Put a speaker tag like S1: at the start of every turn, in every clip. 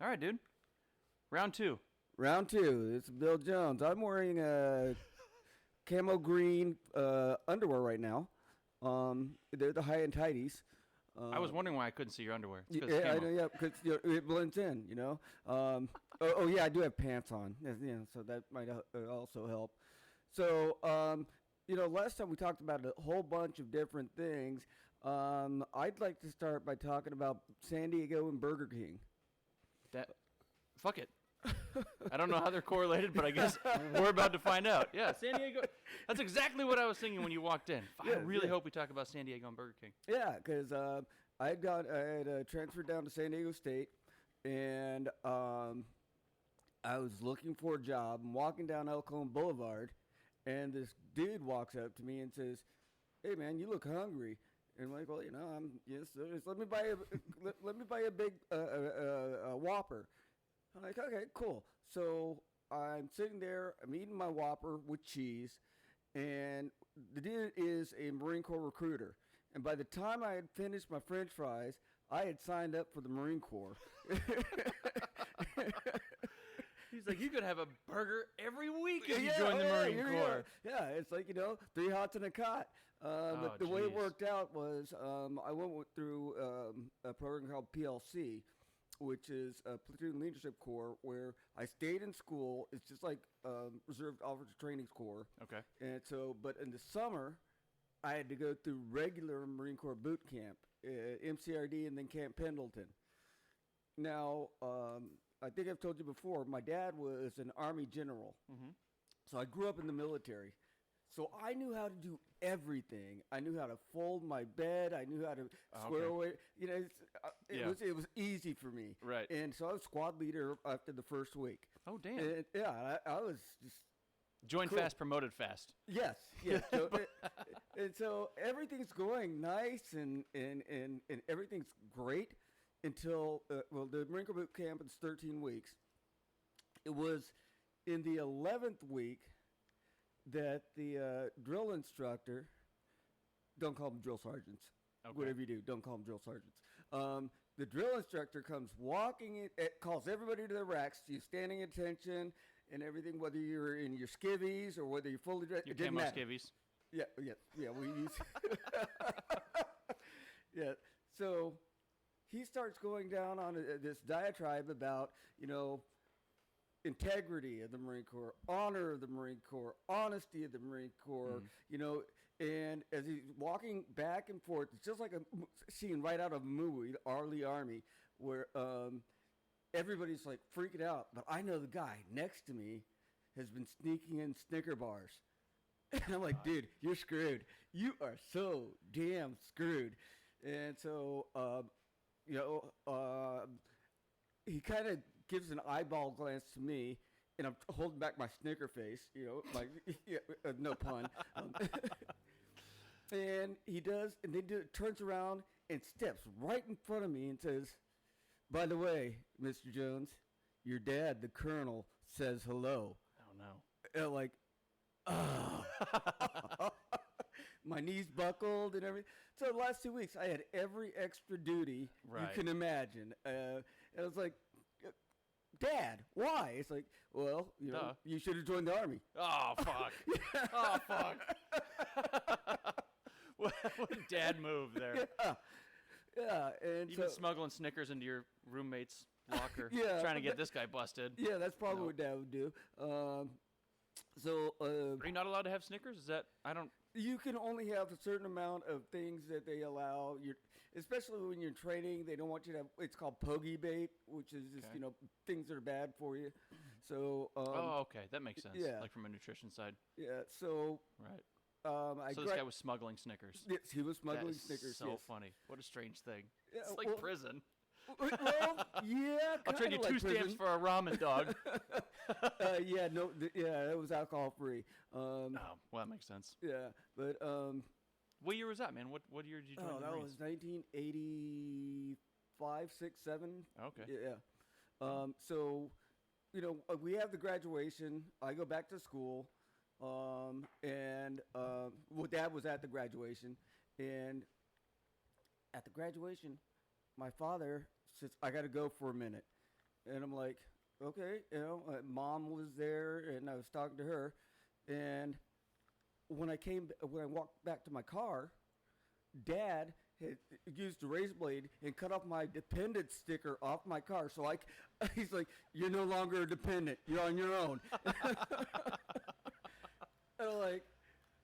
S1: All right, dude. Round two.
S2: Round two. It's Bill Jones. I'm wearing a camo green underwear right now. They're the high and tighties.
S1: I was wondering why I couldn't see your underwear. It's 'cause
S2: Yeah, I
S1: camo.
S2: know. Yeah, because it blends in. Yeah, I do have pants on. Yeah, so that might also help. So, last time we talked about a whole bunch of different things. I'd like to start by talking about San Diego and Burger King.
S1: Fuck it. I don't know how they're correlated, but I guess we're about to find out. Yeah, San Diego. That's exactly what I was thinking when you walked in. I really hope we talk about San Diego and Burger King.
S2: Yeah, because I had transferred down to San Diego State, and I was looking for a job. I'm walking down El Cajon Boulevard, and this dude walks up to me and says, "Hey, man, you look hungry." And I'm like, "Well, let me buy let me buy a big a Whopper." I'm like, "Okay, cool." So I'm sitting there, I'm eating my Whopper with cheese, and the dude is a Marine Corps recruiter. And by the time I had finished my French fries, I had signed up for the Marine Corps.
S1: He's like, you could have a burger every week if you join the Marine Corps.
S2: Yeah, it's like, 3 hots in a cot. But the way it worked out was I through a program called PLC, which is a Platoon Leadership Corps, where I stayed in school. It's just like Reserve Officer Training Corps.
S1: Okay.
S2: And so, but in the summer, I had to go through regular Marine Corps boot camp, MCRD, and then Camp Pendleton. Now, I think I've told you before, my dad was an Army general. Mm-hmm. So I grew up in the military. So I knew how to do everything. I knew how to fold my bed. I knew how to square away. It was easy for me.
S1: Right.
S2: And so I was squad leader after the first week.
S1: Oh, damn.
S2: And, I was just...
S1: Joined fast, promoted fast.
S2: Yes. So, and so everything's going nice and everything's great until, the Marine Corps boot camp is 13 weeks. It was in the 11th week that the drill instructor, don't call them drill sergeants. Okay. Whatever you do, don't call them drill sergeants. The drill instructor comes walking in, calls everybody to their racks. You're standing at attention and everything, whether you're in your skivvies or whether you're fully dressed.
S1: Your camo skivvies.
S2: Yeah, we use. Yeah, so he starts going down on this diatribe about, integrity of the Marine Corps, honor of the Marine Corps, honesty of the Marine Corps, and as he's walking back and forth, it's just like a scene right out of a movie, Arlie Army, where everybody's like freaking out. But I know the guy next to me has been sneaking in Snicker bars. And I'm like, dude, you're screwed. You are so damn screwed. And so, he kind of gives an eyeball glance to me, and I'm holding back my snicker face, no pun. And he does, and then turns around and steps right in front of me and says, "By the way, Mr. Jones, your dad, the colonel, says hello."
S1: Oh, no.
S2: And my knees buckled and everything. So the last 2 weeks, I had every extra duty you can imagine. And I was like, "Dad, why?" It's like, "Well, you should have joined the Army."
S1: Oh, fuck. Oh, fuck. What a dad move there.
S2: Yeah. And
S1: You've been smuggling Snickers into your roommate's locker, trying to get this guy busted.
S2: Yeah, that's probably what Dad would do.
S1: Are you not allowed to have Snickers? Is that, I don't...
S2: You can only have a certain amount of things that they allow. Especially when you're training, they don't want you to have. It's called pogey bait, which is just things that are bad for you. So.
S1: Okay, that makes sense.
S2: Yeah.
S1: Like from a nutrition side.
S2: Yeah. So.
S1: Right. So this guy was smuggling Snickers.
S2: Yes, he was smuggling Snickers.
S1: So funny. What a strange thing.
S2: Yeah,
S1: it's like prison.
S2: Well, yeah.
S1: I'll trade you two stamps for a ramen dog.
S2: It was alcohol free.
S1: Well, that makes sense.
S2: Yeah, but
S1: what year was that, man? What year did you join the
S2: that
S1: Marines?
S2: was 1985, 6, 7.
S1: Okay.
S2: Yeah. So, we have the graduation. I go back to school, Dad was at the graduation, and at the graduation, my father says, "I got to go for a minute." And I'm like, okay, Mom was there, and I was talking to her, and when I walked back to my car, Dad had used a razor blade and cut off my dependent sticker off my car. So he's like, "You're no longer a dependent. You're on your own." And I'm like,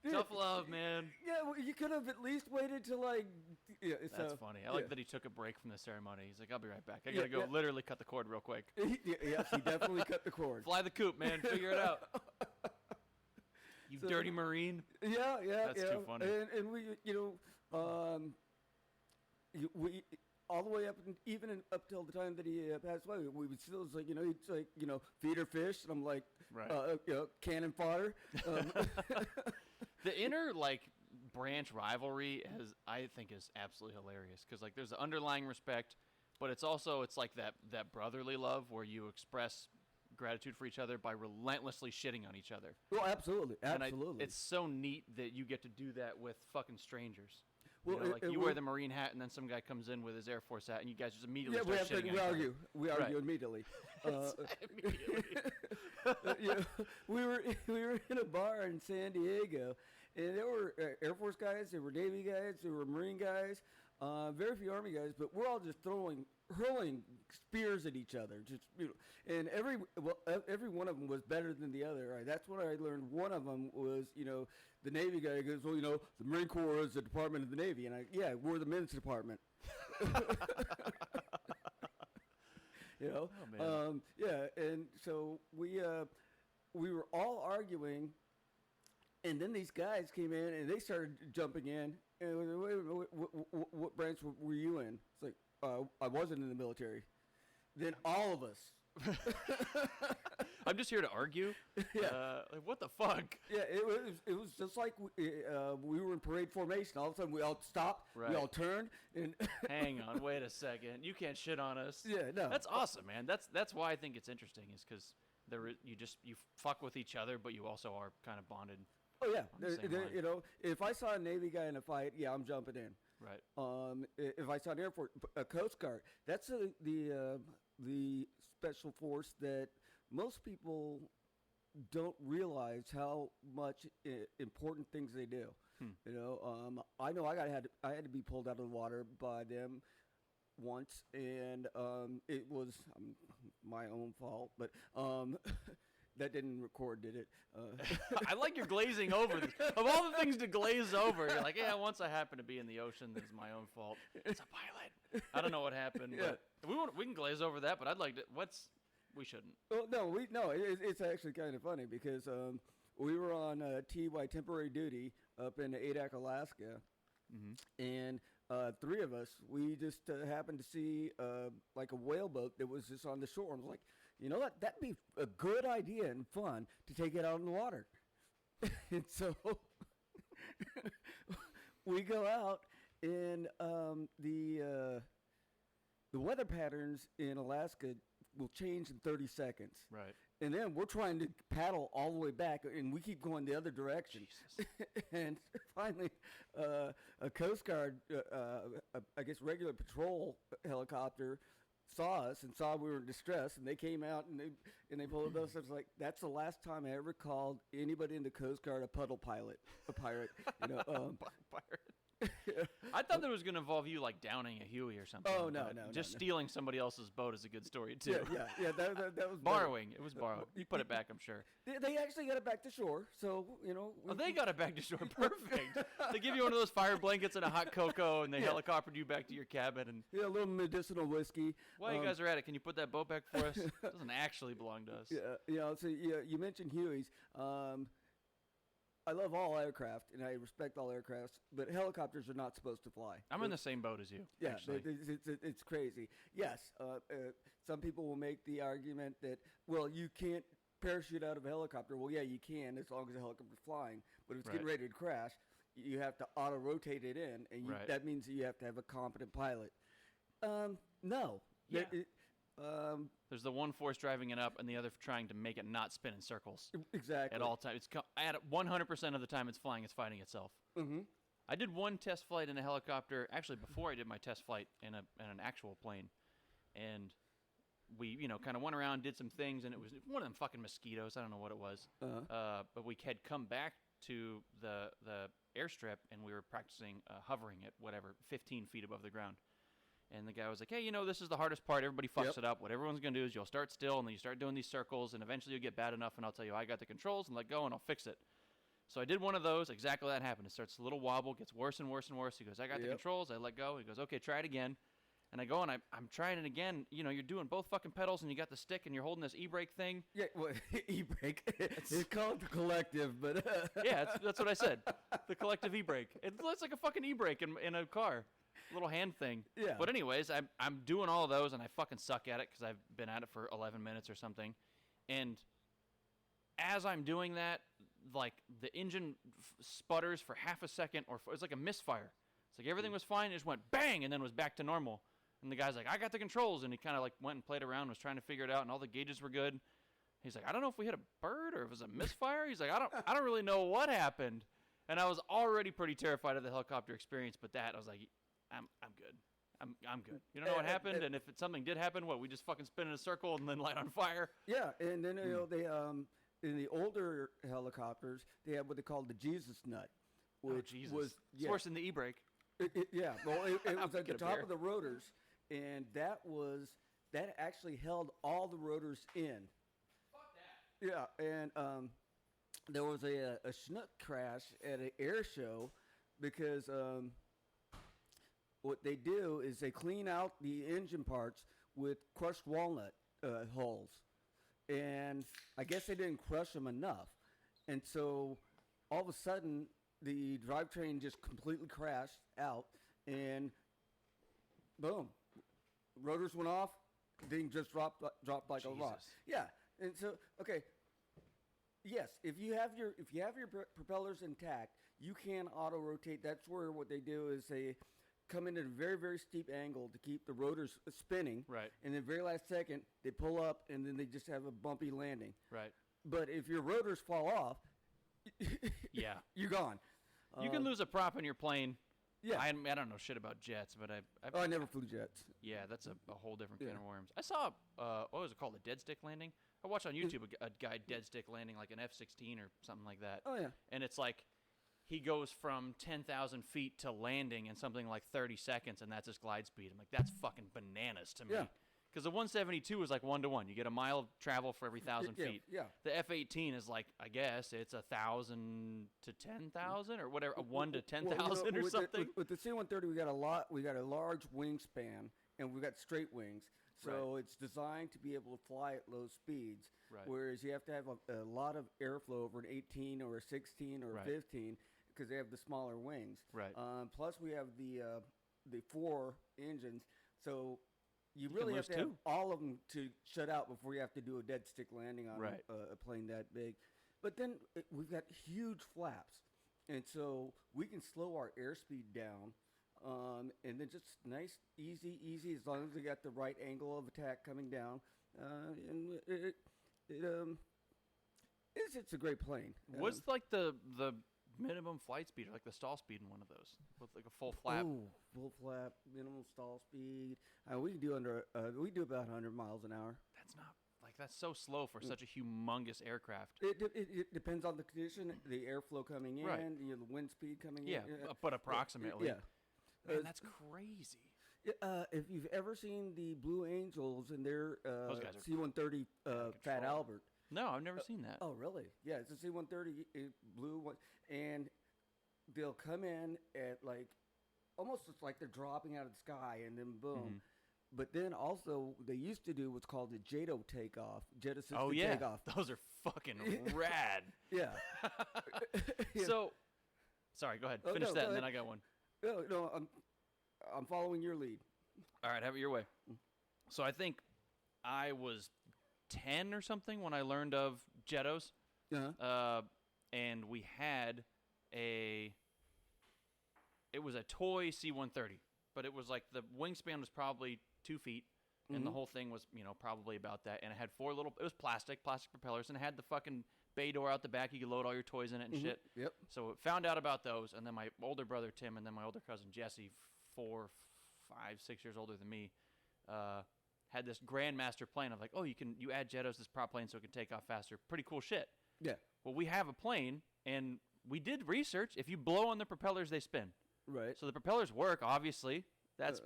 S2: dude,
S1: tough love, man.
S2: Yeah, well, you could have at least waited till
S1: That's funny. I like that he took a break from the ceremony. He's like, I'll be right back. I gotta go literally cut the cord real quick.
S2: Yes, he definitely cut the cord.
S1: Fly the coop, man. Figure it out. You dirty Marine.
S2: Yeah.
S1: That's too funny.
S2: And we, we all the way up, up till the time that he passed away, we would still feed her fish, and I'm like,
S1: right.
S2: Cannon fodder.
S1: The inner branch rivalry I think is absolutely hilarious because there's the underlying respect, but it's like that brotherly love where you express gratitude for each other by relentlessly shitting on each other.
S2: Well, absolutely.
S1: It's so neat that you get to do that with fucking strangers.
S2: Well,
S1: you wear the Marine hat, and then some guy comes in with his Air Force hat, and you guys just immediately start shitting on each other.
S2: We argue immediately.
S1: Immediately.
S2: We were in a bar in San Diego, and there were Air Force guys, there were Navy guys, there were Marine guys, very few Army guys, but we're all just hurling spears at each other. And every one of them was better than the other. Right? That's what I learned. One of them was, the Navy guy goes, well, the Marine Corps is the Department of the Navy, and we're the men's department.
S1: Oh, man.
S2: And so we were all arguing, and then these guys came in and they started jumping in. And what branch were you in? It's like, I wasn't in the military. Then all of us.
S1: I'm just here to argue.
S2: Yeah.
S1: What the fuck?
S2: Yeah, it was just like we were in parade formation. All of a sudden, we all stopped. Right. We all turned. And
S1: hang on, wait a second. You can't shit on us.
S2: Yeah, no.
S1: That's awesome, man. That's why I think it's interesting. Is because you fuck with each other, but you also are kind of bonded.
S2: Oh yeah, if I saw a Navy guy in a fight, I'm jumping in.
S1: Right.
S2: If I saw an Air Force, a Coast Guard, that's the special force that most people don't realize how much important things they do. I know I had to be pulled out of the water by them once, and it was my own fault, but that didn't record, did it?
S1: I like your glazing over this. Of all the things to glaze over, you're like, yeah, once I happened to be in the ocean, this is my own fault. It's a pilot. I don't know what happened, but we can glaze over that, but I'd like to, we shouldn't.
S2: Well, no, it's actually kind of funny because we were on TY temporary duty up in Adak, Alaska, and three of us, we just happened to see a whaleboat that was just on the shore, and was like, that'd be a good idea and fun to take it out in the water. And so we go out, and the weather patterns in Alaska will change in 30 seconds.
S1: Right.
S2: And then we're trying to paddle all the way back, and we keep going the other direction. And finally, a Coast Guard, I guess regular patrol helicopter, saw us and saw we were in distress, and they came out and they pulled us. I was like, that's the last time I ever called anybody in the Coast Guard a pirate.
S1: Pirate. I thought that was going to involve you downing a Huey or something.
S2: Oh no.
S1: Just stealing somebody else's boat is a good story too.
S2: Yeah. That was
S1: borrowing. It was borrowed. You put it back, I'm sure.
S2: They actually got it back to shore, so
S1: they got it back to shore. Perfect. They give you one of those fire blankets and a hot cocoa, and they helicoptered you back to your cabin and
S2: a little medicinal whiskey.
S1: While you guys are at it, can you put that boat back for us? It doesn't actually belong to us.
S2: So you mentioned Hueys. I love all aircraft, and I respect all aircrafts, but helicopters are not supposed to fly.
S1: I'm in the same boat as you.
S2: Yeah,
S1: actually.
S2: It's crazy. Yes, some people will make the argument that, well, you can't parachute out of a helicopter. Well, yeah, you can as long as the helicopter's flying, but if it's getting ready to crash, you have to auto-rotate it in, and that means you have to have a competent pilot. No.
S1: Yeah. There's the one force driving it up and the other trying to make it not spin in circles.
S2: Exactly.
S1: At all times. At 100% of the time it's flying, it's fighting itself.
S2: Mm-hmm.
S1: I did one test flight in a helicopter, actually before I did my test flight in an actual plane. And we, kind of went around, did some things, and it was one of them fucking mosquitoes. I don't know what it was. But we had come back to the airstrip, and we were practicing hovering at 15 feet above the ground. And the guy was like, hey, this is the hardest part. Everybody fucks it up. What everyone's going to do is you'll start still, and then you start doing these circles, and eventually you'll get bad enough, and I'll tell you, I got the controls, and let go, and I'll fix it. So I did one of those. Exactly that happened. It starts a little wobble, gets worse and worse and worse. He goes, I got the controls. I let go. He goes, okay, try it again. And I go, and I'm trying it again. You're doing both fucking pedals, and you got the stick, and you're holding this e-brake thing.
S2: Yeah, well, e-brake. It's called the collective, but...
S1: Yeah, that's what I said. The collective e-brake. It looks like a fucking e-brake in a car. Little hand thing.
S2: Yeah.
S1: But anyways, I'm doing all of those, and I fucking suck at it because I've been at it for 11 minutes or something. And as I'm doing that, like the engine sputters for half a second, or it's like a misfire. It's like everything was fine, it just went bang, and then was back to normal. And the guy's like, I got the controls, and he kind of like went and played around, was trying to figure it out, and all the gauges were good. He's like, I don't know if we hit a bird or if it was a misfire. He's like, I don't really know what happened. And I was already pretty terrified of the helicopter experience, but that I was like, I'm good. I'm good. You don't know what happened, and if something did happen, we just fucking spin in a circle and then light on fire?
S2: Yeah, and then they in the older helicopters they have what they call the Jesus nut, which was
S1: it's worse than the e-brake.
S2: Yeah, well, it was at the top of the rotors, and that actually held all the rotors in.
S1: Fuck that.
S2: Yeah, and there was a schnook crash at an air show because what they do is they clean out the engine parts with crushed walnut hulls. And I guess they didn't crush them enough. And so all of a sudden, the drivetrain just completely crashed out. And boom, rotors went off. Thing just dropped like a rock. Yeah. And so, okay. Yes, if you have your propellers intact, you can auto rotate. That's where what they do is they come in at a very, very steep angle to keep the rotors spinning.
S1: Right.
S2: And then very last second, they pull up, and then they just have a bumpy landing.
S1: Right.
S2: But if your rotors fall off,
S1: yeah,
S2: you're gone.
S1: You can lose a prop in your plane.
S2: Yeah.
S1: I don't know shit about jets, but
S2: I never flew jets.
S1: Yeah, that's a whole different can of worms. I saw, what was it called, a dead stick landing? I watched on YouTube a guy dead stick landing like an F-16 or something like that.
S2: Oh, yeah.
S1: And it's like, he goes from 10,000 feet to landing in something like 30 seconds, and that's his glide speed. I'm like, that's fucking bananas to me.
S2: Yeah.
S1: Because the 172 is like 1-to-1. You get a mile of travel for every 1,000 feet.
S2: Yeah.
S1: The F-18 is like, I guess, it's 1,000 to 10,000 or whatever, 1 to 10,000 or something.
S2: With the C-130, we got a large wingspan, and we got straight wings. So it's designed to be able to fly at low speeds.
S1: Right.
S2: Whereas you have to have a lot of airflow over an 18 or a 16 or a 15 because they have the smaller wings.
S1: Right.
S2: Plus we have the 4 engines. So you really have to have all of them to shut out before you have to do a dead stick landing on a plane that big. But then we've got huge flaps. And so we can slow our airspeed down. And then just nice, easy, as long as we got the right angle of attack coming down. And it's a great plane.
S1: What's like the minimum flight speed, or like the stall speed in one of those with like a full flap?
S2: Ooh, full flap, minimum stall speed. We do about 100 miles an hour.
S1: That's not like that's so slow for such a humongous aircraft.
S2: It depends on the condition, the airflow coming in, the wind speed coming in.
S1: Yeah, but approximately.
S2: Yeah.
S1: Man, that's crazy.
S2: If you've ever seen the Blue Angels and their C-130 Fat Albert.
S1: No, I've never seen that.
S2: Oh, really? Yeah, it's a C-130 blue one, and they'll come in at like almost it's like they're dropping out of the sky, and then boom.
S1: Mm-hmm.
S2: But then also they used to do what's called the JATO takeoff, jet assisted takeoff.
S1: Those are fucking rad.
S2: Yeah.
S1: So, sorry, go ahead. Finish that, and then I got one.
S2: No, I'm following your lead.
S1: All right, have it your way. So I think I was 10 or something when I learned of Jettos.
S2: Uh-huh.
S1: And we had it was a toy C-130, but it was like the wingspan was probably 2 feet, and the whole thing was, probably about that. And it had it was plastic propellers, and it had the fucking bay door out the back. You could load all your toys in it and shit.
S2: Yep.
S1: So found out about those, and then my older brother Tim, and then my older cousin Jesse, 4, 5, 6 years older than me, had this grandmaster plane of like, oh, you add JETOs to this prop plane so it can take off faster. Pretty cool shit.
S2: Yeah.
S1: Well, we have a plane, and we did research. If you blow on the propellers, they spin.
S2: Right.
S1: So the propellers work, obviously. It's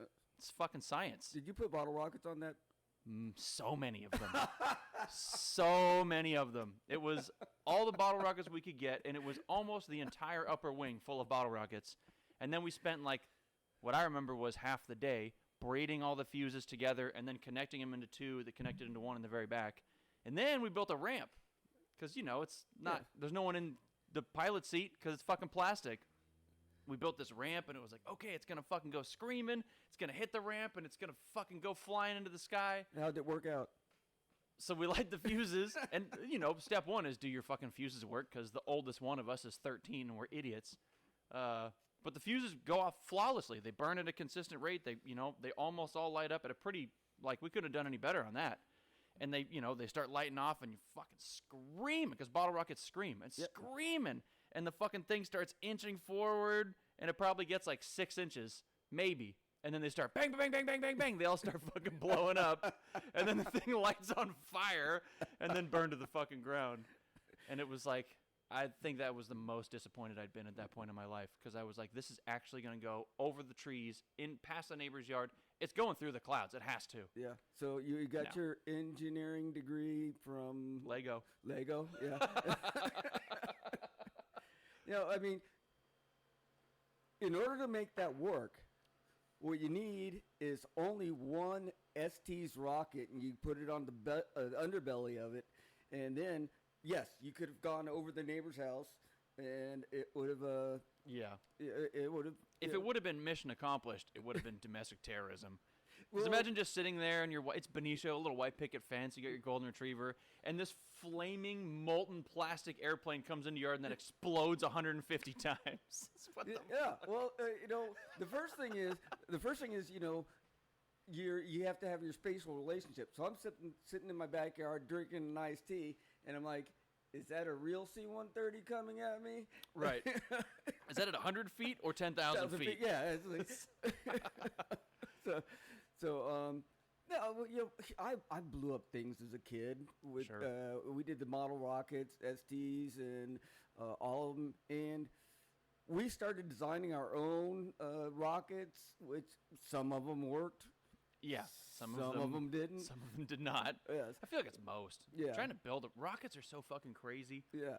S1: fucking science.
S2: Did you put bottle rockets on that?
S1: So many of them. So many of them. It was all the bottle rockets we could get, and it was almost the entire upper wing full of bottle rockets. And then we spent, like, what I remember was half the day braiding all the fuses together and then connecting them into two that connected into one in the very back. And then we built a ramp because, it's not there's no one in the pilot seat because it's fucking plastic. We built this ramp, and it was like, okay, it's going to fucking go screaming. It's going to hit the ramp, and it's going to fucking go flying into the sky.
S2: How'd it work out?
S1: So we light the fuses, and, step one is do your fucking fuses work because the oldest one of us is 13, and we're idiots. But the fuses go off flawlessly. They burn at a consistent rate. They almost all light up at a pretty, like, we couldn't have done any better on that. And they start lighting off, and you fucking scream because bottle rockets scream. It's screaming. And the fucking thing starts inching forward, and it probably gets like 6 inches, maybe. And then they start bang, bang, bang, bang, bang, bang. They all start fucking blowing up. And then the thing lights on fire and then burn to the fucking ground. And it was like, I think that was the most disappointed I'd been at that point in my life because I was like, this is actually going to go over the trees, past the neighbor's yard. It's going through the clouds. It has to.
S2: Yeah. So you got your engineering degree from
S1: Lego.
S2: Lego, yeah. I mean, in order to make that work, what you need is only one ST's rocket, and you put it on the underbelly of it, and then, yes, you could have gone over the neighbor's house, and it would have, it would have...
S1: If it would have been mission accomplished, it would have been domestic terrorism. Because imagine just sitting there, and it's Benicio, a little white picket fence, you got your golden retriever, and this flaming, molten plastic airplane comes into your yard and then explodes 150 times.
S2: Well, the first thing is, you have to have your spatial relationship. So I'm sitting in my backyard drinking an iced tea, and I'm like, is that a real C-130 coming at me?
S1: Right. Is that at 100 feet or 10,000 feet?
S2: Yeah. It's like I blew up things as a kid. We did the model rockets, STs, and all of them. And we started designing our own rockets, which some of them worked.
S1: Yeah,
S2: some of them didn't.
S1: Some of them did not.
S2: Yes.
S1: I feel like it's most.
S2: Yeah.
S1: Trying to build rockets are so fucking crazy.
S2: Yeah.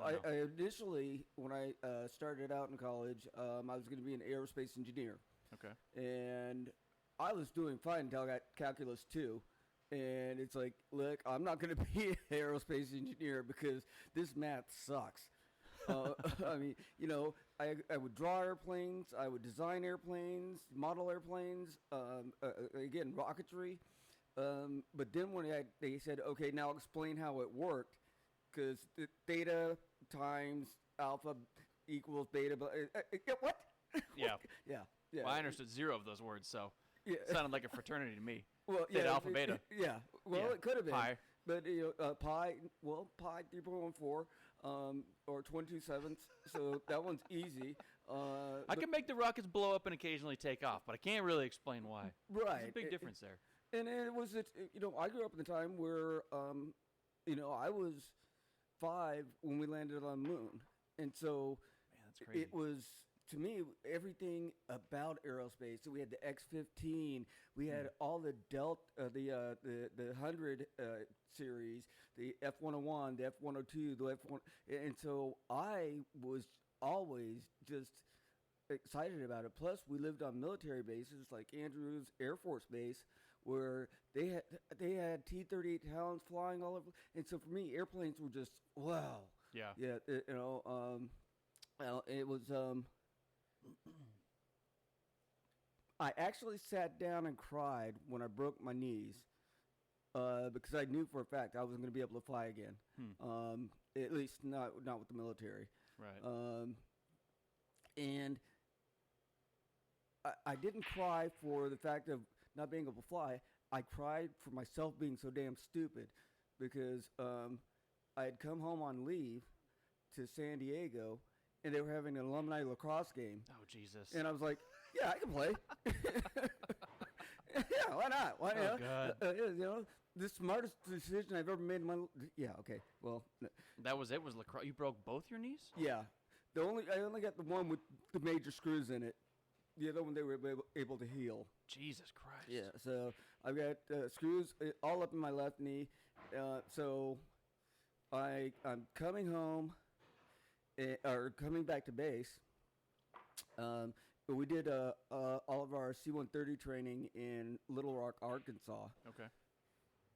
S2: I initially, when I started out in college, I was going to be an aerospace engineer.
S1: Okay.
S2: And I was doing fine until I got calculus 2. And it's like, look, I'm not going to be an aerospace engineer because this math sucks. I mean, I would draw airplanes, I would design airplanes, model airplanes, again, rocketry. But then when they said, okay, now explain how it worked, because theta times alpha equals beta. What?
S1: Yeah.
S2: Yeah.
S1: Well, I understood 0 of those words, so
S2: it
S1: sounded like a fraternity to me.
S2: Well,
S1: theta, alpha, beta.
S2: Yeah. Well, it could have been.
S1: Pi.
S2: But pi 3.14, or 22/7. So that one's easy.
S1: I can make the rockets blow up and occasionally take off, but I can't really explain why.
S2: Right.
S1: There's a big difference there.
S2: And it was, I grew up in a time where, I was 5 when we landed on the moon, and so
S1: that's crazy.
S2: it was, to me, everything about aerospace. So we had the X-15, we had all the the 100 series, the F-101, the F-102, the F-1, and so I was always just excited about it. Plus, we lived on military bases like Andrews Air Force Base, where they had T-38 Talons flying all over, and so for me, airplanes were just wow.
S1: Yeah.
S2: Yeah. It was. I actually sat down and cried when I broke my knees, because I knew for a fact I wasn't going to be able to fly again. At least not with the military.
S1: Right.
S2: And I didn't cry for the fact of not being able to fly. I cried for myself being so damn stupid, because I had come home on leave to San Diego, and they were having an alumni lacrosse game.
S1: Oh, Jesus.
S2: And I was like, yeah, I can play. Yeah, why not? Why
S1: Oh,
S2: not?
S1: God.
S2: The smartest decision I've ever made in my yeah. Okay, well,
S1: That was it. Was lacrosse? You broke both your knees?
S2: yeah. I only got the one with the major screws in it. The other one they were able to heal.
S1: Jesus Christ.
S2: Yeah, so I've got screws all up in my left knee. So I'm coming home or coming back to base. We did all of our C-130 training in Little Rock, Arkansas.
S1: Okay.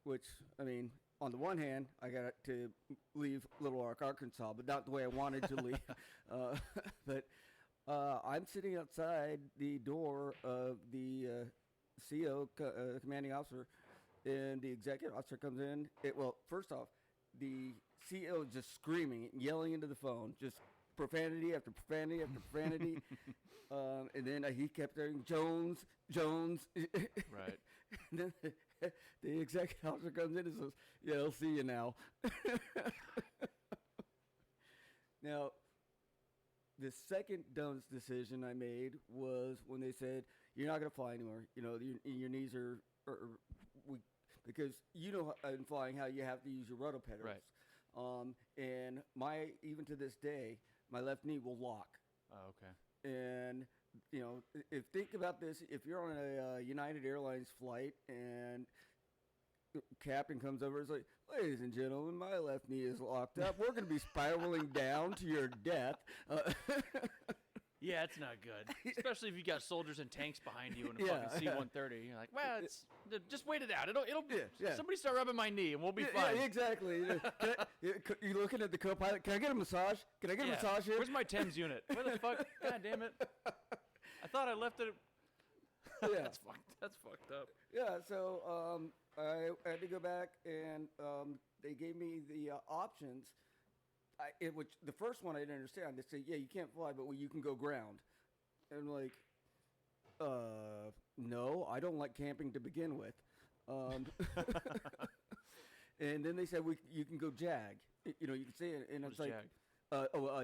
S2: Which, I mean, on the one hand, I got to leave Little Rock, Arkansas, but not the way I wanted to leave. But I'm sitting outside the door of the CO, commanding officer, and the executive officer comes in. Well, first off, the CO is just screaming and yelling into the phone, just profanity after profanity after profanity. And then he kept saying, Jones.
S1: Right.
S2: And then the executive officer comes in and says, yeah, I'll see you now. Now, the second dumbest decision I made was when they said, you're not going to fly anymore. Your knees are weak. Because in flying how you have to use your rotor pedals.
S1: Right.
S2: And even to this day, my left knee will lock.
S1: Oh, okay.
S2: And think about this: if you're on a United Airlines flight and the captain comes over, and is like, "Ladies and gentlemen, my left knee is locked up. We're going to be spiraling down to your death."
S1: Yeah, it's not good. Especially if you got soldiers and tanks behind you in a fucking C-130. You're like, well, just wait it out. It'll
S2: yeah.
S1: Somebody start rubbing my knee and we'll be fine.
S2: Yeah, exactly. You looking at the co-pilot? Can I get a massage? Can I get a massage here?
S1: Where's my Thames unit? Where the fuck? God damn it. I thought I left it.
S2: Yeah.
S1: That's fucked up.
S2: Yeah, so I had to go back and they gave me the options. Which the first one I didn't understand. They said, yeah, you can't fly, but you can go ground. And I'm like, no, I don't like camping to begin with. And then they said, you can go JAG. You can say it. And it's like,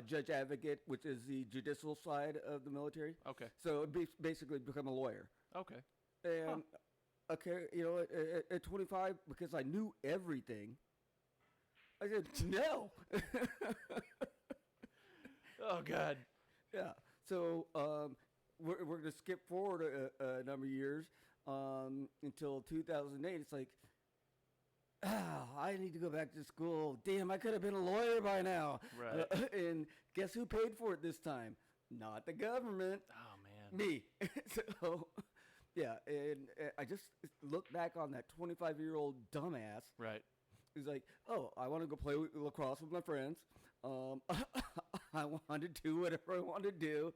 S2: judge advocate, which is the judicial side of the military.
S1: Okay.
S2: So basically become a lawyer.
S1: Okay.
S2: And, okay, at 25, because I knew everything, I said, no.
S1: Oh, God.
S2: Yeah. So we're going to skip forward a number of years until 2008. It's like, I need to go back to school. Damn, I could have been a lawyer by now.
S1: Right.
S2: And guess who paid for it this time? Not the government.
S1: Oh, man.
S2: Me. So, yeah. And I just look back on that 25-year-old dumbass.
S1: Right.
S2: He's like, oh, I want to go play lacrosse with my friends. I want to do whatever I want to do.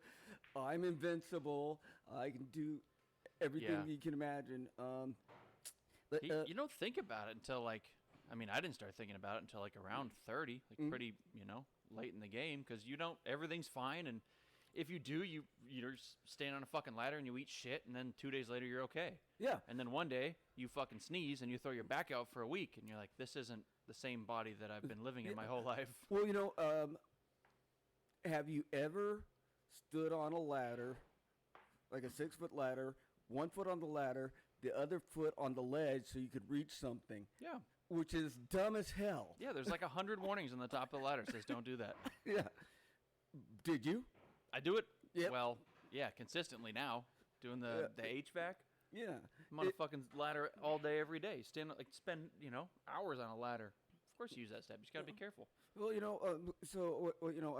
S2: I'm invincible. I can do everything you can imagine.
S1: You don't think about it until I didn't start thinking about it until around 30, pretty, late in the game, because everything's fine, and if you do, you're staying on a fucking ladder and you eat shit, and then 2 days later you're okay.
S2: Yeah.
S1: And then one day you fucking sneeze and you throw your back out for a week, and you're like, this isn't the same body that I've been living in my whole life.
S2: Well, have you ever stood on a ladder, like a 6-foot ladder, 1 foot on the ladder, the other foot on the ledge so you could reach something?
S1: Yeah.
S2: Which is dumb as hell.
S1: Yeah, there's 100 warnings on the top of the ladder that says don't do that.
S2: Yeah. Did you?
S1: I do it,
S2: Yep.
S1: well, yeah, consistently now, doing the HVAC.
S2: Yeah.
S1: I'm on a fucking ladder all day, every day. Spend, hours on a ladder. Of course you use that step. You just got to be careful.
S2: Well,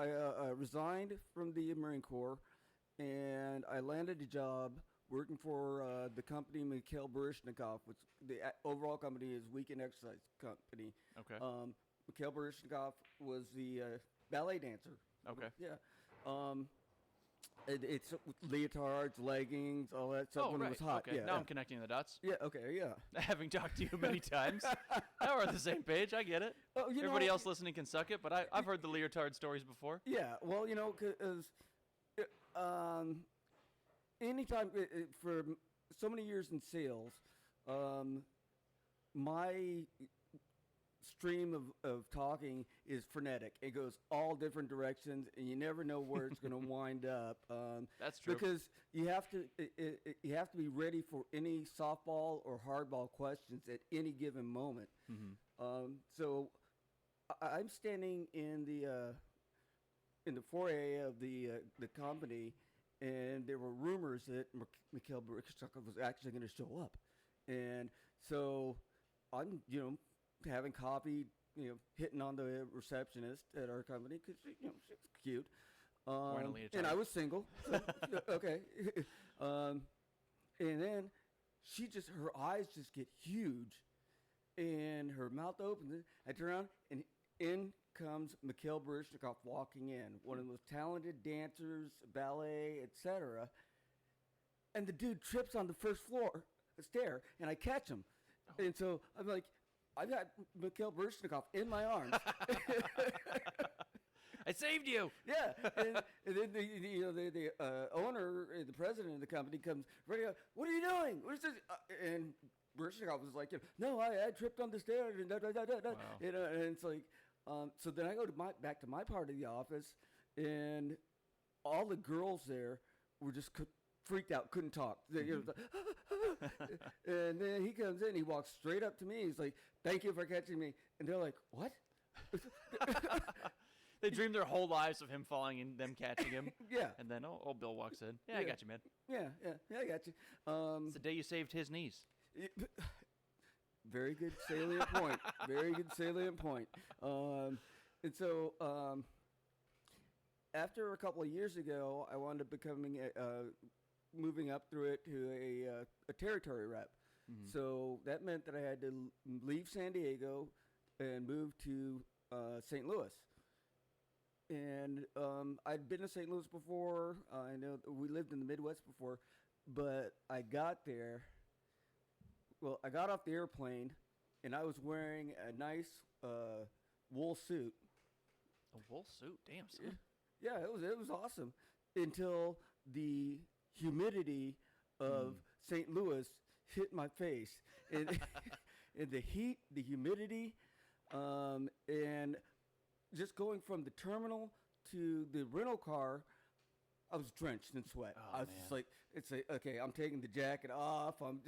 S2: I resigned from the Marine Corps, and I landed a job working for the company Mikhail Baryshnikov, which the overall company is Weekend Exercise Company.
S1: Okay.
S2: Mikhail Baryshnikov was the ballet dancer.
S1: Okay.
S2: Yeah. It's leotards, leggings, all that stuff when it was hot.
S1: Okay.
S2: Yeah,
S1: Now I'm connecting the dots.
S2: Yeah, okay, yeah.
S1: Having talked to you many times, now we're on the same page. I get it.
S2: Oh,
S1: Everybody else listening can suck it, but I've heard the leotard stories before.
S2: Yeah, well, because anytime for so many years in sales, my stream of talking is frenetic. It goes all different directions, and you never know where it's going to wind up.
S1: That's true.
S2: Because you have to be ready for any softball or hardball questions at any given moment. So I'm standing in the foyer of the company, and there were rumors that Mikhail Baryshnikov was actually going to show up, and so I'm having coffee, hitting on the receptionist at our company because she's cute, and I was single. So, okay, and then her eyes just get huge, and her mouth opens. I turn around, and in comes Mikhail Baryshnikov walking in, one of the most talented dancers, ballet, etc. And the dude trips on the first floor stair, and I catch him. Oh. And so I'm like, I got Mikhail Baryshnikov in my arms.
S1: I saved you.
S2: Yeah, and then the owner, the president of the company comes running out. What are you doing? What is this? And Baryshnikov was like, no, I tripped on the stairs, and
S1: Wow.
S2: And it's like, so then I go to back to my part of the office, and all the girls there were just freaked out, couldn't talk. And then he comes in, he walks straight up to me. He's like, "Thank you for catching me." And they're like, "What?"
S1: They dreamed their whole lives of him falling and them catching him.
S2: Yeah.
S1: And then, old Bill walks in. Yeah, I got you, man.
S2: Yeah, I got you.
S1: It's the day you saved his knees.
S2: Very good salient point. Very good salient point. And so after a couple of years ago, I wound up becoming moving up through it to a territory rep. So that meant that I had to leave San Diego and move to St. Louis. And I'd been to St. Louis before. I know we lived in the Midwest before, but I got there. Well, I got off the airplane, and I was wearing a nice wool suit.
S1: A wool suit? Damn, son.
S2: Yeah, it was awesome until the humidity of St. Louis hit my face, and the heat, the humidity, and just going from the terminal to the rental car, I was drenched in sweat.
S1: Oh,
S2: I was just like, okay, I'm taking the jacket off. And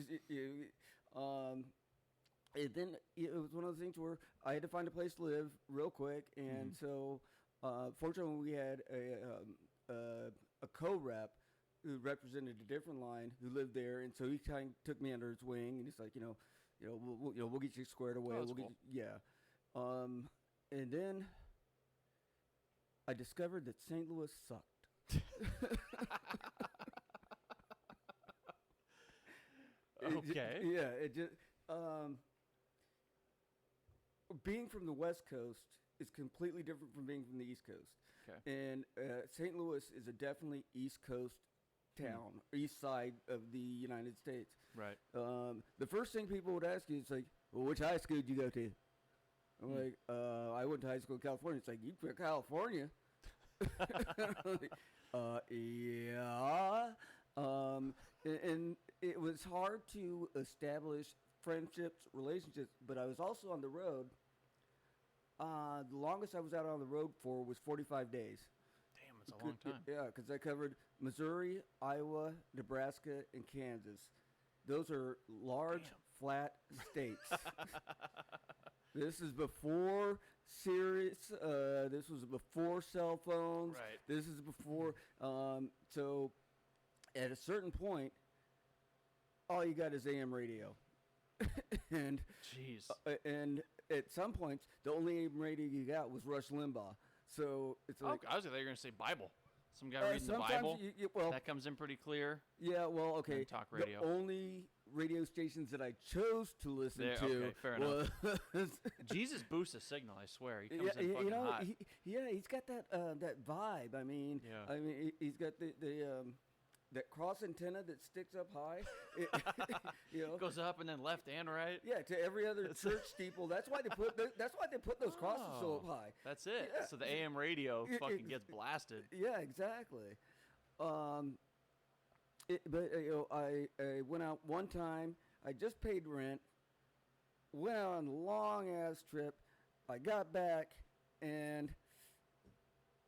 S2: then it was one of those things where I had to find a place to live real quick, and so fortunately we had a co-rep who represented a different line who lived there, and so he kind of took me under his wing, and he's like, we'll get you squared away.
S1: Oh, cool.
S2: And then I discovered that St. Louis sucked.
S1: Okay.
S2: It just being from the West Coast is completely different from being from the East Coast.
S1: Okay.
S2: And St. Louis is a definitely East Coast town, east side of the United States.
S1: Right.
S2: The first thing people would ask you is like, well, which high school did you go to? I'm like, I went to high school in California. It's like, you from California? Yeah. And it was hard to establish friendships, relationships, but I was also on the road. The longest I was out on the road for was 45 days.
S1: Damn, it's a long time.
S2: Yeah, because I covered Missouri, Iowa, Nebraska, and Kansas. Those are large, flat states. This is before Sirius. This was before cell phones.
S1: Right.
S2: This is before. So at a certain point, all you got is AM radio. And
S1: jeez.
S2: And at some points, the only AM radio you got was Rush Limbaugh. So it's like,
S1: I was going to say Bible. Some guy reading the
S2: sometimes
S1: Bible.
S2: Well,
S1: that comes in pretty clear.
S2: Yeah, well, okay.
S1: And talk radio.
S2: The only radio stations that I chose to listen to
S1: okay, fair enough.
S2: was
S1: Jesus boosts a signal, I swear. He comes in fucking hot.
S2: He's got that vibe. I mean, he's got the that cross antenna that sticks up high. It
S1: goes up and then left and right.
S2: Yeah, to every other church steeple. That's why they put those crosses so up high.
S1: That's it.
S2: Yeah.
S1: So the AM radio fucking gets blasted.
S2: Yeah, exactly. I went out one time. I just paid rent. Went on a long ass trip. I got back, and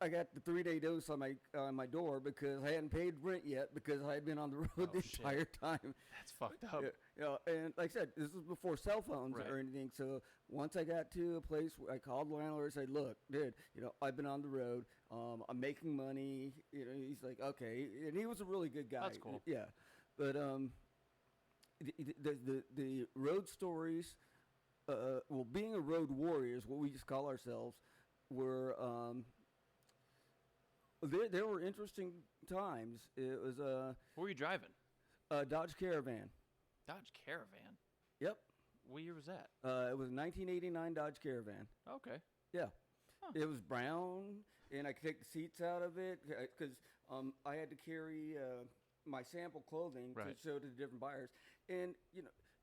S2: I got the 3-day notice on my door because I hadn't paid rent yet because I had been on the road the entire time.
S1: That's fucked up.
S2: And like I said, this was before cell phones or anything. So once I got to a place where I called the landlord and said, "Look, dude, I've been on the road. I'm making money." He's like, "Okay," and he was a really good guy.
S1: That's cool.
S2: Yeah, but the road stories, being a road warrior is what we just call ourselves, were. There were interesting times. It was
S1: What were you driving?
S2: Dodge Caravan.
S1: Dodge Caravan?
S2: Yep.
S1: What year was that?
S2: It was a 1989 Dodge Caravan.
S1: Okay.
S2: Yeah.
S1: Huh.
S2: It was brown, and I could take the seats out of it because I had to carry my sample clothing to show to the different buyers. And,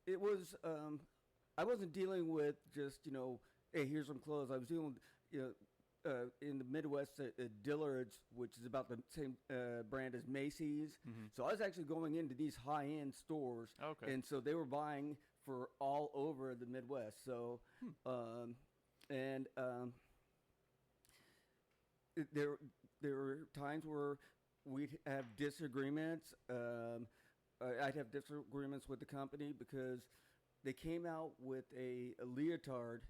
S2: it was, I wasn't dealing with just, hey, here's some clothes. I was dealing with, in the Midwest, Dillard's, which is about the same brand as Macy's.
S1: Mm-hmm.
S2: So I was actually going into these high-end stores, and so they were buying for all over the Midwest. So, there were times where we'd have disagreements. I'd have disagreements with the company because they came out with a Leotard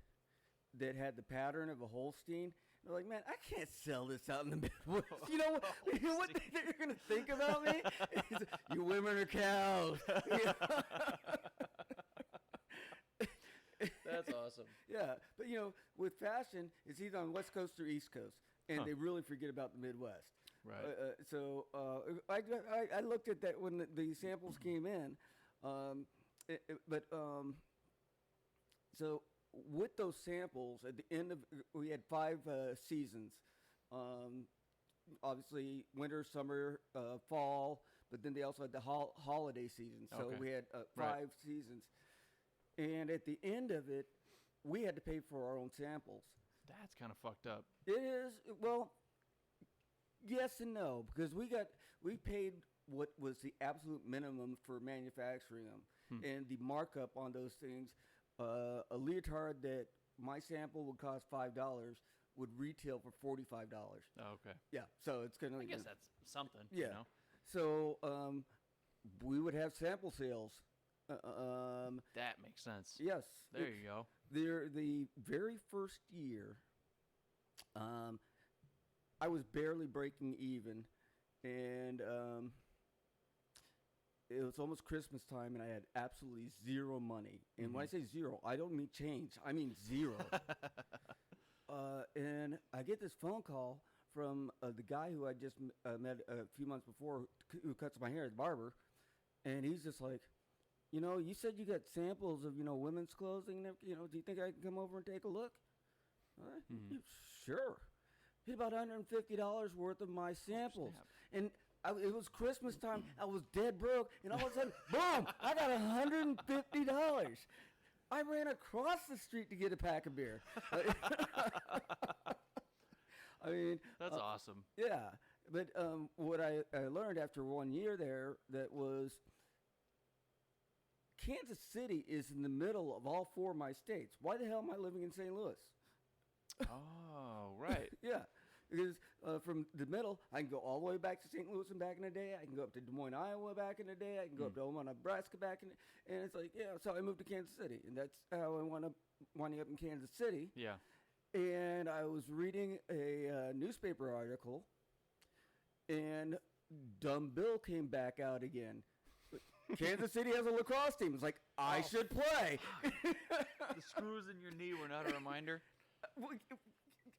S2: that had the pattern of a Holstein. They're like, "Man, I can't sell this out in the Midwest." You know what they're going to think about me? You women are cows.
S1: That's awesome.
S2: Yeah, but with fashion, it's either on West Coast or East Coast, and they really forget about the Midwest.
S1: Right.
S2: So I looked at that when the samples came in, so with those samples, at the end of, we had 5 seasons. Obviously, winter, summer, fall, but then they also had the holiday season. So we had 5 seasons. And at the end of it, we had to pay for our own samples.
S1: That's kind of fucked up.
S2: It is. Well, yes and no, because we paid what was the absolute minimum for manufacturing them. And the markup on those things, a leotard that my sample would cost $5 would retail for $45.
S1: Oh, okay.
S2: Yeah, so it's gonna.
S1: I guess that's something.
S2: Yeah. So we would have sample sales.
S1: That makes sense.
S2: Yes.
S1: There you go.
S2: The very first year, I was barely breaking even, and it was almost Christmas time, and I had absolutely zero money. And when I say zero, I don't mean change. I mean zero. And I get this phone call from the guy who I just met a few months before, who cuts my hair, the barber, and he's just like, you said you got samples of, women's clothing. Do you think I can come over and take a look? Sure. He had about $150 worth of my samples. And it was Christmas time. I was dead broke. And all of a sudden, boom, I got $150. I ran across the street to get a pack of beer. I mean,
S1: that's awesome.
S2: Yeah. But what I learned after 1 year there, that was Kansas City is in the middle of all 4 of my states. Why the hell am I living in St. Louis?
S1: Oh, right.
S2: Yeah, because from the middle, I can go all the way back to St. Louis and back in the day. I can go up to Des Moines, Iowa back in the day. I can go up to Omaha, Nebraska back in the, and it's like, yeah, so I moved to Kansas City, and that's how I winding up in Kansas City.
S1: Yeah.
S2: And I was reading a newspaper article, and Dumb Bill came back out again. Kansas City has a lacrosse team. It's like, I should play.
S1: The screws in your knee were not a reminder?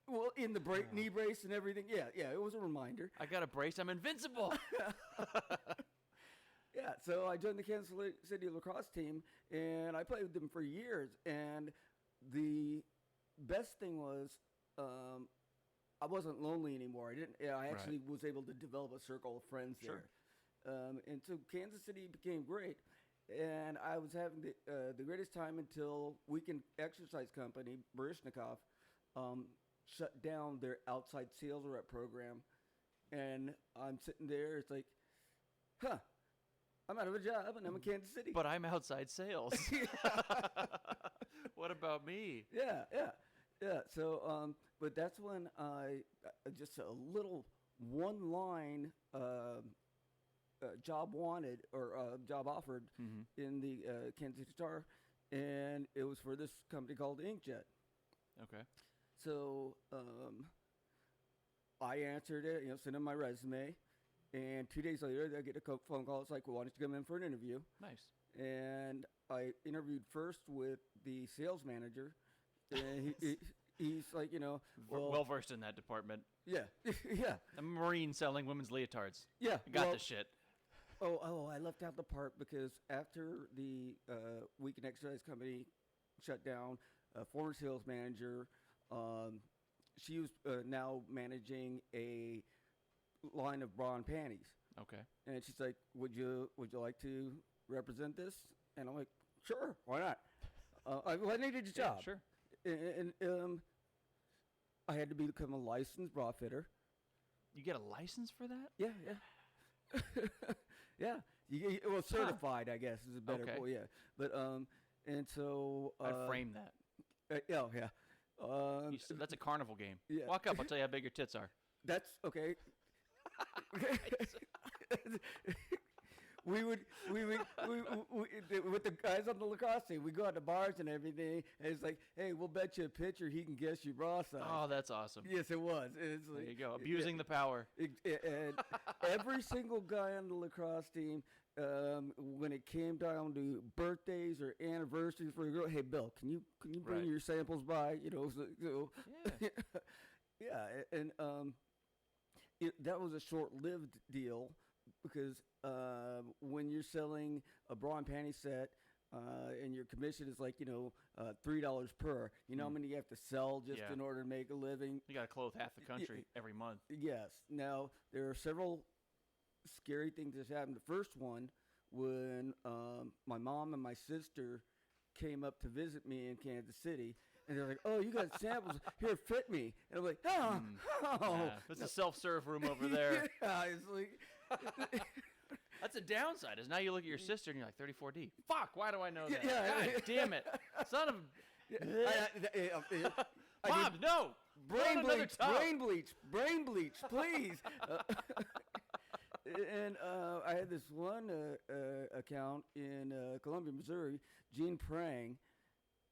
S2: Well, in the knee brace and everything. Yeah, it was a reminder.
S1: I got a brace. I'm invincible.
S2: Yeah, so I joined the Kansas City lacrosse team, and I played with them for years. And the best thing was I wasn't lonely anymore. I actually was able to develop a circle of friends there. And so Kansas City became great, and I was having the greatest time until Weekend Exercise Company, Barishnikov, shut down their outside sales rep program, and I'm sitting there. It's like, I'm out of a job, and I'm in Kansas City.
S1: But I'm outside sales. What about me?
S2: Yeah. Yeah. So, but that's when I just a little one line job wanted or job offered in the Kansas City Star, and it was for this company called Inkjet.
S1: Okay.
S2: So I answered it, sent in my resume, and 2 days later, I get a phone call. It's like, well, why don't you come in for an interview?
S1: Nice.
S2: And I interviewed first with the sales manager, and he's like,
S1: well versed in that department.
S2: Yeah, yeah.
S1: I'm a Marine selling women's leotards.
S2: Yeah,
S1: I got this shit.
S2: Oh, I left out the part because after the Weekend Exercise Company shut down, former sales manager, she was now managing a line of bra and panties.
S1: Okay.
S2: And she's like, "Would you like to represent this?" And I'm like, "Sure, why not?" I needed a job.
S1: Sure.
S2: And I had to become a licensed bra fitter.
S1: You get a license for that?
S2: Yeah. Yeah. Well, certified, I guess, is a better
S1: Okay.
S2: word. Yeah. But and so
S1: I'd frame that.
S2: yeah.
S1: That's a carnival game.
S2: Yeah.
S1: Walk up, I'll tell you how big your tits are.
S2: That's okay. we would with the guys on the lacrosse team, we go out to bars and everything, and it's like, hey, we'll bet you a pitcher he can guess your bra size.
S1: Oh, that's awesome.
S2: Yes, it was. It's
S1: There
S2: like,
S1: you go. Abusing the power.
S2: And every single guy on the lacrosse team, when it came down to birthdays or anniversaries for a girl, hey, Bill, can you bring
S1: Right.
S2: your samples by? So
S1: Yeah.
S2: yeah, and that was a short-lived deal because when you're selling a bra and panty set and your commission is like $3 per, how many you have to sell just
S1: Yeah.
S2: in order to make a living.
S1: You got to clothe half the country every month.
S2: Yes. Now there are several scary things that happened. The first one, when my mom and my sister came up to visit me in Kansas City, and they're like, "Oh, you got samples here, fit me," and I'm like, "Oh,
S1: Yeah. There's a self-serve room over there.
S2: Yeah, it's like,
S1: That's a downside. Is now you look at your sister and you're like 34D. Fuck, why do I know that?
S2: Yeah.
S1: God damn it. Son of
S2: I
S1: Mom,
S2: did
S1: no.
S2: brain
S1: Another
S2: bleach,
S1: tub.
S2: brain bleach, please. And I had this one account in Columbia, Missouri, Jean Prang,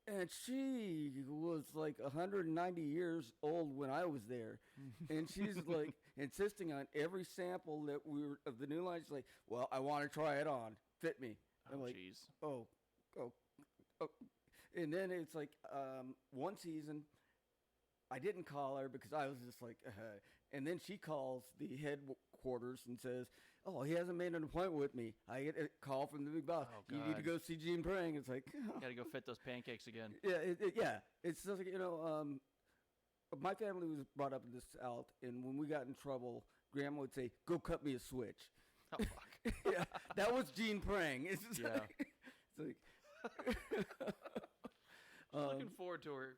S2: and she was like 190 years old when I was there, and she's like insisting on every sample that we were of the new line. She's like, "Well, I want to try it on, fit me." I'm like,
S1: jeez.
S2: oh, and then it's like one season, I didn't call her because I was just like, and then she calls the headquarters and says, "Oh, he hasn't made an appointment with me." I get a call from the big boss.
S1: Oh,
S2: You need to
S1: God.
S2: go see Gene Prang. It's like,
S1: Got to go fit those pancakes again.
S2: yeah. It's just like, my family was brought up in the South, and when we got in trouble, Grandma would say, "Go cut me a switch."
S1: Oh, fuck.
S2: Yeah, that was Gene Prang. It's just
S1: Yeah.
S2: like, it's like
S1: Looking forward to her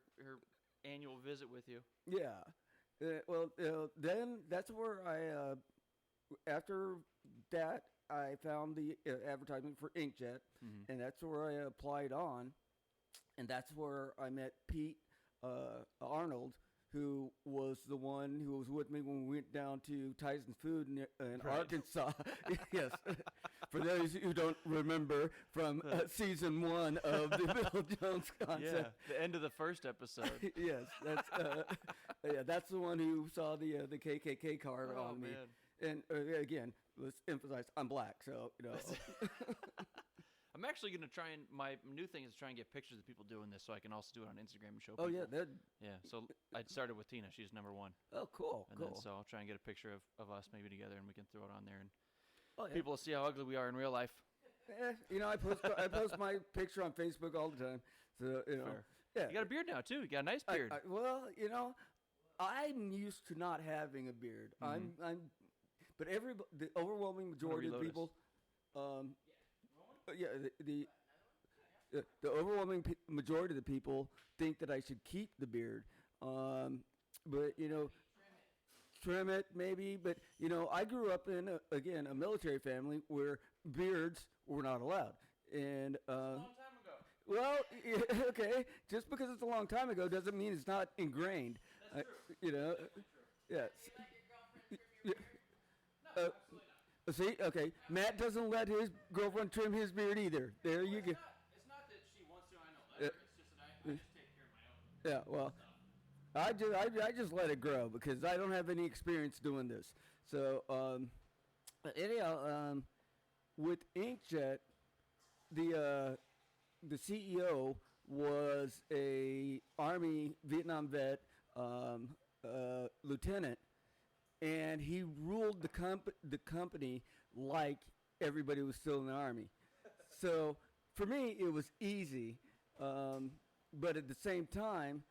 S1: annual visit with you.
S2: yeah. Then that's where I, after that, I found the advertisement for Inkjet, and that's where I applied on, and that's where I met Pete Arnold, who was the one who was with me when we went down to Tyson Food in
S1: Right.
S2: Arkansas. Yes. For those who don't remember from season 1 of the Bill Jones
S1: Yeah,
S2: concept.
S1: the end of the first episode.
S2: Yes, that's the one who saw the KKK card
S1: Oh,
S2: on me.
S1: man.
S2: And again, let's emphasize, I'm black, so
S1: I'm actually going to try and, my new thing is to try and get pictures of people doing this so I can also do it on Instagram and show
S2: Oh
S1: people.
S2: yeah, that.
S1: Yeah, so I started with Tina. She's number 1.
S2: Oh, cool,
S1: And
S2: cool.
S1: then so I'll try and get a picture of us maybe together and we can throw it on there and
S2: Oh, yeah.
S1: people will see how ugly we are in real life.
S2: I post my picture on Facebook all the time. So
S1: Fair.
S2: yeah.
S1: You got a beard now too. You got a nice beard.
S2: Well, I'm used to not having a beard. But the overwhelming majority of
S1: reload us.
S2: people, the overwhelming majority of the people think that I should keep the beard. But trim it maybe. But I grew up in a military family where beards were not allowed, and
S1: Long time ago.
S2: Well, okay. Just because it's a long time ago doesn't mean it's not ingrained.
S1: That's true.
S2: You know.
S1: That's true.
S2: Yes.
S3: You let your girlfriend trim your beard?
S1: No,
S2: Uh,
S1: absolutely not.
S2: See, okay. Matt doesn't let his girlfriend trim his beard either. There you go.
S1: It's not that she wants to. I don't let her. It's just that I just take care of my own.
S2: Yeah. Well, I just let it grow because I don't have any experience doing this. So but anyhow, with Inkjet, the CEO was a Army Vietnam vet, lieutenant, and he ruled the company like everybody was still in the Army. So for me, it was easy, but at the same time,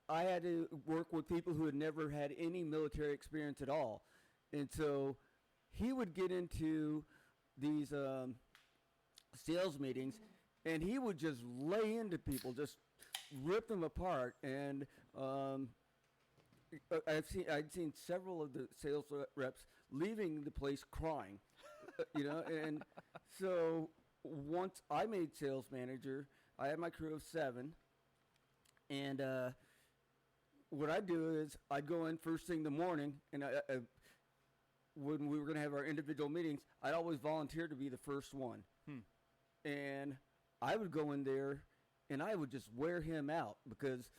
S2: I had to work with people who had never had any military experience at all, and so he would get into these sales meetings, and he would just lay into people, just rip them apart. And I'd seen several of the sales reps leaving the place crying, and so once I made sales manager, I had my crew of 7, and what I'd do is I'd go in first thing in the morning, and when we were going to have our individual meetings, I'd always volunteer to be the first one. And I would go in there, and I would just wear him out because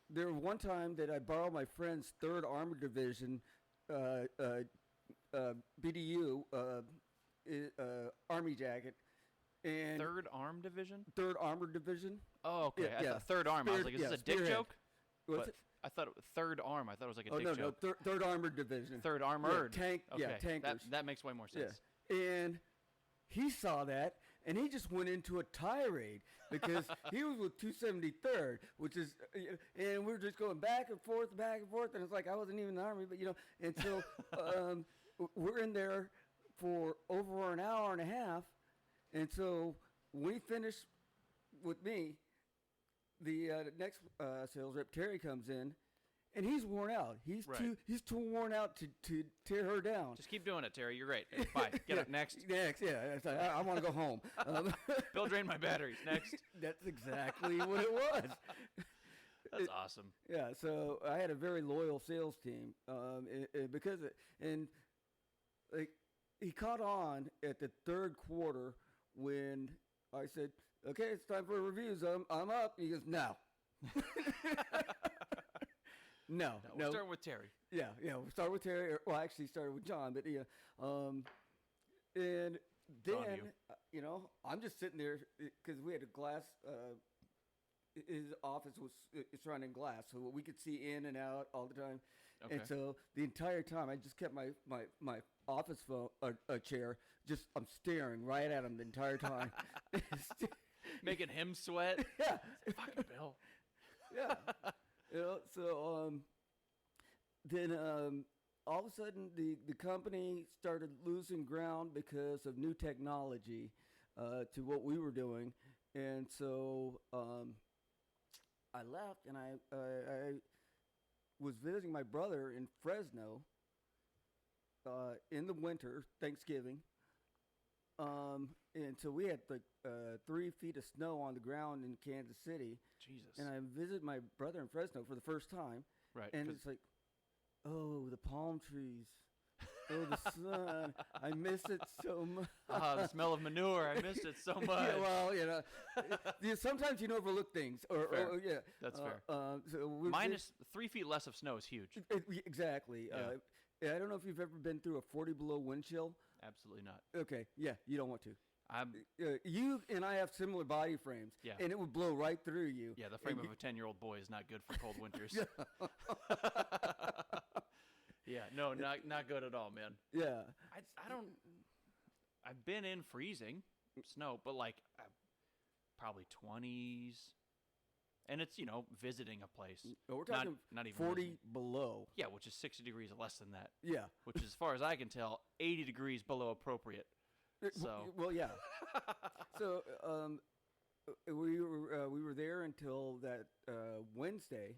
S2: there was one time that I borrowed my friend's 3rd Armored Division BDU Army jacket. And
S1: 3rd Arm Division?
S2: 3rd Armored Division.
S1: Oh, okay.
S2: Yeah,
S1: I thought 3rd Arm. I was like, is this a dick
S2: Spearhead.
S1: joke?
S2: What's
S1: But
S2: it?
S1: I thought it was 3rd Arm. I thought it was like a
S2: Oh,
S1: dick
S2: no,
S1: joke.
S2: no, 3rd Armored Division.
S1: 3rd Armored.
S2: Tank,
S1: Okay.
S2: tankers.
S1: That makes way more sense.
S2: Yeah. And he saw that, and he just went into a tirade because he was with 273rd, which is, and we were just going back and forth, and it's like I wasn't even in the Army, but and so we're in there for over an hour and a half, and so when we finished with me, the next sales rep, Terry, comes in, and he's worn out. He's
S1: Right.
S2: too worn out to tear her down.
S1: Just keep doing it, Terry. You're great. Bye. Get up. Next.
S2: Next, yeah. It's like, I want to go home.
S1: Bill drained my batteries. Next.
S2: That's exactly what it was.
S1: That's awesome.
S2: Yeah, so I had a very loyal sales team because like he caught on at the 3rd quarter when I said, "Okay, it's time for reviews. I'm up." He goes, "No." No.
S1: We'll start with Terry.
S2: Yeah, we'll start with Terry. Well, actually, started with John, but and then I'm just sitting there because we had a glass. His office was surrounded in glass, so we could see in and out all the time.
S1: Okay.
S2: And so the entire time, I just kept my office phone chair. I'm staring right at him the entire time.
S1: Making him sweat.
S2: Yeah.
S1: Fucking Bill.
S2: Yeah. So then all of a sudden the company started losing ground because of new technology to what we were doing, and so I left, and I was visiting my brother in Fresno in the winter, Thanksgiving. And so we had like 3 feet of snow on the ground in Kansas City.
S1: Jesus.
S2: And I visited my brother in Fresno for the first time.
S1: Right.
S2: And it's like, oh, the palm trees. Oh, the sun. I miss it so much.
S1: The smell of manure. I missed it so much.
S2: Yeah, well, sometimes you overlook things.
S1: Fair.
S2: Yeah.
S1: That's fair.
S2: So
S1: Minus 3 feet less of snow is huge.
S2: Exactly.
S1: Yeah.
S2: I don't know if you've ever been through a 40 below wind chill.
S1: Absolutely not.
S2: Okay. Yeah, you don't want to.
S1: I'm.
S2: You and I have similar body frames.
S1: Yeah.
S2: And it would blow right through you.
S1: Yeah, the frame of a 10-year-old boy is not good for cold winters. Yeah, no, not good at all, man.
S2: Yeah.
S1: I don't. I've been in freezing snow, but like probably 20s, and it's visiting a place.
S2: We're talking
S1: not even
S2: 40
S1: visiting.
S2: below.
S1: Yeah, which is 60 degrees less than that.
S2: Yeah.
S1: Which is, as far as I can tell, 80 degrees below appropriate. So
S2: Well, yeah. So we were there until that Wednesday.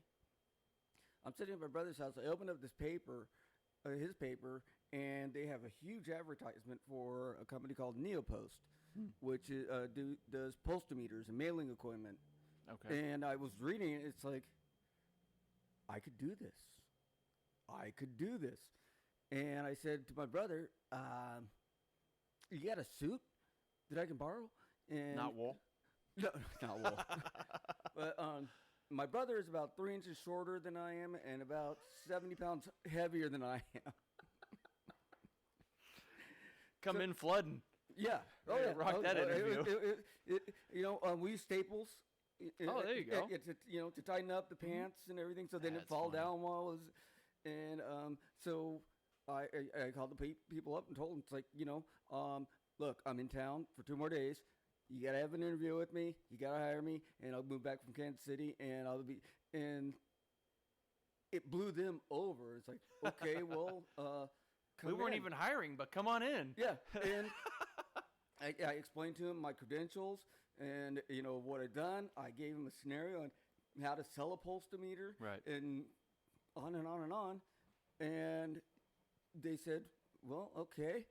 S2: I'm sitting at my brother's house. I opened up this paper, his paper, and they have a huge advertisement for a company called Neopost. which is, does postometers and mailing equipment.
S1: Okay.
S2: And I was reading it. It's like, I could do this. I could do this. And I said to my brother, you got a suit that I can borrow? And
S1: Not wool.
S2: No, not wool. But my brother is about 3 inches shorter than I am and about 70 pounds heavier than I am.
S1: Come in flooding.
S2: Yeah. Oh,
S1: Yeah,
S2: yeah.
S1: rock that interview.
S2: We use staples.
S1: Oh, there you go.
S2: To tighten up the pants and everything, so they didn't
S1: That's
S2: fall
S1: funny.
S2: down while I was. And so I called the people up and told them, it's like, look, I'm in town for 2 more days. You gotta have an interview with me. You gotta hire me, and I'll move back from Kansas City, and and it blew them over. It's like, okay, well, come
S1: We weren't
S2: in.
S1: even hiring, but come on in.
S2: Yeah, and I explained to him my credentials and what I'd done. I gave him a scenario on how to sell a postometer,
S1: Right.
S2: and on and on and on. And they said, "Well, okay,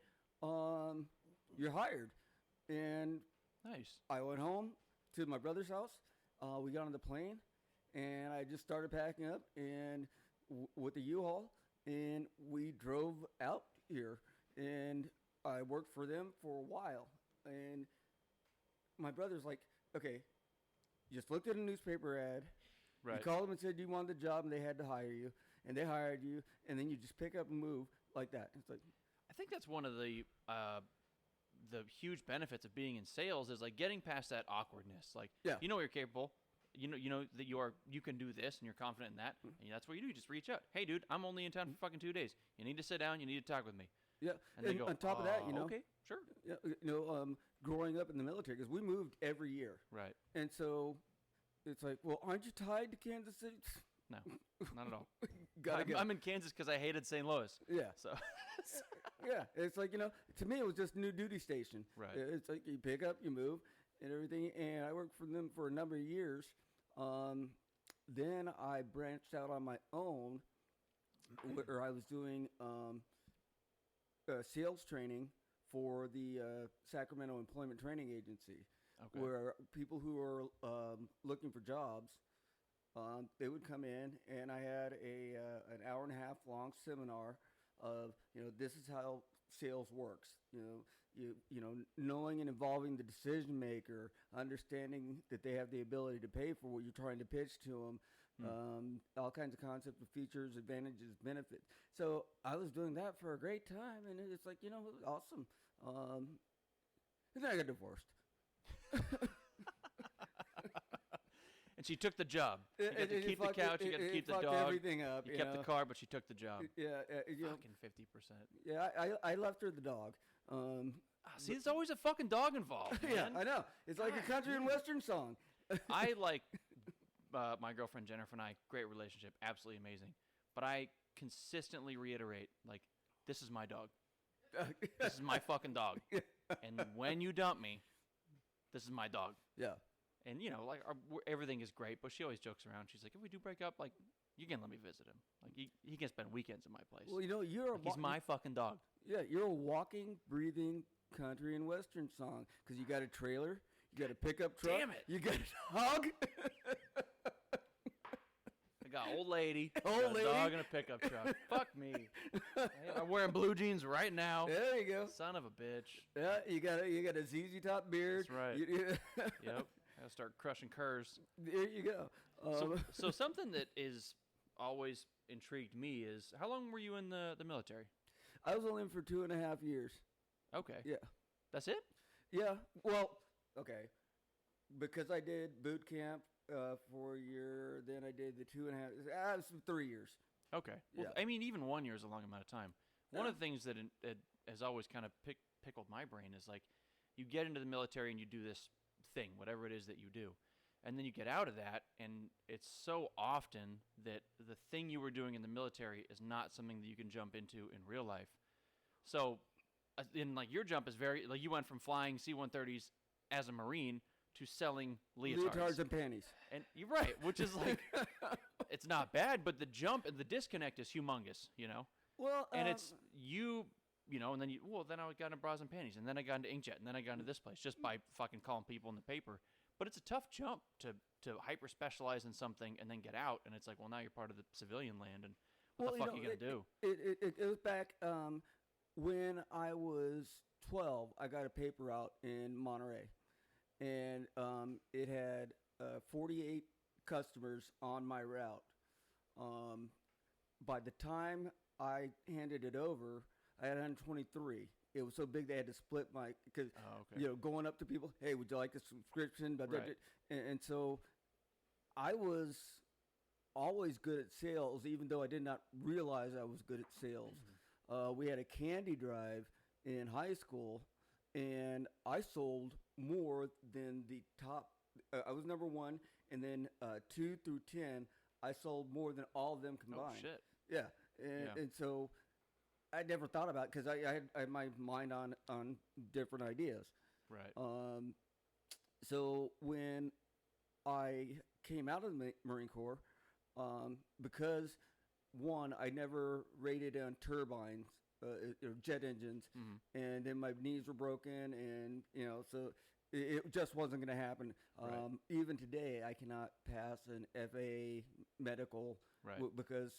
S2: you're hired." And
S1: Nice.
S2: I went home to my brother's house. We got on the plane, and I just started packing up and with the U-Haul, and we drove out here. And I worked for them for a while. And my brother's like, "Okay, you just looked at a newspaper ad.
S1: Right.
S2: You called them and said you wanted the job, and they had to hire you, and they hired you, and then you just pick up and move like that." It's like,
S1: I think that's one of the huge benefits of being in sales is like getting past that awkwardness. Like,
S2: Yeah.
S1: you know you're capable. You know that you can do this, and you're confident in that. And that's what you do. You just reach out. Hey, dude, I'm only in town for fucking 2 days. You need to sit down. You need to talk with me.
S2: yeah.
S1: And they go,
S2: on top of that,
S1: okay, sure.
S2: yeah, growing up in the military, because we moved every year.
S1: Right.
S2: And so it's like, well, aren't you tied to Kansas City?
S1: No, not at all.
S2: Gotta go.
S1: I'm in Kansas because I hated St. Louis.
S2: Yeah.
S1: So
S2: Yeah. It's like, to me, it was just a new duty station.
S1: Right.
S2: It's like you pick up, you move, and everything. And I worked for them for a number of years. Then I branched out on my own, where I was doing sales training for the Sacramento Employment Training Agency.
S1: okay.
S2: Where people who are looking for jobs, they would come in, and I had an hour and a half long seminar of this is how sales works. Knowing and involving the decision maker, understanding that they have the ability to pay for what you're trying to pitch to them. All kinds of concepts of features, advantages, benefits. So I was doing that for a great time, and it's like, it was awesome. And then I got divorced.
S1: And she took the job. You got to
S2: It
S1: keep the
S2: fucked
S1: couch. You got to keep the
S2: fucked
S1: dog.
S2: everything up.
S1: You kept the car, but she took the job.
S2: Yeah,
S1: Fucking 50%.
S2: yeah. I left her the dog.
S1: See, there's always a fucking dog involved.
S2: Yeah,
S1: man.
S2: I know. It's like a
S1: God
S2: country and
S1: damn.
S2: western song.
S1: I like my girlfriend Jennifer and I. Great relationship, absolutely amazing. But I consistently reiterate, like, this is my dog. This is my fucking dog. And when you dump me, this is my dog.
S2: Yeah.
S1: And everything is great, but she always jokes around. She's like, if we do break up, like, you can let me visit him. Like, he can spend weekends at my place.
S2: Well,
S1: He's my fucking dog.
S2: Yeah, you're a walking, breathing country and western song because you got a trailer, you got a pickup truck.
S1: Damn it.
S2: You got a dog.
S1: I got old lady,
S2: Old
S1: got a
S2: lady.
S1: dog and a pickup truck. Fuck me. I'm wearing blue jeans right now.
S2: There you go.
S1: Son of a bitch.
S2: Yeah, you got a ZZ Top beard.
S1: That's right.
S2: You-
S1: Yep. I'll start crushing curs.
S2: There you go.
S1: So something that is always intrigued me is, how long were you in the military?
S2: I was only in for 2.5 years.
S1: Okay.
S2: Yeah.
S1: That's it?
S2: Yeah. Well, okay. Because I did boot camp for a year, then I did the 2.5. It was 3 years.
S1: Okay. Well,
S2: Yeah.
S1: I mean, even 1 year is a long amount of time. One of the things that has always kind of pickled my brain is, like, you get into the military and you do this thing, whatever it is that you do. And then you get out of that, and it's so often that the thing you were doing in the military is not something that you can jump into in real life. So, your jump is very, like, you went from flying C-130s as a Marine to selling
S2: Leotards and panties.
S1: And you're right, which is like, it's not bad, but the jump and the disconnect is humongous,
S2: Well,
S1: And it's you and then then I got into bras and panties, and then I got into inkjet, and then I got into this place just by fucking calling people in the paper. But it's a tough jump to hyper specialize in something and then get out, and it's like, well, now you're part of the civilian land, and what the fuck are you gonna do?
S2: It goes back when I was 12. I got a paper out in Monterey, and it had 48 customers on my route. By the time I handed it over, I had 123. It was so big they had to split because going up to people, hey, would you like a subscription?
S1: Right.
S2: And so I was always good at sales, even though I did not realize I was good at sales. We had a candy drive in high school, and I sold more than the top. I was number one, and then 2 through 10, I sold more than all of them combined.
S1: Oh, shit.
S2: Yeah, and so I never thought about it because I had my mind on different ideas.
S1: Right.
S2: So when I came out of the Marine Corps, because one, I never rated on turbines, or jet engines, and then my knees were broken, and so it just wasn't going to happen.
S1: Right.
S2: Even today, I cannot pass an FAA medical because,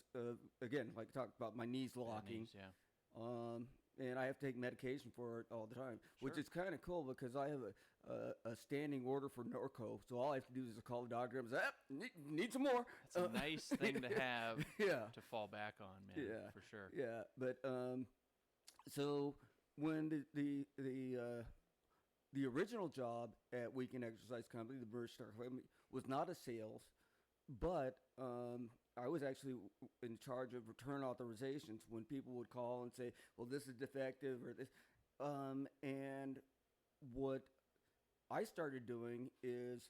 S2: again, like I talked about, my knees locking. And I have to take medication for it all the time, which is kind of cool because I have a standing order for Norco. So all I have to do is call the doctor and say, need some more.
S1: It's a nice thing to have to fall back on, man.
S2: Yeah.
S1: For sure.
S2: Yeah. But so when the original job at Weekend Exercise Company, the British Star Company, was not a sales, but I was actually in charge of return authorizations when people would call and say, well, this is defective or this. And what I started doing is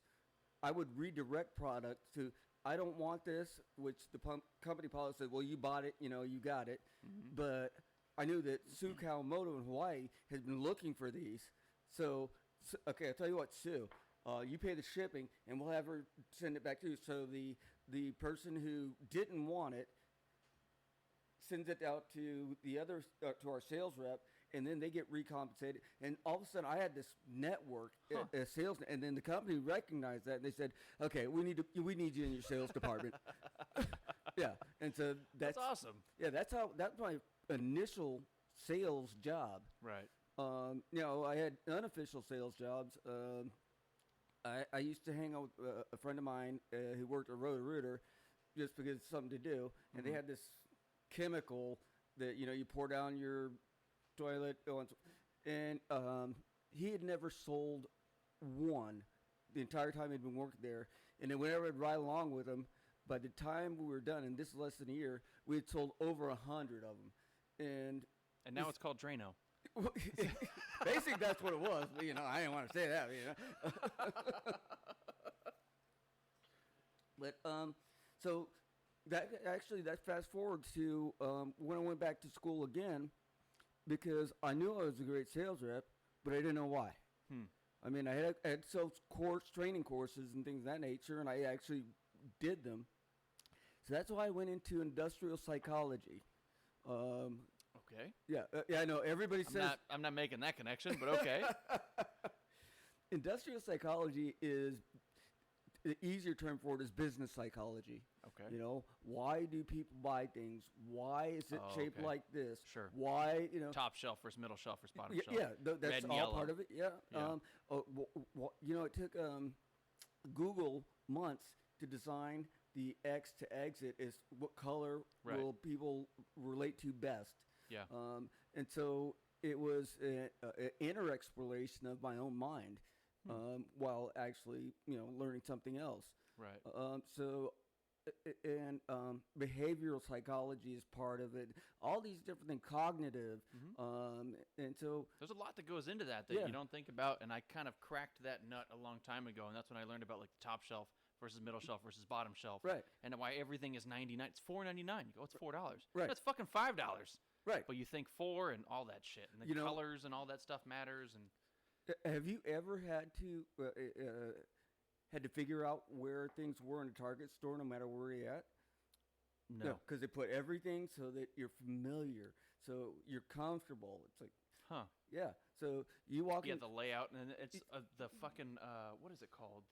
S2: I would redirect product to, I don't want this, which the company policy said, well, you bought it, you got it. But I knew that Sue Kawamoto in Hawaii has been looking for these. So okay, I'll tell you what, Sue, you pay the shipping, and we'll have her send it back to you. So the person who didn't want it sends it out to the other to our sales rep, and then they get recompensated. And all of a sudden, I had this network, a sales, and then the company recognized that, and they said, "Okay, we need you in your sales department." Yeah, and so
S1: that's awesome.
S2: Yeah, that's my initial sales job.
S1: Right.
S2: I had unofficial sales jobs. I used to hang out with a friend of mine who worked at Roto-Rooter just because it's something to do. And they had this chemical that, you pour down your toilet. And he had never sold one the entire time he'd been working there. And then whenever I'd ride along with him, by the time we were done, and this is less than a year, we had sold over 100 of them.
S1: And now it's called Drano.
S2: Basically, that's what it was. But, I didn't want to say that. But so that fast forward to when I went back to school again, because I knew I was a great sales rep, but I didn't know why. I mean, I had sales training courses and things of that nature, and I actually did them. So that's why I went into industrial psychology.
S1: Okay.
S2: Yeah, I know. Everybody says
S1: I'm not making that connection, but okay.
S2: Industrial psychology is the easier term for it is business psychology.
S1: Okay.
S2: Why do people buy things? Why is it shaped like this?
S1: Sure.
S2: Why,
S1: top shelf versus middle shelf versus bottom shelf.
S2: Yeah, that's
S1: Red and
S2: all
S1: yellow.
S2: part of it. Yeah. It took Google months to design the X to exit is what color will people relate to best.
S1: Yeah.
S2: And so it was an inner exploration of my own mind while actually, learning something else.
S1: Right.
S2: Behavioral psychology is part of it. All these different things, cognitive. And so
S1: there's a lot that goes into that you don't think about. And I kind of cracked that nut a long time ago. And that's when I learned about like the top shelf versus middle shelf versus bottom shelf.
S2: Right. And
S1: why everything is $99. It's $4.99. You go, it's $4.
S2: Right.
S1: That's fucking $5.
S2: Right.
S1: But you think 4 and all that shit. And the colors and all that stuff matters. And
S2: have you ever had to figure out where things were in a Target store no matter where you're at?
S1: No.
S2: Because they put everything so that you're familiar. so you're comfortable. It's like,
S1: Huh.
S2: yeah. So you walk
S1: Yeah,
S2: in.
S1: the layout, and then it's the fucking what is it called?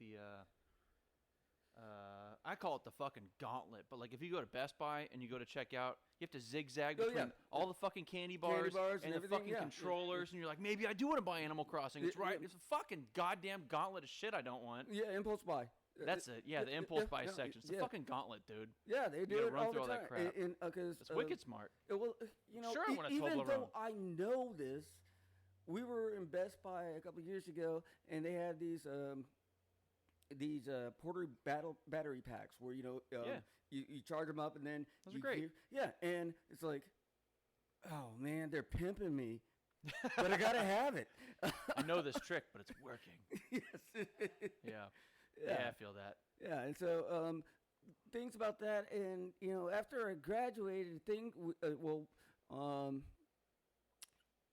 S1: I call it the fucking gauntlet. But like, if you go to Best Buy and you go to check out, you have to zigzag
S2: Oh,
S1: between
S2: yeah.
S1: all the fucking candy bars,
S2: bars and
S1: and the
S2: everything,
S1: fucking
S2: yeah.
S1: controllers, and you're like, maybe I do want to buy Animal Crossing. It's
S2: Yeah,
S1: right.
S2: yeah.
S1: It's a fucking goddamn gauntlet of shit I don't want.
S2: Yeah, impulse buy.
S1: That's it. Yeah, the impulse buy
S2: yeah,
S1: section. It's a
S2: yeah.
S1: fucking gauntlet, dude.
S2: Yeah, they do
S1: gotta
S2: it
S1: run
S2: all
S1: through
S2: the
S1: all
S2: time.
S1: that crap.
S2: Cause,
S1: It's wicked smart.
S2: Well,
S1: Sure, I want a
S2: even
S1: Toblerone.
S2: though I know this, we were in Best Buy a couple of years ago, and they had these portable battery packs where
S1: Yeah.
S2: you charge them up and then
S1: Those are great.
S2: and it's like, oh man, they're pimping me, but I gotta have it.
S1: I know this trick, but it's working.
S2: Yes.
S1: Yeah. Yeah, I feel that.
S2: Yeah, and so things about that, and after I graduated,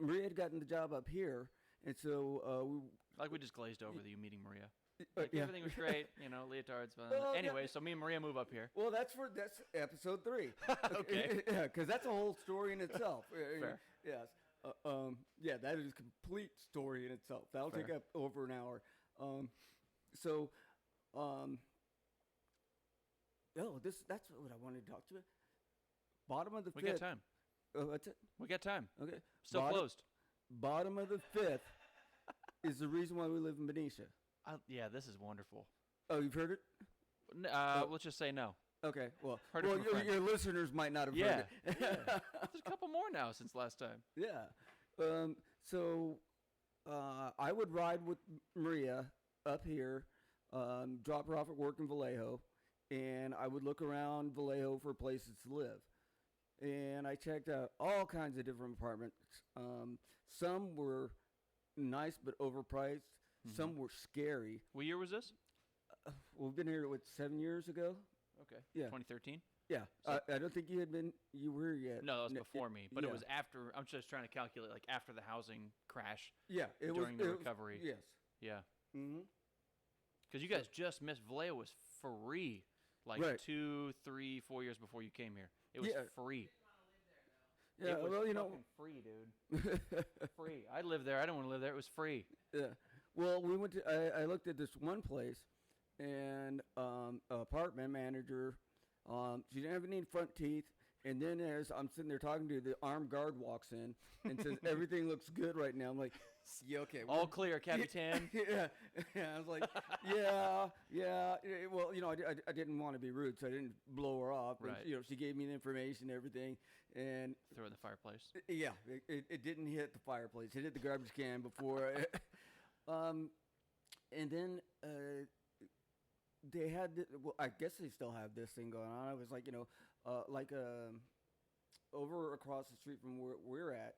S2: Maria had gotten the job up here, and so
S1: Like, we just glazed over you meeting Maria.
S2: we.
S1: Like,
S2: Yeah.
S1: everything was great, Leotard's fun.
S2: Well,
S1: Anyway, so me and Maria move up here.
S2: Well, that's episode 3.
S1: Okay.
S2: Yeah, because that's a whole story in itself.
S1: Fair.
S2: Yes. Yeah, that is a complete story in itself. That'll take
S1: Fair.
S2: up over an hour. That's what I wanted to talk to you. Bottom of the
S1: We
S2: fifth.
S1: got time.
S2: What's it?
S1: We got time.
S2: Okay.
S1: Still
S2: Bottom-
S1: closed.
S2: Bottom of the fifth is the reason why we live in Benicia.
S1: Yeah, this is wonderful.
S2: Oh, you've heard it?
S1: Let's just say no.
S2: Okay. Well,
S1: Heard it from a friend.
S2: your listeners might not have
S1: Yeah.
S2: heard it.
S1: Yeah. There's a couple more now since last time.
S2: Yeah. I would ride with Maria up here, drop her off at work in Vallejo, and I would look around Vallejo for places to live. And I checked out all kinds of different apartments. Some were nice but overpriced.
S1: Mm-hmm.
S2: Some were scary.
S1: What year was this?
S2: We've been here, 7 years ago?
S1: Okay.
S2: Yeah.
S1: 2013?
S2: Yeah.
S1: So-
S2: I don't think you were here yet.
S1: No, that was
S2: No,
S1: before me. But it
S2: yeah.
S1: was after. I'm just trying to calculate, like, after the housing crash.
S2: Yeah.
S1: during the recovery.
S2: Yes.
S1: Yeah.
S2: Mm-hmm.
S1: Because you guys just missed. Vallejo was free, like
S2: Right.
S1: 2, 3, 4 years before you came here. It was
S2: Yeah.
S1: free.
S2: Yeah,
S1: it was
S2: well,
S1: fucking free, dude. Free. I lived there. I didn't want to live there. It was free.
S2: Yeah. Well, we went to. I looked at this one place, and apartment manager, she didn't have any front teeth. And then as I'm sitting there talking to her, the armed guard walks in and says, "Everything looks good right now." I'm like, "Yeah, okay,
S1: All clear, Capitan.
S2: yeah." I was like, "Yeah." Well, I didn't want to be rude, so I didn't blow her off.
S1: Right.
S2: And, she gave me the information, everything, and
S1: Throw it in the fireplace.
S2: yeah, it didn't hit the fireplace. It hit the garbage can before. And then they had. Well, I guess they still have this thing going on. I was like, over across the street from where we're at,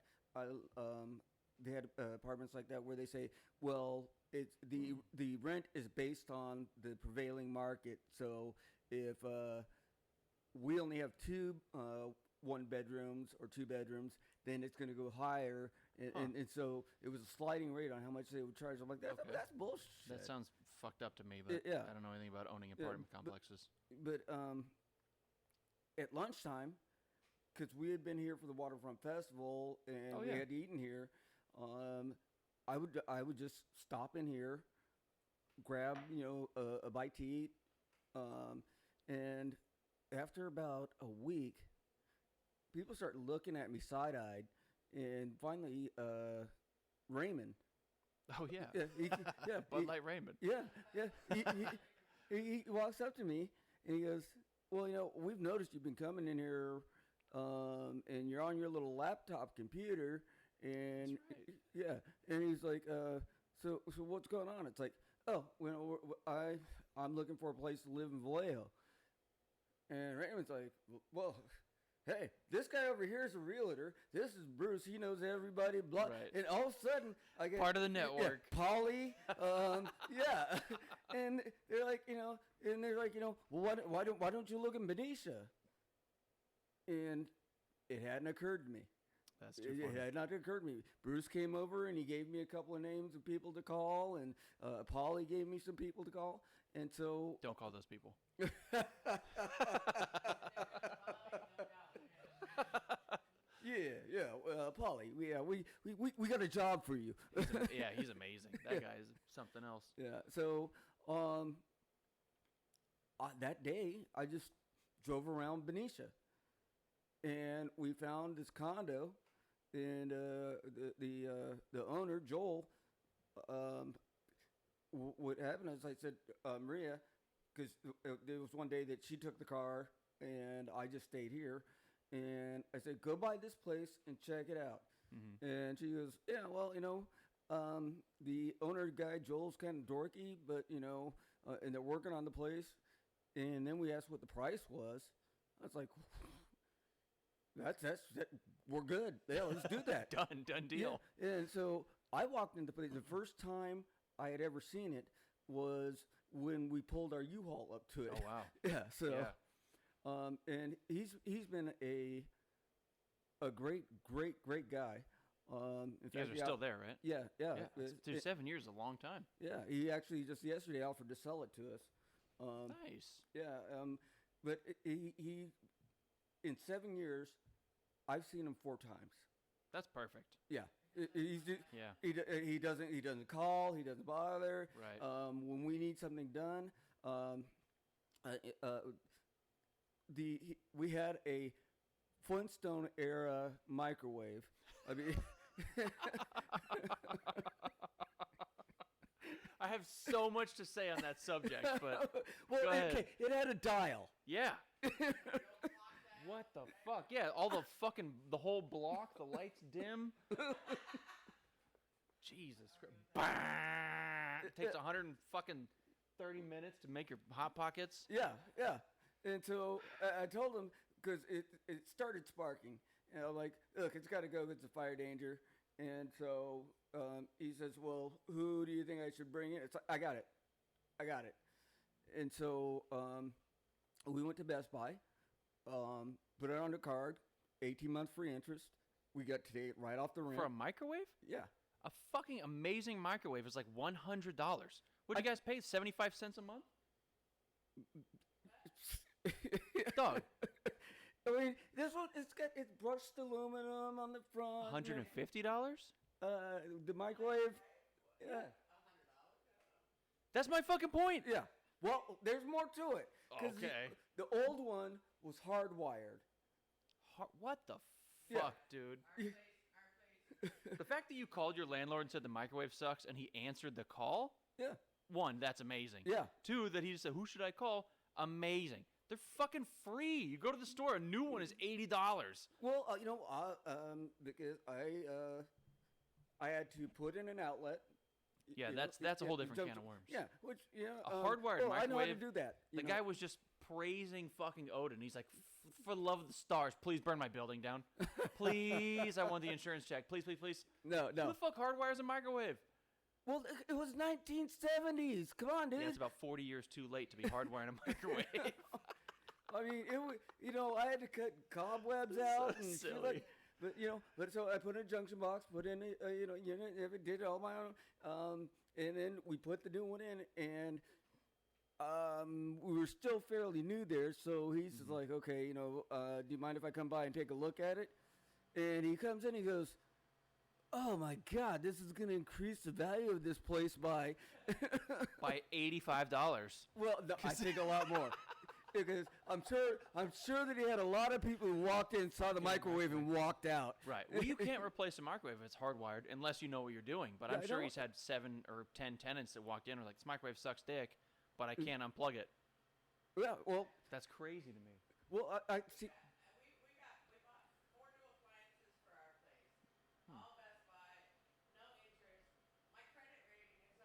S2: they had apartments like that where they say, well, it's the rent is based on the prevailing market. So if we only have 2 1 bedrooms or 2 bedrooms, then it's going to go higher. And so it was a sliding rate on how much they would charge. I'm like, that's bullshit.
S1: That sounds fucked up to me, but
S2: Yeah.
S1: I don't know anything about owning apartment complexes.
S2: But at lunchtime, because we had been here for the Waterfront Festival and
S1: Oh,
S2: we
S1: yeah.
S2: had eaten here, I would just stop in here, grab a bite to eat, and after about a week, people start looking at me side-eyed, and finally, Raymond.
S1: Oh, yeah.
S2: Yeah,
S1: Bud Light Raymond.
S2: Yeah. He walks up to me and he goes, "Well, we've noticed you've been coming in here, and you're on your little laptop computer, and
S1: That's
S2: yeah." And he's like, "So what's going on?" It's like, "Oh, I'm looking for a place to live in Vallejo." And Raymond's like, "Well, hey, this guy over here is a realtor. This is Bruce. He knows everybody." Blah.
S1: Right.
S2: And all of a sudden, I get
S1: Part of the network.
S2: Yeah, Polly. Yeah. And they're like, well, why don't you look in Benicia? And it hadn't occurred to me.
S1: That's too
S2: It
S1: funny.
S2: had not occurred to me. Bruce came over and he gave me a couple of names of people to call, and Polly gave me some people to call, and so
S1: Don't call those people.
S2: Polly. We got a job for you.
S1: He's amazing. That guy is something else.
S2: Yeah. So that day I just drove around Benicia, and we found this condo, and the owner Joel. What happened is I said, Maria, because there was one day that she took the car and I just stayed here, and I said, go by this place and check it out.
S1: Mm-hmm.
S2: And she goes, yeah, well, the owner guy Joel's kind of dorky, but and they're working on the place. And then we asked what the price was. I was like, that's we're good. Yeah, let's do that.
S1: Done deal.
S2: Yeah. And so I walked into the place. The first time I had ever seen it was when we pulled our U-Haul up to it.
S1: Oh wow.
S2: Yeah. So,
S1: yeah.
S2: and he's been a great guy.
S1: You guys are still there, right?
S2: Yeah.
S1: Dude, 7 years is a long time.
S2: Yeah. He actually just yesterday offered to sell it to us.
S1: Nice.
S2: Yeah. But he in 7 years, I've seen him 4 times.
S1: That's perfect.
S2: Yeah.
S1: Yeah.
S2: He doesn't call. He doesn't bother.
S1: Right.
S2: When we need something done, we had a Flintstone era microwave. I mean,
S1: I have so much to say on that subject, but
S2: well,
S1: go ahead.
S2: Okay, it had a dial.
S1: Yeah. What the fuck? Yeah, the whole block, the lights dim. Jesus Christ. Bah! It takes 130 minutes to make your Hot Pockets.
S2: Yeah. And so I told him, because it started sparking. And I'm like, look, it's got to go. It's a fire danger. And so he says, well, who do you think I should bring in? It's like, I got it. And so we went to Best Buy. Put it on the card, 18-month free interest. We got today right off the rent.
S1: For a microwave?
S2: Yeah.
S1: A fucking amazing microwave is like $100. What do you guys pay? 75 cents a month? Dog.
S2: I mean, this one, it's brushed aluminum on the front.
S1: $150?
S2: The microwave, yeah.
S1: That's my fucking point.
S2: Yeah. Well, there's more to it.
S1: Okay.
S2: The old one was hardwired.
S1: What the fuck, dude? The fact that you called your landlord and said the microwave sucks and he answered the call?
S2: Yeah.
S1: 1, that's amazing.
S2: Yeah.
S1: 2, that he just said, who should I call? Amazing. They're fucking free. You go to the store, a new one is $80.
S2: Well, because I had to put in an outlet.
S1: Yeah, that's a whole different can of worms.
S2: Yeah,
S1: a hardwired microwave.
S2: I know how to do that.
S1: The guy was just praising fucking Odin. He's like, for the love of the stars, please burn my building down. Please, I want the insurance check. Please.
S2: No.
S1: Who the fuck hardwires a microwave?
S2: Well, it was 1970s. Come on, dude.
S1: Yeah, it's about 40 years too late to be hardwiring a microwave.
S2: I mean, I had to cut cobwebs out and
S1: silly.
S2: shit like. But so I put in a junction box, put in unit, did it all my own, and then we put the new one in, and we were still fairly new there, so he's just like, okay, do you mind if I come by and take a look at it? And he comes in, he goes, oh my God, this is going to increase the value of this place by
S1: by $85.
S2: Well, no, I think a lot more. Because I'm sure that he had a lot of people who walked in, saw the microwave, and walked out.
S1: Right. Well, you can't replace a microwave if it's hardwired unless you know what you're doing. But I'm sure he's had 7 or 10 tenants that walked in and were like, this microwave sucks dick, but I can't unplug it.
S2: Yeah, well.
S1: That's crazy to me.
S2: Well, I see.
S3: We bought 4 new appliances for our place. All Best Buy, no interest. My credit rating is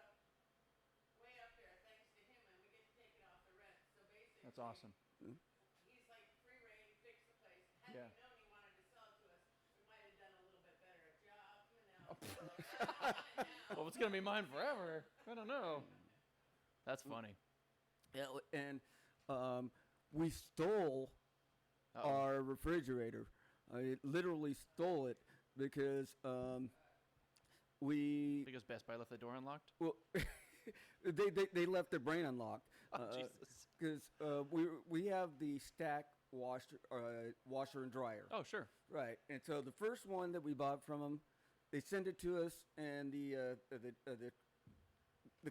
S3: way up there thanks to him, and we get to take it off the rent. So basically,
S1: That's awesome.
S3: he's like free reign, fix the place. Had we known he wanted to sell it to us, we might have done a little bit better a job.
S1: Well, it's gonna be mine forever. I don't know. That's funny.
S2: Yeah, and we stole our refrigerator. I literally stole it because
S1: Because Best Buy left the door unlocked?
S2: Well, they left their brain unlocked.
S1: Oh, Jesus.
S2: Because we have the stack washer and dryer.
S1: Oh, sure.
S2: Right. And so the first one that we bought from them, they sent it to us, and the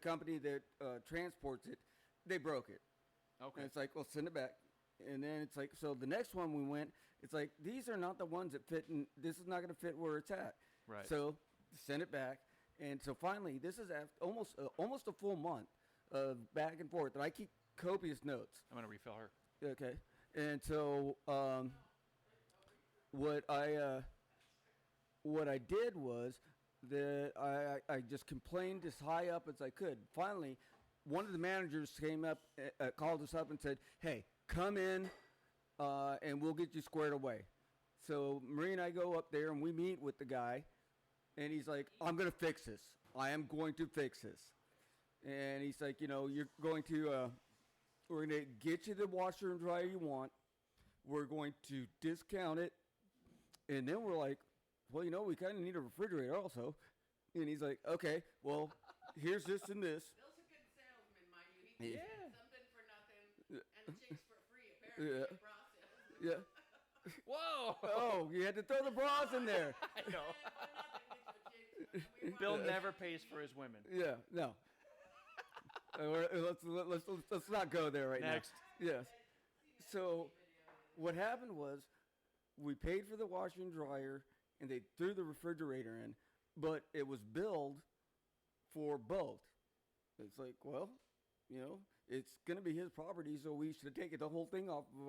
S2: company that transports it, they broke it.
S1: Okay.
S2: And it's like, well, send it back. And then it's like, so the next one we went, it's like, these are not the ones that fit, and this is not going to fit where it's at.
S1: Right.
S2: So send it back. And so finally, this is after almost a full month of back and forth, and I keep copious notes.
S1: I'm going to refill her.
S2: Okay. And so what I did was that I just complained as high up as I could. Finally, one of the managers came up, called us up and said, hey, come in and we'll get you squared away. So Marie and I go up there and we meet with the guy, and he's like, I'm going to fix this. I am going to fix this. And he's like, you know, you're going to, we're going to get you the washer and dryer you want. We're going to discount it. And then we're like, well, you know, we kind of need a refrigerator also. And he's like, okay, well, here's this and this.
S3: Bill's a good salesman, mind you. He
S2: Yeah.
S3: gives something for nothing and chicks for free, apparently,
S2: Yeah.
S3: in process.
S2: Yeah.
S1: Whoa!
S2: Oh, you had to throw the bras in there.
S1: I know.
S3: For nothing, get you a chick.
S1: Bill never pays for his women.
S2: Yeah, no. Let's not go there right
S1: Next.
S2: now. Yes. So what happened was we paid for the washer and dryer, and they threw the refrigerator in, but it was billed for both. It's like, well, you know, it's going to be his property, so we should take the whole thing off of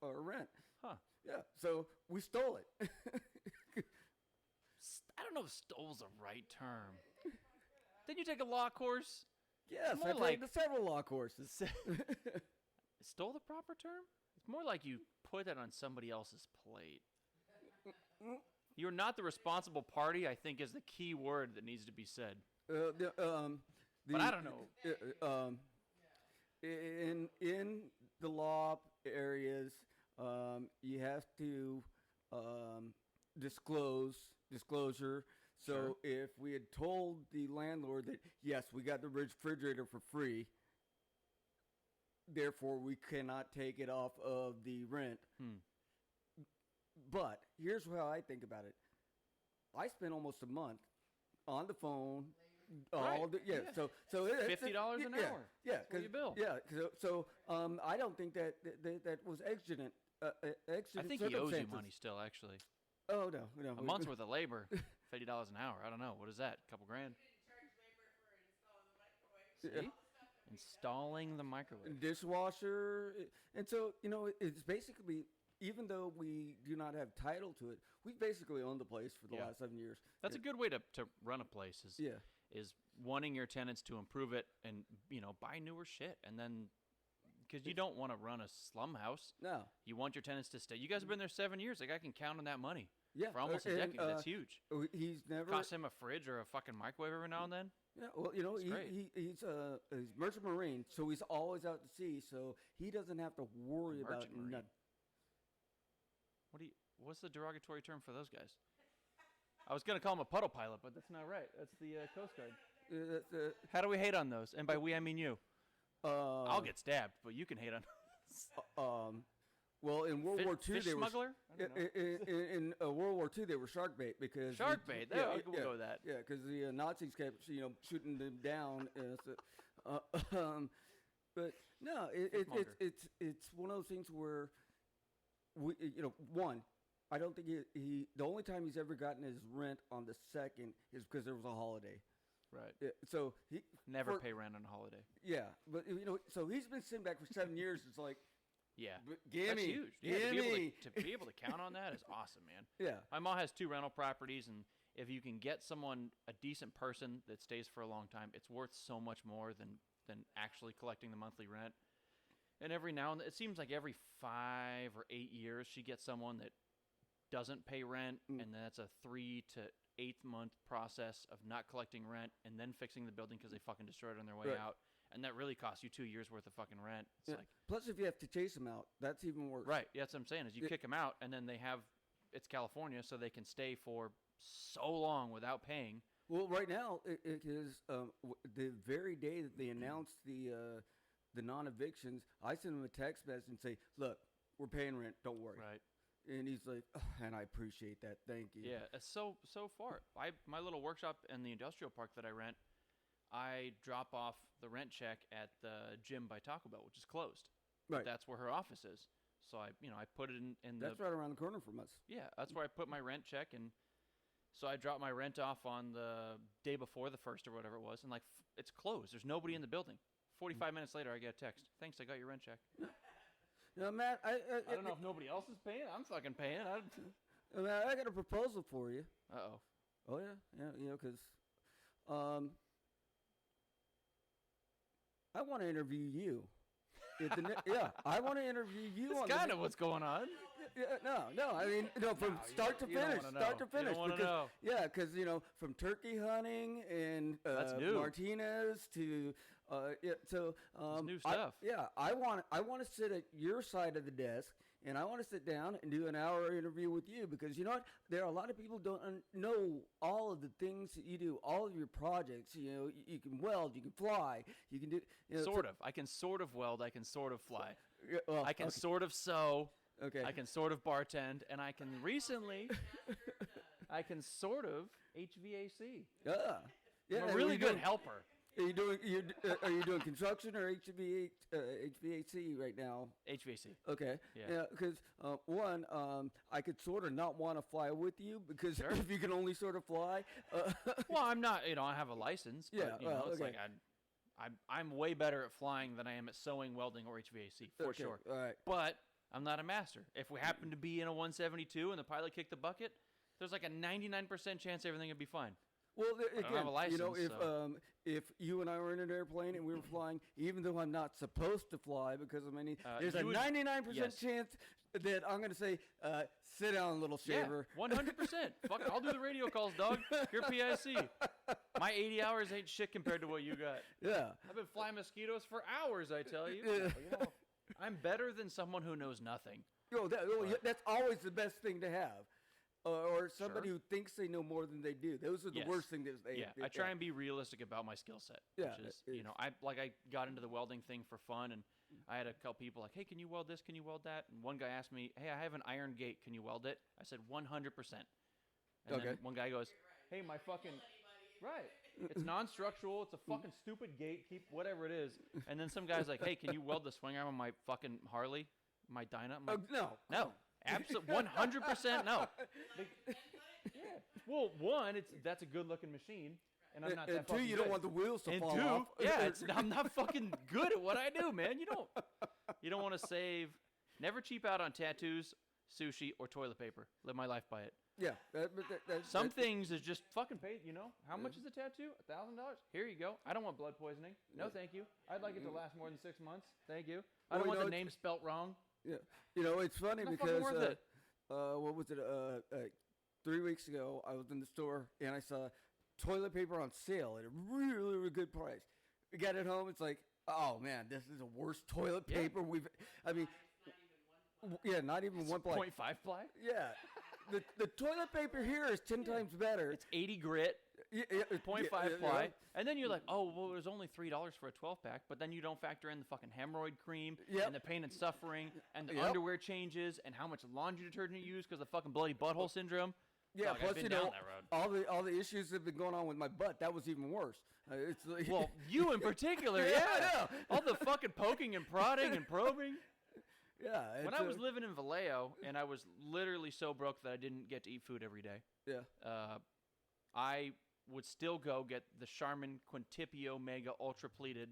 S2: our rent.
S1: Huh.
S2: Yeah, so we stole it.
S1: I don't know if stole's the right term. Didn't you take a law course?
S2: Yes,
S1: more
S2: I
S1: like-
S2: played several law courses.
S1: Stole the proper term? It's more like you put that on somebody else's plate. You're not the responsible party, I think, is the key word that needs to be said.
S2: But
S1: I don't know.
S2: In the law areas, you have to disclosure. So if we had told the landlord that, yes, we got the refrigerator for free, therefore we cannot take it off of the rent. But here's how I think about it. I spent almost a month on the phone.
S1: Right.
S2: So it's
S1: $50 an hour.
S2: Yeah,
S1: That's what you bill.
S2: Yeah, so I don't think that was exigent.
S1: I think he owes you money still, actually.
S2: Oh no.
S1: A month's worth of labor, $50 an hour. I don't know. What is that? A couple grand? See? Installing the microwave.
S2: Dishwasher, and so you know it's basically, even though we do not have title to it, we've basically owned the place for the last 7 years.
S1: That's a good way to run a place. Is wanting your tenants to improve it and buy newer shit, and then because you don't want to run a slum house.
S2: No,
S1: you want your tenants to stay. You guys have been there 7 years. Like I can count on that money.
S2: Yeah,
S1: for almost a decade. That's huge.
S2: He's never
S1: cost him a fridge or a fucking microwave every now and then.
S2: Yeah, well, he's merchant marine, so he's always out to sea, so he doesn't have to worry about nothing.
S1: What's the derogatory term for those guys? I was gonna call him a puddle pilot, but that's not right. That's the Coast Guard. How do we hate on those? And by we, I mean you. I'll get stabbed, but you can hate on.
S2: Well, in World War II,
S1: fish
S2: they
S1: smuggler?
S2: were in World War II they were shark bait because
S1: shark bait. We'll go with that.
S2: Yeah, because the Nazis kept shooting them down. But no, it's one of those things where we I don't think he the only time he's ever gotten his rent on the second is because there was a holiday.
S1: Right.
S2: So he
S1: never pay rent on a holiday.
S2: Yeah, but so he's been sitting back for 7 years. It's like.
S1: Yeah,
S2: that's
S1: huge. Yeah, to be able to count on that is awesome, man.
S2: Yeah,
S1: my mom has 2 rental properties, and if you can get someone, a decent person that stays for a long time, it's worth so much more than actually collecting the monthly rent. And every now and then, it seems like every 5 or 8 years, she gets someone that doesn't pay rent, and that's a 3 to 8 month process of not collecting rent and then fixing the building because they fucking destroyed it on their way out. And that really costs you 2 years worth of fucking rent. It's like,
S2: plus, if you have to chase them out, that's even worse.
S1: Right. Yeah, that's what I'm saying. Is you kick them out, and then it's California, so they can stay for so long without paying.
S2: Well, right now it is the very day that they announced the non-evictions. I send them a text message and say, "Look, we're paying rent. Don't worry.
S1: Right.
S2: And he's like, and I appreciate that. Thank you.
S1: Yeah. So far, my little workshop in the industrial park that I rent, I drop off the rent check at the gym by Taco Bell, which is closed.
S2: Right.
S1: But that's where her office is. So I put it in
S2: That's right around the corner from us.
S1: Yeah, that's where I put my rent check, and so I dropped my rent off on the day before the 1st or whatever it was, and it's closed. There's nobody in the building. 45 minutes later, I get a text. Thanks, I got your rent check.
S2: Now, Matt, I
S1: don't know if nobody else is paying. I'm fucking paying.
S2: Matt, I got a proposal for you.
S1: Uh-oh.
S2: Oh yeah, because I want to interview you. I want to interview you.
S1: That's kind of what's going on.
S2: Yeah, no. I mean, from start to finish.
S1: You don't want to know.
S2: Yeah, because from turkey hunting and
S1: That's new.
S2: Martinez to so
S1: new stuff.
S2: I want to sit at your side of the desk, and I want to sit down and do an hour interview with you, because you know what? There are a lot of people don't know all of the things that you do, all of your projects. You can weld, you can fly, you can do
S1: sort of. I can sort of weld. I can sort of fly.
S2: Well,
S1: I can
S2: okay.
S1: sort of sew.
S2: Okay.
S1: I can sort of bartend, and I can sort of HVAC.
S2: Yeah,
S1: I'm a really good helper.
S2: Are you doing construction or HVAC right now?
S1: HVAC.
S2: Okay.
S1: Yeah.
S2: Because one, I could sort of not want to fly with you, because
S1: Sure.
S2: if you can only sort of fly.
S1: Well, I'm not. I have a license. But,
S2: Yeah,
S1: it's
S2: okay.
S1: like I'm way better at flying than I am at sewing, welding, or HVAC for
S2: Okay,
S1: sure.
S2: all right.
S1: But I'm not a master. If we happen to be in a 172 and the pilot kicked the bucket, there's like a 99% chance everything would be fine.
S2: Well,
S1: I don't have a license,
S2: if you and I were in an airplane and we were flying, even though I'm not supposed to fly because of there's a 99% chance that I'm going to say, sit down, little shaver.
S1: Yeah, 100%. Fuck it, I'll do the radio calls, dog. You're PIC. My 80 hours ain't shit compared to what you got.
S2: Yeah.
S1: I've been flying mosquitoes for hours, I tell you.
S2: Yeah.
S1: I'm better than someone who knows nothing.
S2: That's always the best thing to have. Or somebody
S1: Sure.
S2: who thinks they know more than they do. Those are the
S1: Yes.
S2: worst things.
S1: I try and be realistic about my skill set.
S2: Yeah,
S1: Which is, I got into the welding thing for fun, and I had a couple people like, hey, can you weld this? Can you weld that? And one guy asked me, hey, I have an iron gate. Can you weld it? I said 100%. And then one guy goes, hey, my fucking... Right. It's non-structural. It's a fucking stupid gate. Keep whatever it is. And then some guy's like, hey, can you weld the swing arm on my fucking Harley? My Dyna? I'm like,
S2: no.
S1: Absolutely, 100% no. Yeah. Well, one, that's a good-looking machine, and I'm not that
S2: And two,
S1: fucking
S2: you
S1: good.
S2: don't want the wheels to
S1: And
S2: fall
S1: two,
S2: off.
S1: yeah, I'm not fucking good at what I do, man. You don't want to save. Never cheap out on tattoos, sushi, or toilet paper. Live my life by it.
S2: Yeah.
S1: Some things is just fucking pay. How much is a tattoo? $1,000. Here you go. I don't want blood poisoning. No, thank you. I'd like it to last more than 6 months. Thank you. I don't want the name spelt wrong.
S2: Yeah, it's funny
S1: It's not
S2: because
S1: fucking worth it.
S2: what was it? 3 weeks ago, I was in the store and I saw toilet paper on sale at a really, really good price. We got it home. It's like, oh man, this is the worst toilet paper we've. I mean, not even one ply.
S1: 0.5 ply.
S2: Yeah, the toilet paper here is 10 times better.
S1: It's 80 grit. 0.5 ply, and then you're like, oh, well, there's only $3 for a 12-pack, but then you don't factor in the fucking hemorrhoid cream and the pain and suffering and the underwear changes and how much laundry detergent you use because of fucking bloody butthole syndrome.
S2: Yeah,
S1: Dog,
S2: plus
S1: I've been down that road.
S2: all the issues that have been going on with my butt. That was even worse. It's like,
S1: Well, you in particular, yeah. All the fucking poking and prodding and probing.
S2: Yeah.
S1: When I was living in Vallejo and I was literally so broke that I didn't get to eat food every day.
S2: Yeah.
S1: I would still go get the Charmin Quintipio Mega Ultra Pleated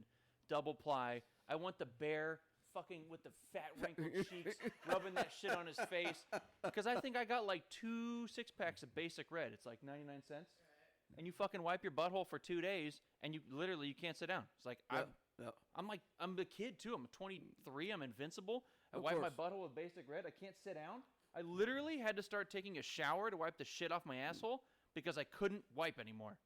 S1: double ply. I want the bear fucking with the fat wrinkled cheeks rubbing that shit on his face, because I think I got like 2 6-packs of Basic Red. It's like 99 cents. And you fucking wipe your butthole for 2 days and you can't sit down. It's like I'm the kid too. I'm 23. I'm invincible. I wipe my butthole with Basic Red. I can't sit down. I literally had to start taking a shower to wipe the shit off my asshole because I couldn't wipe anymore.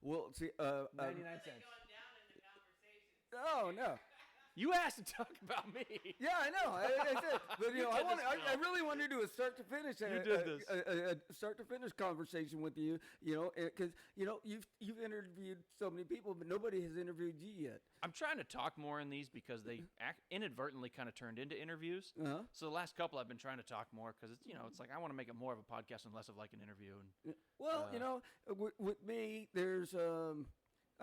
S2: Well, see,
S1: 99 cents.
S3: Going down in the conversation.
S2: oh no.
S1: You asked to talk about me.
S2: Yeah, I know. I said, but
S1: You
S2: I
S1: did
S2: want.
S1: this,
S2: I
S1: Bill.
S2: really want to do a start to finish.
S1: You did this.
S2: A start to finish conversation with you. Because you've interviewed so many people, but nobody has interviewed you yet.
S1: I'm trying to talk more in these because they inadvertently kind of turned into interviews.
S2: Uh-huh.
S1: So the last couple I've been trying to talk more because it's like I want to make it more of a podcast and less of like an interview. And
S2: Well, with me, there's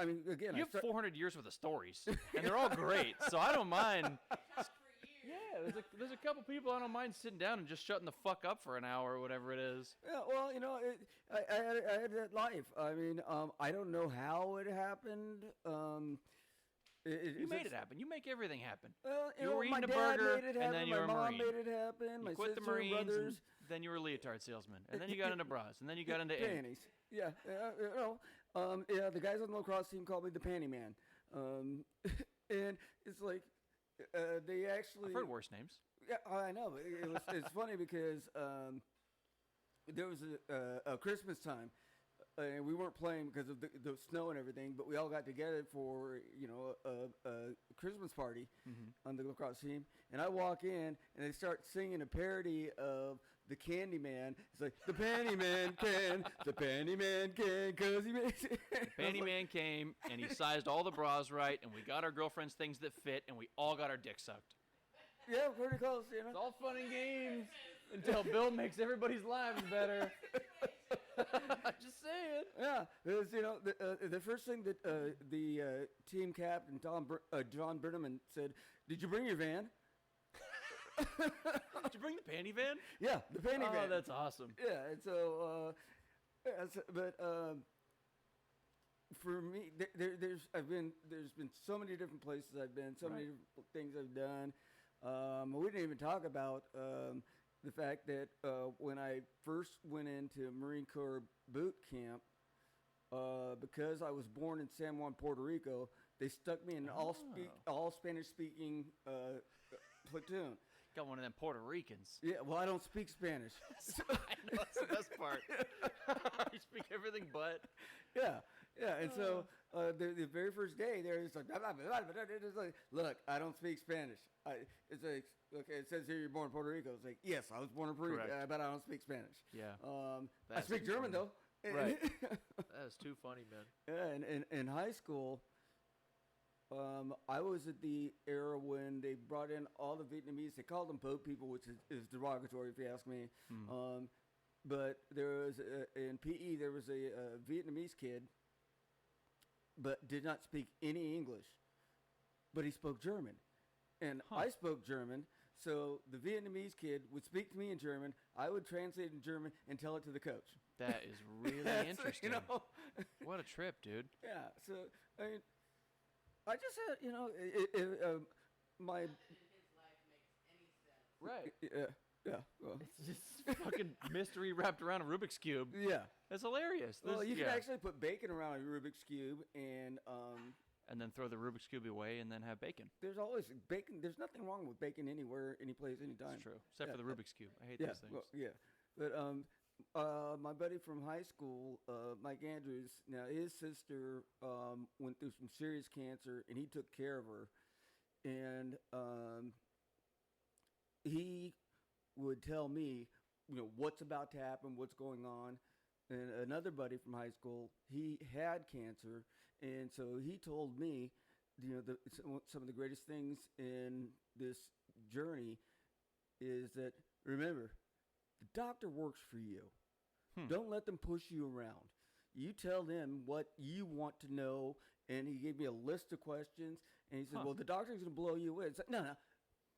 S2: I mean, again,
S1: you have 400 years worth of stories, and they're all great. So I don't mind.
S3: Talked for years.
S1: Yeah, there's a couple people I don't mind sitting down and just shutting the fuck up for an hour or whatever it is.
S2: Yeah, well, I had that life. I mean, I don't know how it happened.
S1: You made it happen. You make everything happen.
S2: Well,
S1: You were
S2: my
S1: eating a
S2: dad
S1: burger,
S2: made it
S1: and
S2: happen.
S1: then you
S2: my
S1: were a
S2: mom
S1: Marine.
S2: made it happen.
S1: You
S2: My
S1: quit
S2: sister,
S1: the Marines,
S2: brothers,
S1: and then you were a leotard salesman, and then you got into bras, and then you got into ink.
S2: panties. Yeah, the guys on the lacrosse team called me the Panty Man, and it's like they actually.
S1: I've heard worse names.
S2: Yeah, I know. It's funny because there was a Christmas time, and we weren't playing because of the snow and everything. But we all got together for a Christmas party on the lacrosse team. And I walk in, and they start singing a parody of the Candyman. It's like the Panty Man can, the Panty Man can, 'cause he makes it.
S1: Panty Man came, and he sized all the bras right, and we got our girlfriends things that fit, and we all got our dick sucked.
S2: Yeah, pretty close,
S1: It's all fun and games until Bill makes everybody's lives better. Just saying.
S2: Yeah, because the first thing that the team captain John Brenneman said, "Did you bring your van?"
S1: Did you bring the panty van?
S2: Yeah, the panty van.
S1: Oh, that's awesome.
S2: Yeah, and so, for me, there's been so many different places I've been, so many different things I've done. We didn't even talk about the fact that when I first went into Marine Corps boot camp, because I was born in San Juan, Puerto Rico, they stuck me in an all Spanish speaking platoon.
S1: Got one of them Puerto Ricans.
S2: Yeah, well, I don't speak Spanish.
S1: I know, that's the best part. You speak everything but.
S2: Yeah, and so the very first day there, it's like, look, I don't speak Spanish. It's like, okay, it says here you're born in Puerto Rico. It's like, yes, I was born in Puerto Rico, but I don't speak Spanish.
S1: Yeah.
S2: I
S1: That's
S2: speak German
S1: funny.
S2: though.
S1: Right. That is too funny, man.
S2: Yeah, and in high school, I was at the era when they brought in all the Vietnamese. They called them boat people, which is derogatory if you ask me. But there was in PE there was a Vietnamese kid, but did not speak any English, but he spoke German, and I spoke German. So the Vietnamese kid would speak to me in German. I would translate in German and tell it to the coach.
S1: That is really
S2: So,
S1: interesting. What a trip, dude.
S2: Yeah. So I mean, I just had my
S3: Nothing in his life makes any sense.
S1: Right.
S2: yeah. Well,
S1: It's just fucking mystery wrapped around a Rubik's Cube.
S2: yeah.
S1: That's hilarious.
S2: Well, you can
S1: yeah.
S2: actually put bacon around a Rubik's cube, and
S1: And then throw the Rubik's Cube away and then have bacon.
S2: there's always bacon. There's nothing wrong with bacon anywhere, any place, anytime.
S1: That's true. Except
S2: Yeah,
S1: for the Rubik's Cube. I hate
S2: Yeah,
S1: those things.
S2: well, yeah. But my buddy from high school, Mike Andrews. Now his sister went through some serious cancer, and he took care of her. And he would tell me, what's about to happen, what's going on. And another buddy from high school, he had cancer, and so he told me, some of the greatest things in this journey is that, remember, the doctor works for you. Don't let them push you around. You tell them what you want to know, and he gave me a list of questions, and he said, well, the doctor's going to blow you away. It's like, no.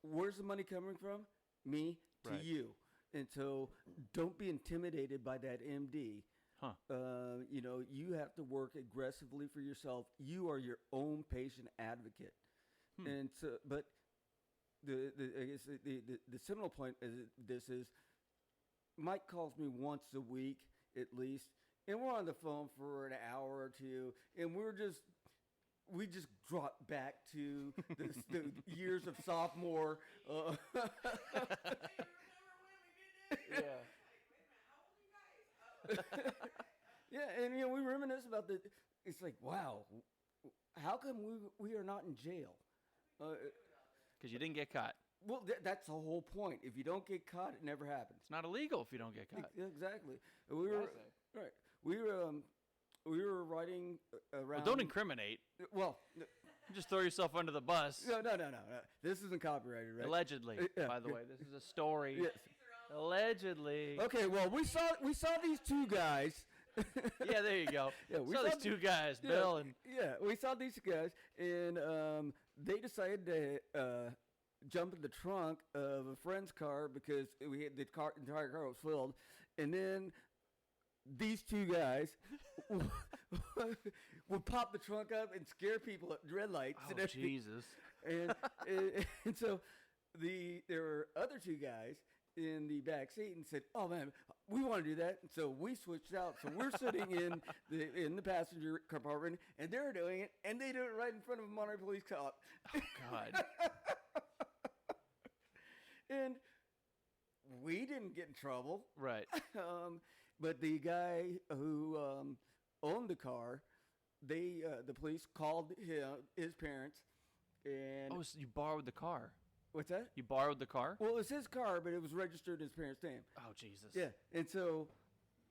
S2: Where's the money coming from? Me to
S1: Right.
S2: you. And so don't be intimidated by that MD. You have to work aggressively for yourself. You are your own patient advocate. And so, but I guess the seminal point is this is Mike calls me once a week at least, and we're on the phone for an hour or two, and we just drop back to the years of sophomore.
S3: Hey, remember when we did this?
S1: Yeah.
S3: Wait a minute, how old are you guys?
S2: Yeah, and we reminisce about it's like, wow, how come we are not in jail?
S1: Because you didn't get caught.
S2: Well, that's the whole point. If you don't get caught, it never happens.
S1: It's not illegal if you don't get caught.
S2: Exactly. We were right. We were riding around.
S1: Well, don't incriminate.
S2: Well,
S1: Just throw yourself under the bus.
S2: no. This isn't copyrighted, right?
S1: Allegedly, by the way. This is a story.
S2: Yes.
S1: Allegedly.
S2: Okay. Well, we saw these two guys.
S1: Yeah, there you go.
S2: Yeah, we
S1: saw
S2: saw
S1: these two guys, Bill and...
S2: Yeah, we saw these guys, and they decided to jump in the trunk of a friend's car because we had entire car was filled, and then these two guys would pop the trunk up and scare people at red lights.
S1: Oh,
S2: and everything.
S1: Jesus.
S2: And so there were other two guys in the back seat and said, "Oh man, we want to do that." And so we switched out. So we're sitting in the passenger compartment, and they're doing it, and they do it right in front of a Monterey police cop.
S1: Oh, God.
S2: And we didn't get in trouble.
S1: Right.
S2: But the guy who owned the car, the police called his parents, and
S1: Oh, so you borrowed the car.
S2: what's that?
S1: You borrowed the car?
S2: Well, it was his car, but it was registered in his parents' name.
S1: Oh, Jesus.
S2: Yeah, and so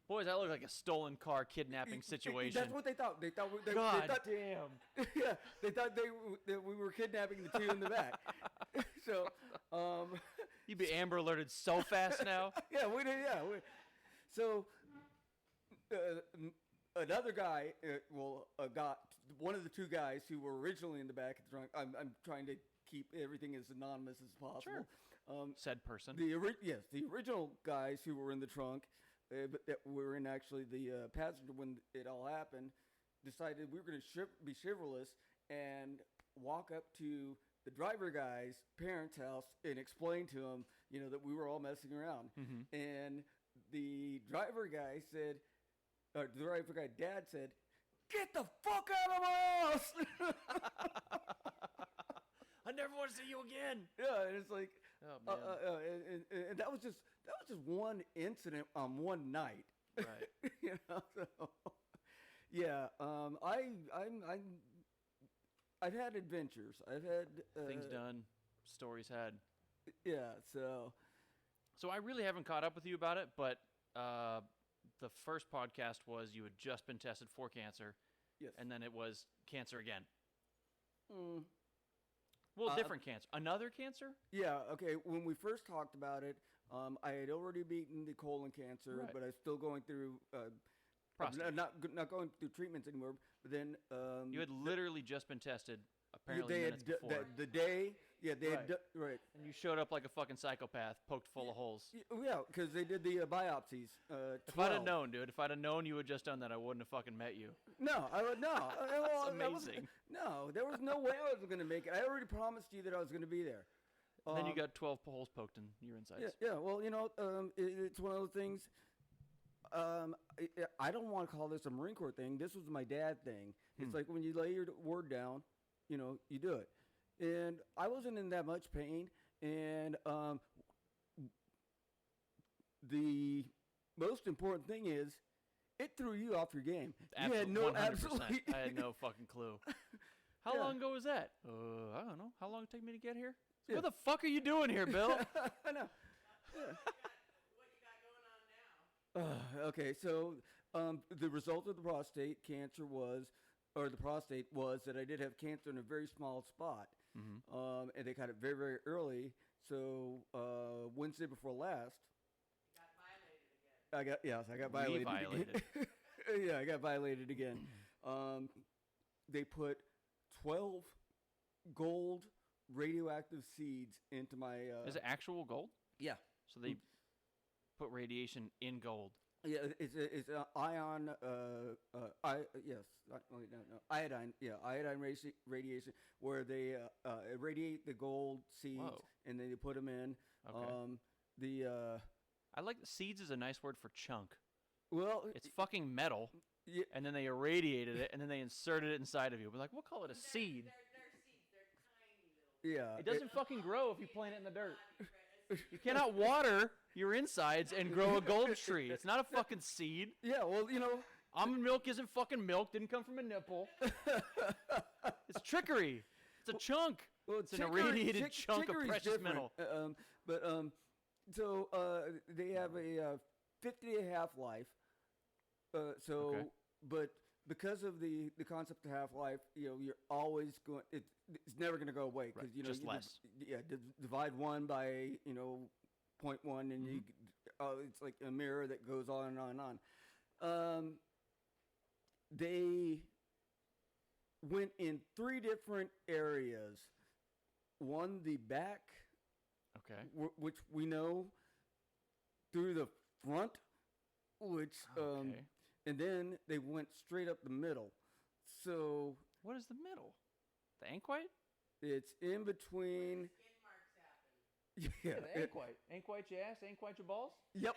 S1: Boys, that looked like a stolen car kidnapping situation.
S2: that's what they thought. They thought
S1: God
S2: they thought,
S1: damn.
S2: yeah, they thought that we were kidnapping the two in the back. So,
S1: You'd be Amber Alerted so fast now.
S2: yeah, we did. Yeah, so another guy, got one of the two guys who were originally in the back of the trunk. I'm trying to keep everything as anonymous as possible.
S1: Sure. Said person.
S2: The original guys who were in the trunk, but that were in actually the passenger when it all happened, decided we were going to be chivalrous and walk up to the driver guy's parents' house and explain to him, that we were all messing around.
S1: Mm-hmm.
S2: And the driver guy said, or the driver guy dad said, "Get the fuck out of my house!"
S1: I never want to see you again.
S2: Yeah, and it's like,
S1: Oh, man.
S2: and that was just one incident on one night.
S1: Right.
S2: So, yeah, I've had adventures. I've had
S1: Things done, stories had.
S2: Yeah, so
S1: I really haven't caught up with you about it, but the first podcast was you had just been tested for cancer,
S2: yes,
S1: and then it was cancer again.
S2: Mm.
S1: Well, different cancer. Another cancer?
S2: Yeah, okay. When we first talked about it, I had already beaten the colon cancer,
S1: Right.
S2: but I was still going through
S1: Prostate.
S2: not going through treatments anymore. But then
S1: You had literally just been tested, apparently
S2: they
S1: minutes
S2: had
S1: before.
S2: the day. Yeah, they
S1: Right.
S2: had right.
S1: And you showed up like a fucking psychopath, poked full of holes.
S2: Yeah, because they did the biopsies.
S1: If I'd have
S2: 12.
S1: known, dude, if I'd have known you had just done that, I wouldn't have fucking met you.
S2: No, I would no. Well,
S1: That's amazing.
S2: No, there was no way I was going to make it. I already promised you that I was going to be there.
S1: Then you got 12 holes poked in your insides.
S2: Yeah. Well, it's one of those things. I don't want to call this a Marine Corps thing. This was my dad thing. It's like when you lay your word down, you do it. And I wasn't in that much pain. And the most important thing is, it threw you off your game. You had no
S1: 100%.
S2: absolutely.
S1: I had no fucking clue. How long ago was that? I don't know. How long did it take me to get here?
S2: Yeah.
S1: What the fuck are you doing here, Bill?
S2: I know.
S3: What you got going on now?
S2: Okay, so the result of the prostate cancer was that I did have cancer in a very small spot,
S1: Mm-hmm.
S2: and they caught it very, very early. So Wednesday before last,
S3: You got violated again.
S2: I got violated.
S1: violated.
S2: Yeah, I got violated again. They put 12 gold radioactive seeds into my.
S1: Is it actual gold?
S2: Yeah.
S1: So they put radiation in gold.
S2: Yeah, it's ion. Iodine. Yeah, iodine radiation, where they irradiate the gold seeds
S1: Whoa.
S2: and then they put them in.
S1: Okay. I like seeds is a nice word for chunk.
S2: Well,
S1: It's fucking metal,
S2: yeah,
S1: and then they irradiated it, and then they inserted it inside of you. We're like, we'll call it a seed.
S3: They're seeds. They're tiny little.
S2: yeah.
S1: It doesn't fucking grow if you plant it in the dirt. You cannot water your insides and grow a gold tree. It's not a fucking seed.
S2: Yeah, well,
S1: Almond milk isn't fucking milk. Didn't come from a nipple. It's trickery. It's a chunk.
S2: Well,
S1: It's an irradiated chunk of
S2: chicory's
S1: precious
S2: different,
S1: metal.
S2: So they have a 50-day half-life.
S1: Okay.
S2: But because of the concept of half-life, you're always going. It's never going to go away because
S1: Right, just less.
S2: Divide 1 by 0.1, and you. It's like a mirror that goes on and on and on. They went in 3 different areas. One, the back,
S1: Okay.
S2: which we know, through the front, which
S1: Okay.
S2: and then they went straight up the middle. So
S1: What is the middle? The ain't quite?
S2: it's in between.
S3: Skin marks happen.
S2: Yeah.
S1: Ain't quite. Ain't quite your ass, ain't quite your balls?
S2: Yep.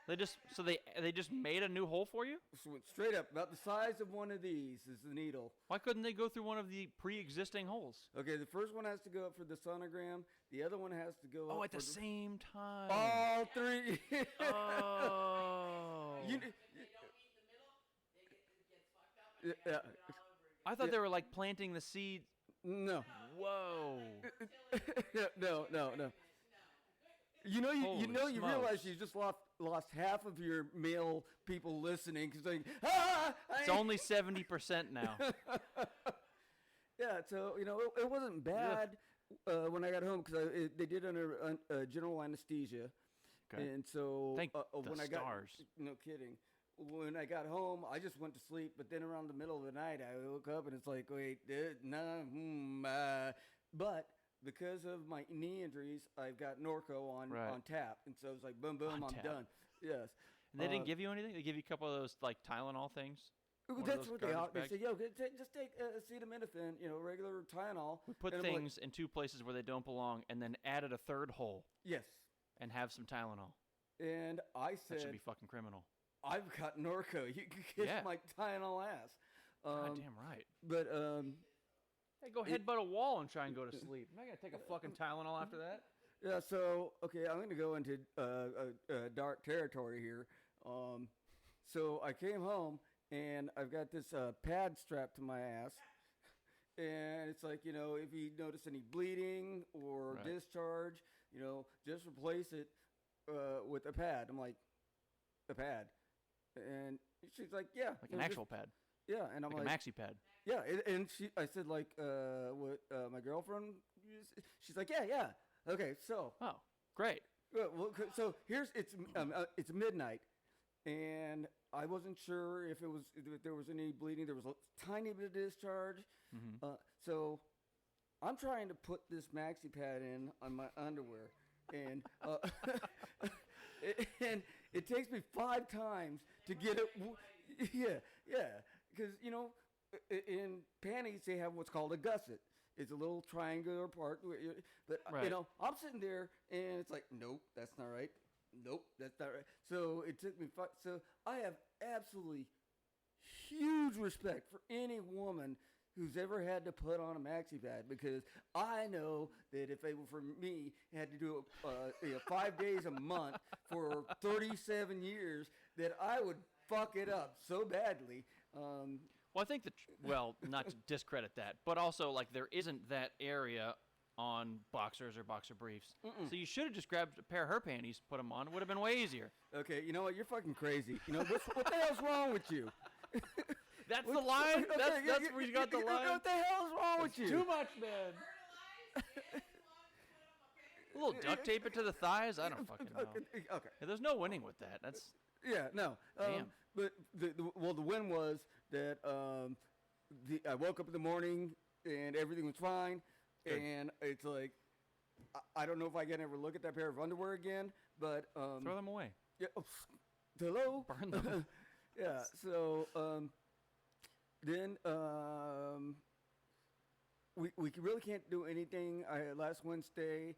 S1: They just made a new hole for you?
S2: So went straight up, about the size of one of these is the needle.
S1: Why couldn't they go through one of the pre-existing holes?
S2: Okay, the first one has to go up for the sonogram. The other one has to go up.
S1: Oh, at
S2: for
S1: the same time.
S2: All 3.
S1: Oh.
S2: You,
S3: If they don't meet the middle, it gets fucked up and
S2: Yeah.
S3: they have to do it all over again.
S1: I thought they were like planting the seed.
S2: no.
S1: Whoa.
S2: No. You
S1: Holy
S2: realize
S1: smokes.
S2: you just lost half of your male people listening because
S1: It's only 70% now.
S2: Yeah, so it wasn't bad when I got home because they did under general anesthesia,
S1: Okay.
S2: and so
S1: Thank the
S2: when I got
S1: stars.
S2: no kidding. When I got home, I just went to sleep, but then around the middle of the night, I woke up and it's like, wait, but because of my knee injuries, I've got Norco on tap, and so it's like boom, boom,
S1: On
S2: I'm
S1: tap.
S2: done. Yes.
S1: And they didn't give you anything? They give you a couple of those like Tylenol things? One of
S2: That's
S1: those
S2: what they
S1: garbage
S2: They
S1: bags?
S2: said, yo, just take acetaminophen, regular Tylenol.
S1: We put
S2: and I'm like,
S1: things in 2 places where they don't belong and then added a third hole
S2: yes.
S1: and have some Tylenol.
S2: And I
S1: That
S2: said,
S1: should be fucking criminal.
S2: I've got Norco. You can kiss
S1: Yeah.
S2: my Tylenol ass.
S1: God damn right.
S2: But
S1: Hey, go headbutt a wall and try and go to sleep. I'm not going to take a fucking Tylenol after that.
S2: yeah, so okay, I'm going to go into dark territory here. So I came home and I've got this pad strapped to my ass, and it's like if you notice any bleeding or
S1: Right.
S2: discharge, just replace it with a pad. I'm like, a pad, and she's like, yeah,
S1: Like an actual pad.
S2: yeah, and I'm
S1: Like
S2: like
S1: a maxi pad.
S2: yeah, and I said like, what my girlfriend? She's like, yeah. Okay, so
S1: Oh, great.
S2: so it's midnight, and I wasn't sure if there was any bleeding. There was a tiny bit of discharge.
S1: Mm-hmm.
S2: So I'm trying to put this maxi pad in on my underwear, and and it takes me 5 times to get it. Yeah, because in panties they have what's called a gusset. It's a little triangular part, but
S1: Right.
S2: I'm sitting there and it's like, nope, that's not right. Nope, that's not right. So it took me 5. So I have absolutely huge respect for any woman who's ever had to put on a maxi pad, because I know that if it were for me, had to do it 5 days a month for 37 years, that I would fuck it up so badly.
S1: Well, I think not to discredit that, but also like there isn't that area on boxers or boxer briefs. So you should have just grabbed a pair of her panties, put them on. It would have been way easier.
S2: Okay, you know what? You're fucking crazy. What the hell's wrong with you?
S1: That's the line. That's where you got the line.
S2: What the hell's wrong with you?
S1: Too much, man. A little duct tape it to the thighs. I don't fucking know.
S2: Okay.
S1: Yeah, there's no winning with that. That's
S2: Yeah, no.
S1: Damn.
S2: But the win was that I woke up in the morning and everything was fine.
S1: Good.
S2: And it's like, I don't know if I can ever look at that pair of underwear again, but
S1: throw them away.
S2: yeah. Hello.
S1: Burn them.
S2: Yeah. So then we really can't do anything. Last Wednesday,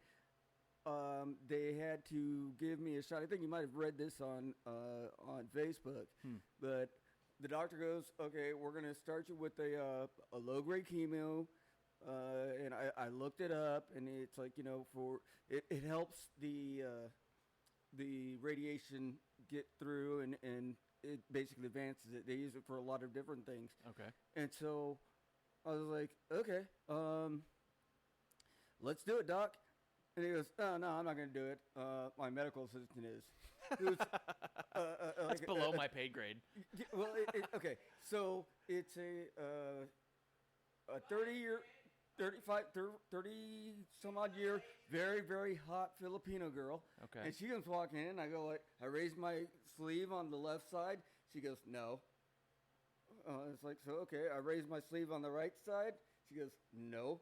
S2: they had to give me a shot. I think you might have read this on Facebook, but the doctor goes, "Okay, we're gonna start you with a low grade chemo." And I looked it up, and it's like for it helps the radiation get through, and it basically advances it. They use it for a lot of different things.
S1: Okay.
S2: And so I was like, okay, let's do it, doc. And he goes, oh, no, I'm not going to do it. My medical assistant is. It was,
S1: That's below my pay grade.
S2: well, okay, so it's a 30 some odd year, very, very hot Filipino girl.
S1: Okay.
S2: And she comes walking in, I go like, I raise my sleeve on the left side. She goes, no. It's like, so, okay, I raise my sleeve on the right side. She goes, no.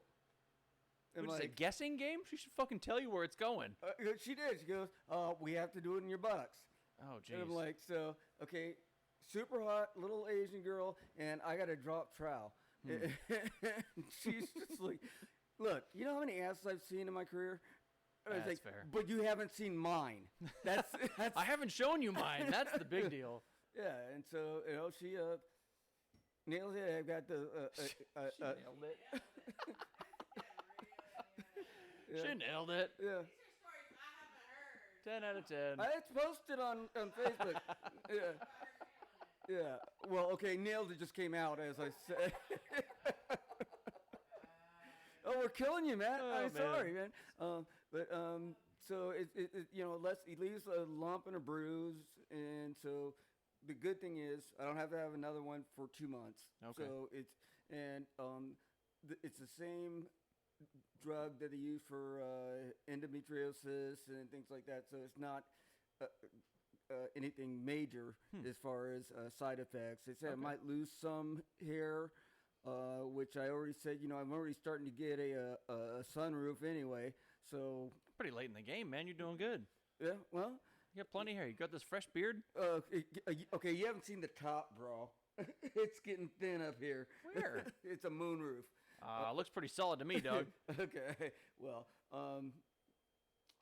S2: And
S1: What is it, a guessing game? She should fucking tell you where it's going.
S2: She did. She goes, we have to do it in your buttocks.
S1: Oh, jeez.
S2: And I'm like, so, okay, super hot little Asian girl, and I got to drop trowel. She's just like, look, you know how many asses I've seen in my career? And I was
S1: That's
S2: like,
S1: fair.
S2: but you haven't seen mine. That's
S1: I haven't shown you mine. That's the big deal.
S2: yeah. And so, you know, she nails it. I've got the
S1: She nailed it.
S2: yeah.
S1: She nailed it.
S2: Yeah.
S3: These are stories I haven't heard.
S1: 10 out of 10.
S2: It's posted on Facebook. Yeah. Yeah. Well, okay, nailed it just came out as I said. Oh, we're killing you, Matt.
S1: Oh,
S2: I'm
S1: man.
S2: sorry, man. So it you know, it leaves a lump and a bruise, and so the good thing is I don't have to have another one for 2 months.
S1: Okay.
S2: So it's the same drug that they use for endometriosis and things like that. So it's not anything major as far as side effects. They said I
S1: Okay.
S2: might lose some hair, which I already said. You know, I'm already starting to get a sunroof anyway. So
S1: Pretty late in the game, man. You're doing good.
S2: yeah, well,
S1: You got plenty of hair. You got this fresh beard?
S2: okay, you haven't seen the top, bro. It's getting thin up here.
S1: Where?
S2: It's a moonroof.
S1: Looks pretty solid to me, dog.
S2: Okay, well,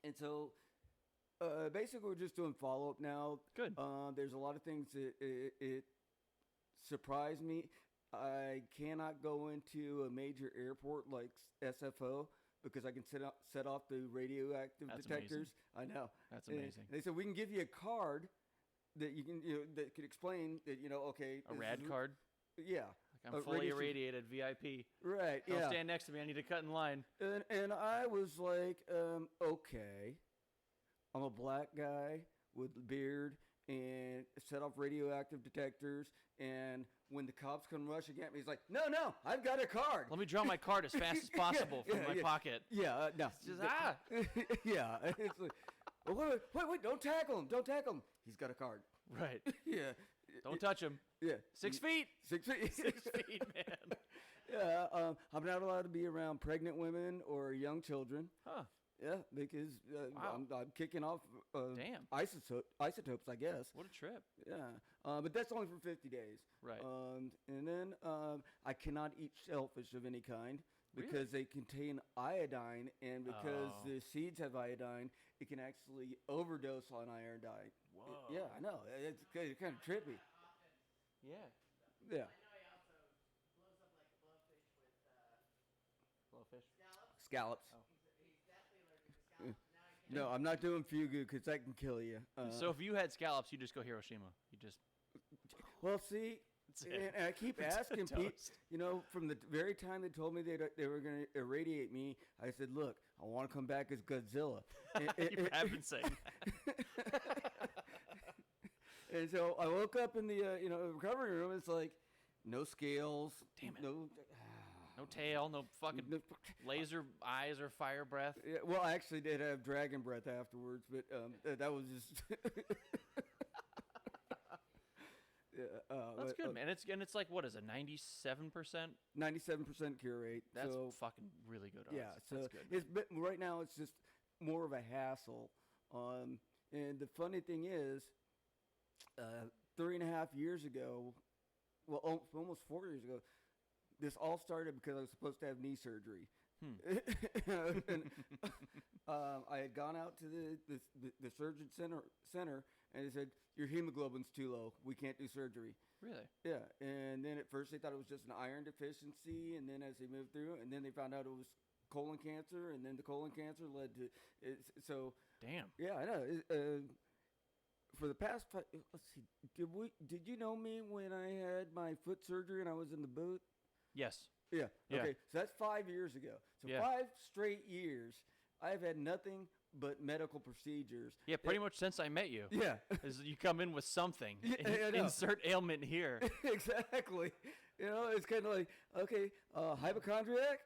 S2: and so basically we're just doing follow up now.
S1: Good.
S2: There's a lot of things that it surprised me. I cannot go into a major airport like SFO because I can set off the radioactive
S1: That's
S2: detectors. I know.
S1: That's
S2: And
S1: amazing.
S2: they said we can give you a card that you can that could explain that okay.
S1: A
S2: this
S1: rad
S2: is-
S1: card?
S2: Yeah.
S1: Like I'm fully
S2: radiation-
S1: irradiated, VIP.
S2: Right.
S1: Don't
S2: yeah.
S1: stand next to me. I need to cut in line.
S2: And I was like, okay, I'm a black guy with a beard and set off radioactive detectors. And when the cops come rushing at me, he's like, no, I've got a card.
S1: Let me draw my card as fast as possible from my pocket.
S2: Yeah, no.
S1: Just,
S2: yeah. It's like, wait, don't tackle him. He's got a card.
S1: Right.
S2: Yeah.
S1: Don't touch him.
S2: Yeah.
S1: 6 feet.
S2: 6 feet.
S1: 6 feet, man.
S2: Yeah, I'm not allowed to be around pregnant women or young children.
S1: Huh.
S2: Yeah, because
S1: Wow.
S2: I'm kicking off
S1: Damn.
S2: isotopes, I guess.
S1: What a trip.
S2: Yeah, but that's only for 50 days.
S1: Right.
S2: And then I cannot eat shellfish of any kind because they contain iodine, and because
S1: Oh.
S2: the seeds have iodine, it can actually overdose on iodine.
S1: Whoa.
S2: Yeah, I know. It's kind of trippy.
S1: Yeah.
S2: Yeah.
S3: I know he also blows up like blowfish with
S1: Blowfish.
S3: scallops.
S2: Scallops.
S3: He's definitely allergic to scallops. Now I can't.
S2: No, I'm not doing fugu because that can kill you.
S1: So if you had scallops, you just go Hiroshima. You just.
S2: Well, see,
S1: That's it.
S2: and I keep
S1: It's a
S2: asking people,
S1: toast.
S2: from the very time they told me they were going to irradiate me, I said, look, I want to come back as Godzilla.
S1: You have been saying that.
S2: And so I woke up in the recovery room. It's like no scales.
S1: Damn it.
S2: No.
S1: No tail, no fucking
S2: no-
S1: laser eyes or fire breath.
S2: Yeah, well, I actually did have dragon breath afterwards, but that was just.
S1: That's good, man. It's like, what is it, 97%?
S2: 97% cure rate.
S1: That's
S2: so,
S1: fucking really good odds.
S2: yeah. So
S1: That's good.
S2: it's right now it's just more of a hassle. And the funny thing is, 3.5 years ago, well, almost 4 years ago, this all started because I was supposed to have knee surgery. And, I had gone out to the surgeon center, and they said, your hemoglobin's too low. We can't do surgery.
S1: Really?
S2: Yeah, and then at first they thought it was just an iron deficiency, and then as they moved through, and then they found out it was colon cancer, and then the colon cancer led to so.
S1: Damn.
S2: Yeah, I know. For the past, let's see, did you know me when I had my foot surgery and I was in the boot?
S1: Yes.
S2: Yeah.
S1: Yeah.
S2: Okay. So that's 5 years ago. So
S1: Yeah.
S2: 5 straight years, I've had nothing but medical procedures.
S1: Yeah, pretty much since I met you.
S2: Yeah.
S1: Is you come in with something.
S2: Yeah, I know.
S1: Insert ailment here.
S2: Exactly. It's kind of like, okay, hypochondriac.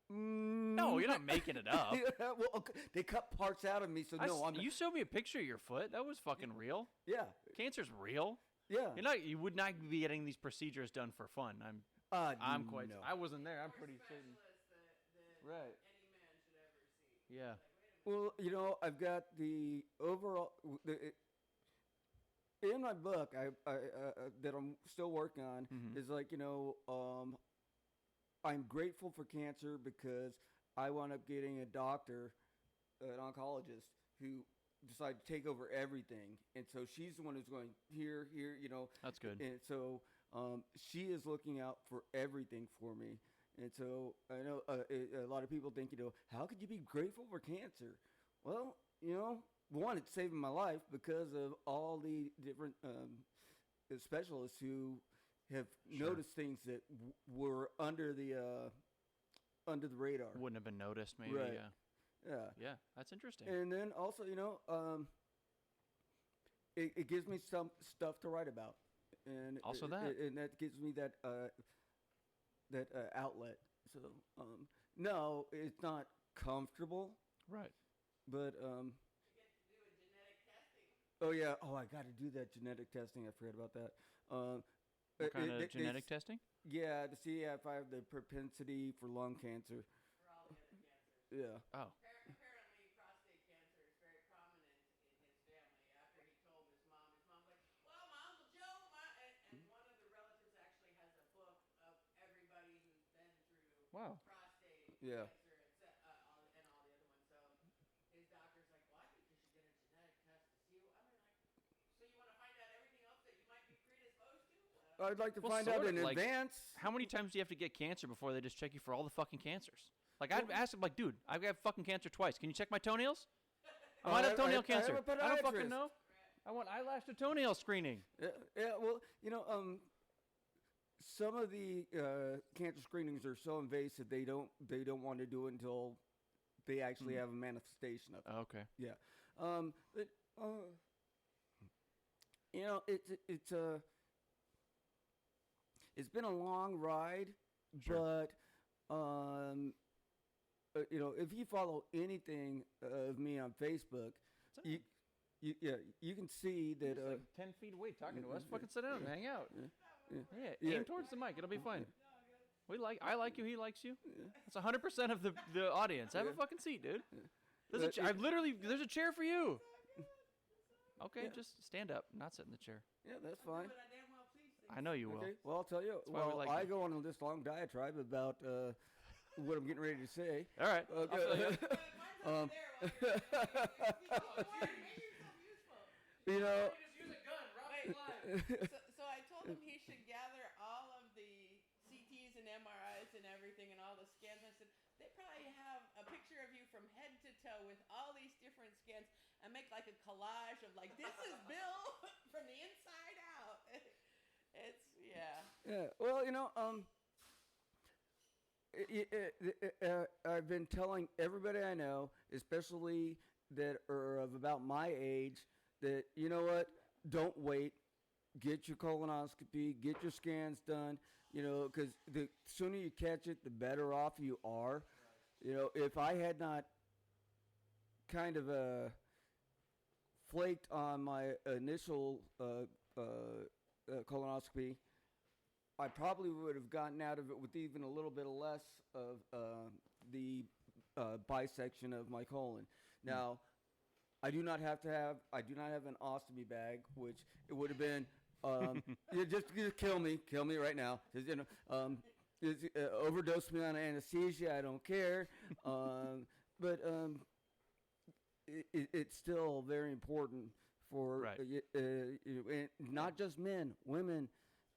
S1: No, you're not making it up.
S2: Yeah, well, okay, they cut parts out of me, so no, I'm.
S1: You showed me a picture of your foot. That was fucking real.
S2: Yeah.
S1: Cancer's real.
S2: Yeah.
S1: You would not be getting these procedures done for fun. I'm quite.
S2: no.
S1: I wasn't there. I'm
S3: More
S1: pretty certain.
S3: specialist that
S1: Right.
S3: any man should ever see.
S1: Yeah.
S2: Well, I've got the overall. In my book, I that I'm still working on
S1: Mhm.
S2: is like I'm grateful for cancer because I wound up getting a doctor, an oncologist, who decided to take over everything, and so she's the one who's going here.
S1: That's good.
S2: And so she is looking out for everything for me. And so I know a lot of people think, how could you be grateful for cancer? Well, one, it's saving my life because of all the different specialists who have
S1: Sure.
S2: noticed things that were under the radar.
S1: Wouldn't have been noticed, maybe.
S2: Right.
S1: Yeah.
S2: Yeah.
S1: Yeah. That's interesting.
S2: And then also, it gives me some stuff to write about, and
S1: Also that.
S2: and that gives me that outlet. So no, it's not comfortable,
S1: Right.
S2: but
S3: You get to do a genetic testing.
S2: oh yeah, I got to do that genetic testing. I forgot about that.
S1: What kind of genetic testing?
S2: Yeah, to see if I have the propensity for lung cancer.
S3: For all the other cancers.
S2: Yeah.
S1: Oh.
S3: Apparently, prostate cancer is very prominent in his family. After he told his mom's like, "Well, my Uncle Joe," and one of the relatives actually has a book of everybody who's been through
S1: Wow.
S3: prostate
S2: Yeah.
S3: cancer, and all the other ones. So his doctor's like, "Well, I think you should get a genetic test to see." So you want to find out everything else that you might be predisposed to?
S2: I'd like to
S1: Well,
S2: find out
S1: sort
S2: in
S1: of, like,
S2: advance.
S1: How many times do you have to get cancer before they just check you for all the fucking cancers? Like, I'd ask him, like, dude, I've got fucking cancer twice. Can you check my toenails? I might have toenail
S2: I have
S1: cancer.
S2: a
S1: I don't fucking
S2: podiatrist.
S1: know. I want eyelash to toenail screening.
S2: Yeah, well, some of the cancer screenings are so invasive they don't want to do it until they actually have a manifestation of it.
S1: Oh, okay.
S2: Yeah, but it's been a long ride,
S1: Sure.
S2: but if you follow anything of me on Facebook, you can see that.
S1: He's like 10 feet away talking to us. Fucking sit down and hang out. Yeah,
S2: Yeah.
S1: aim towards the mic. It'll be fine. I like you. He likes you. That's 100% of the audience. Have a fucking seat, dude. There's there's a chair for you. Okay,
S2: Yeah.
S1: just stand up, not sit in the chair.
S2: Yeah, that's fine.
S3: But I damn well please.
S1: I know you will.
S2: Okay. Well, I'll tell you.
S1: why we like
S2: I
S1: you.
S2: go on this long diatribe about what I'm getting ready to say.
S1: All right. I'll fill you in.
S3: Mine's over there. Make yourself useful.
S2: You know,
S1: Just use a gun. Rob
S3: So I told him he should gather all of the CTs and MRIs and everything and all the scans. I said, they probably have a picture of you from head to toe with all these different scans and make like a collage of like, this is Bill from the inside out.
S2: yeah. Well, I've been telling everybody I know, especially that are of about my age, that you know what? Don't wait. Get your colonoscopy. Get your scans done. Because the sooner you catch it, the better off you are. If I had not kind of flaked on my initial colonoscopy, I probably would have gotten out of it with even a little bit less of the bisection of my colon. Now, I do not have an ostomy bag, which it would have been. Just kill me right now. Just, overdose me on anesthesia. I don't care. But it's still very important for
S1: Right.
S2: and not just men, women.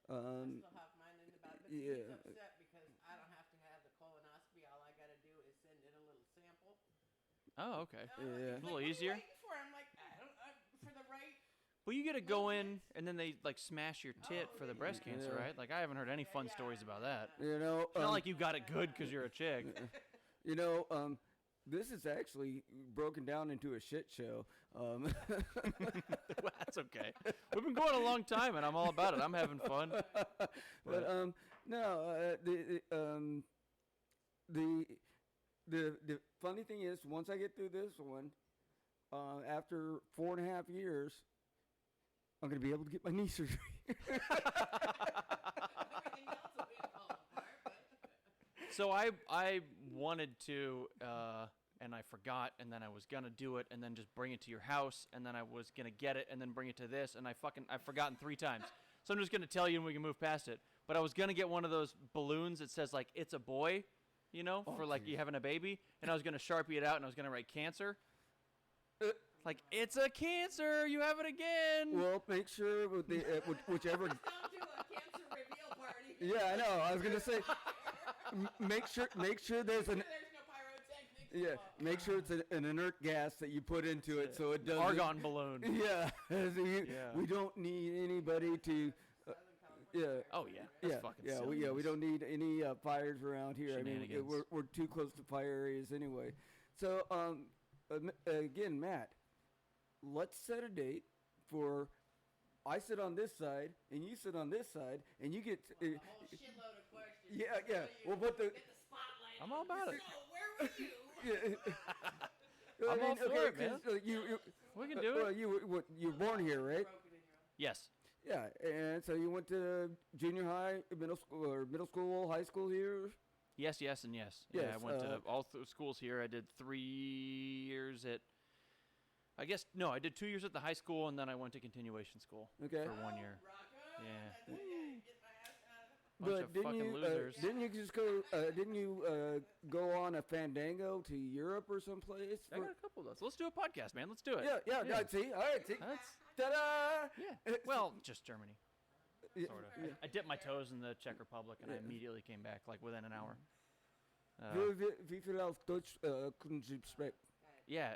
S3: I still have mine in the back. But
S2: Yeah.
S3: he's upset because I don't have to have the colonoscopy. All I got to do is send in a little sample.
S1: Oh, okay.
S3: And I'm
S2: Yeah.
S3: like,
S1: A little
S3: "What are you
S1: easier.
S3: waiting for?" I'm like, I don't, for the right
S1: Well, you get to go in and then they like smash your tit for the breast cancer,
S2: Yeah.
S1: right? Like I haven't heard any fun stories about that.
S2: You know,
S1: It's not like you got it good because you're a chick.
S2: you know, this is actually broken down into a shit show.
S1: Well, that's okay. We've been going a long time, and I'm all about it. I'm having fun.
S2: But no, the funny thing is, once I get through this one, after 4.5 years, I'm gonna be able to get my knee surgery.
S3: Everything else will be falling apart, but
S1: So I wanted to, and I forgot, and then I was gonna do it, and then just bring it to your house, and then I was gonna get it, and then bring it to this, and I've forgotten 3 times. So I'm just gonna tell you, and we can move past it. But I was gonna get one of those balloons that says like "It's a boy," you know, for like you having a baby, and I was gonna Sharpie it out, and I was gonna write cancer. Like it's a cancer, you have it again.
S2: Well, make sure with the whichever.
S3: it's down to a cancer reveal party.
S2: Yeah, I know. I was gonna say, make sure there's an.
S3: There's no pyrotechnics.
S2: Yeah, make sure it's an inert gas that you put into it so it doesn't.
S1: Argon balloon.
S2: Yeah, so
S1: Yeah.
S2: we don't need anybody to. Yeah.
S1: Oh yeah, that's fucking silly.
S2: We don't need any fires around here. I mean,
S1: Shenanigans.
S2: we're too close to fire areas anyway. So again, Matt, let's set a date for. I sit on this side and you sit on this side, and you get.
S3: A whole shitload of questions.
S2: Yeah,
S3: So
S2: yeah.
S3: you
S2: Well, but the.
S3: get the spotlight.
S1: I'm
S3: on
S1: all
S3: you.
S1: about it.
S3: So where were you?
S2: Yeah.
S1: I'm all for it, man.
S2: You
S1: We can do
S2: well,
S1: it.
S2: you were born here, right?
S3: Broken in your own.
S1: Yes.
S2: Yeah, and so you went to junior high, middle school, high school here.
S1: Yes, yes, and yes. Yeah,
S2: Yes,
S1: I went to all schools here. I did 3 years at. I guess no, I did 2 years at the high school, and then I went to continuation school
S2: Okay.
S1: for 1 year.
S3: Rocco,
S1: Yeah.
S3: that's what you get my ass out of.
S1: Bunch
S2: But
S1: of
S2: didn't
S1: fucking
S2: you
S1: losers.
S2: didn't you just go? Didn't you go on a fandango to Europe or someplace?
S1: I got a couple of those. Let's do a podcast, man. Let's do it.
S2: Yeah.
S1: Yeah.
S2: See, all right, see,
S1: That's
S2: ta-da!
S1: yeah. Well, just Germany,
S2: Yeah,
S1: sort of.
S2: yeah.
S1: I dipped my toes in the Czech Republic, and I immediately came back, like within an hour.
S2: Wie viel auf Deutsch können Sie sprechen?
S1: Ja,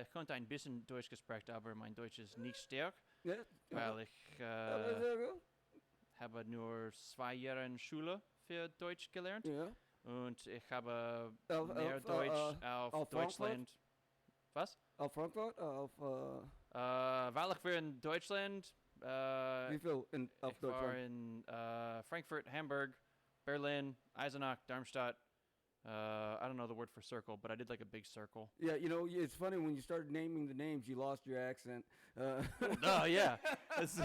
S1: ich konnte ein bisschen Deutsch gesprochen, aber mein Deutsch ist nicht stark,
S2: Ja.
S1: weil ich
S2: Sehr gut.
S1: habe nur 2 Jahre in Schule für Deutsch gelernt.
S2: Ja.
S1: Und ich habe
S2: Auf-
S1: mehr
S2: auf,
S1: Deutsch auf
S2: auf
S1: Deutschland. Was?
S2: Auf Frankfurt? Auf
S1: Weil ich war in Deutschland.
S2: wie viel auf
S1: Ich war
S2: Deutschland?
S1: in Frankfurt, Hamburg, Berlin, Eisenach, Darmstadt. I don't know the word for circle, but I did like a big circle.
S2: Yeah, you know, it's funny when you started naming the names, you lost your accent.
S1: Oh yeah, It's-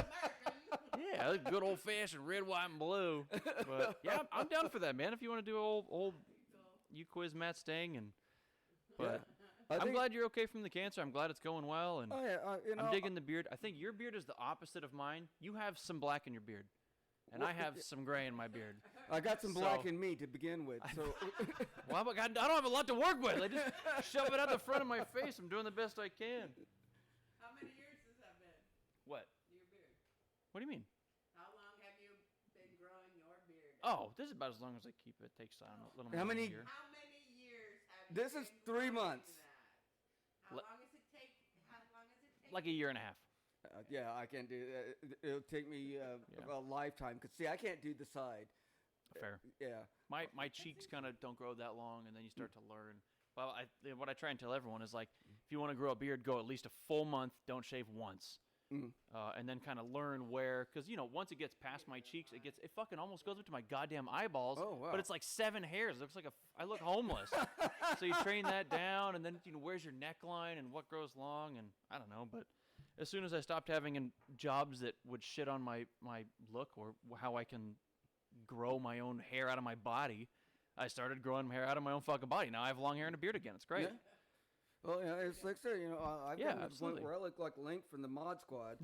S1: yeah, that's good old fashioned red, white, and blue. But yeah, I'm down for that, man. If you want to do old, you quiz Matt Sting, and but I'm glad you're okay from the cancer. I'm glad it's going well, and
S2: Oh yeah, you know,
S1: I'm digging the beard. I think your beard is the opposite of mine. You have some black in your beard, and I have some gray in my beard.
S2: I got some black
S1: So-
S2: in me to begin with. So
S1: Well, I don't have a lot to work with. I just shove it out the front of my face. I'm doing the best I can.
S3: How many years has that been?
S1: What?
S3: Your beard.
S1: What do you mean?
S3: How long have you been growing your beard?
S1: Oh, this is about as long as I keep it. It takes I don't know, a little more
S2: How
S1: than
S2: many-
S1: a year.
S3: How many years have
S2: This
S3: you
S2: is
S3: been
S2: 3
S3: growing
S2: months.
S3: that? How
S1: Le-
S3: long does it take? How long does it take?
S1: Like a year and a half.
S2: yeah, I can't do that. It'll take me a lifetime. Cause see, I can't do the side.
S1: Fair.
S2: Yeah.
S1: My cheeks kind of don't grow that long, and then you start to learn. Well, what I try and tell everyone is like, if you want to grow a beard, go at least a full month. Don't shave once,
S2: Mm.
S1: and then kind of learn where, because once it gets past my cheeks, it fucking almost goes up to my goddamn eyeballs.
S2: Oh, wow.
S1: But it's like 7 hairs. It looks like I look homeless. So you train that down, and then where's your neckline and what grows long, and I don't know. But as soon as I stopped having jobs that would shit on my look or how I can grow my own hair out of my body, I started growing hair out of my own fucking body. Now I have long hair and a beard again. It's great.
S2: Yeah. Well, yeah, it's like I say, I've
S1: Yeah,
S2: gotten to the point
S1: absolutely.
S2: where I look like Link from the Mod Squad.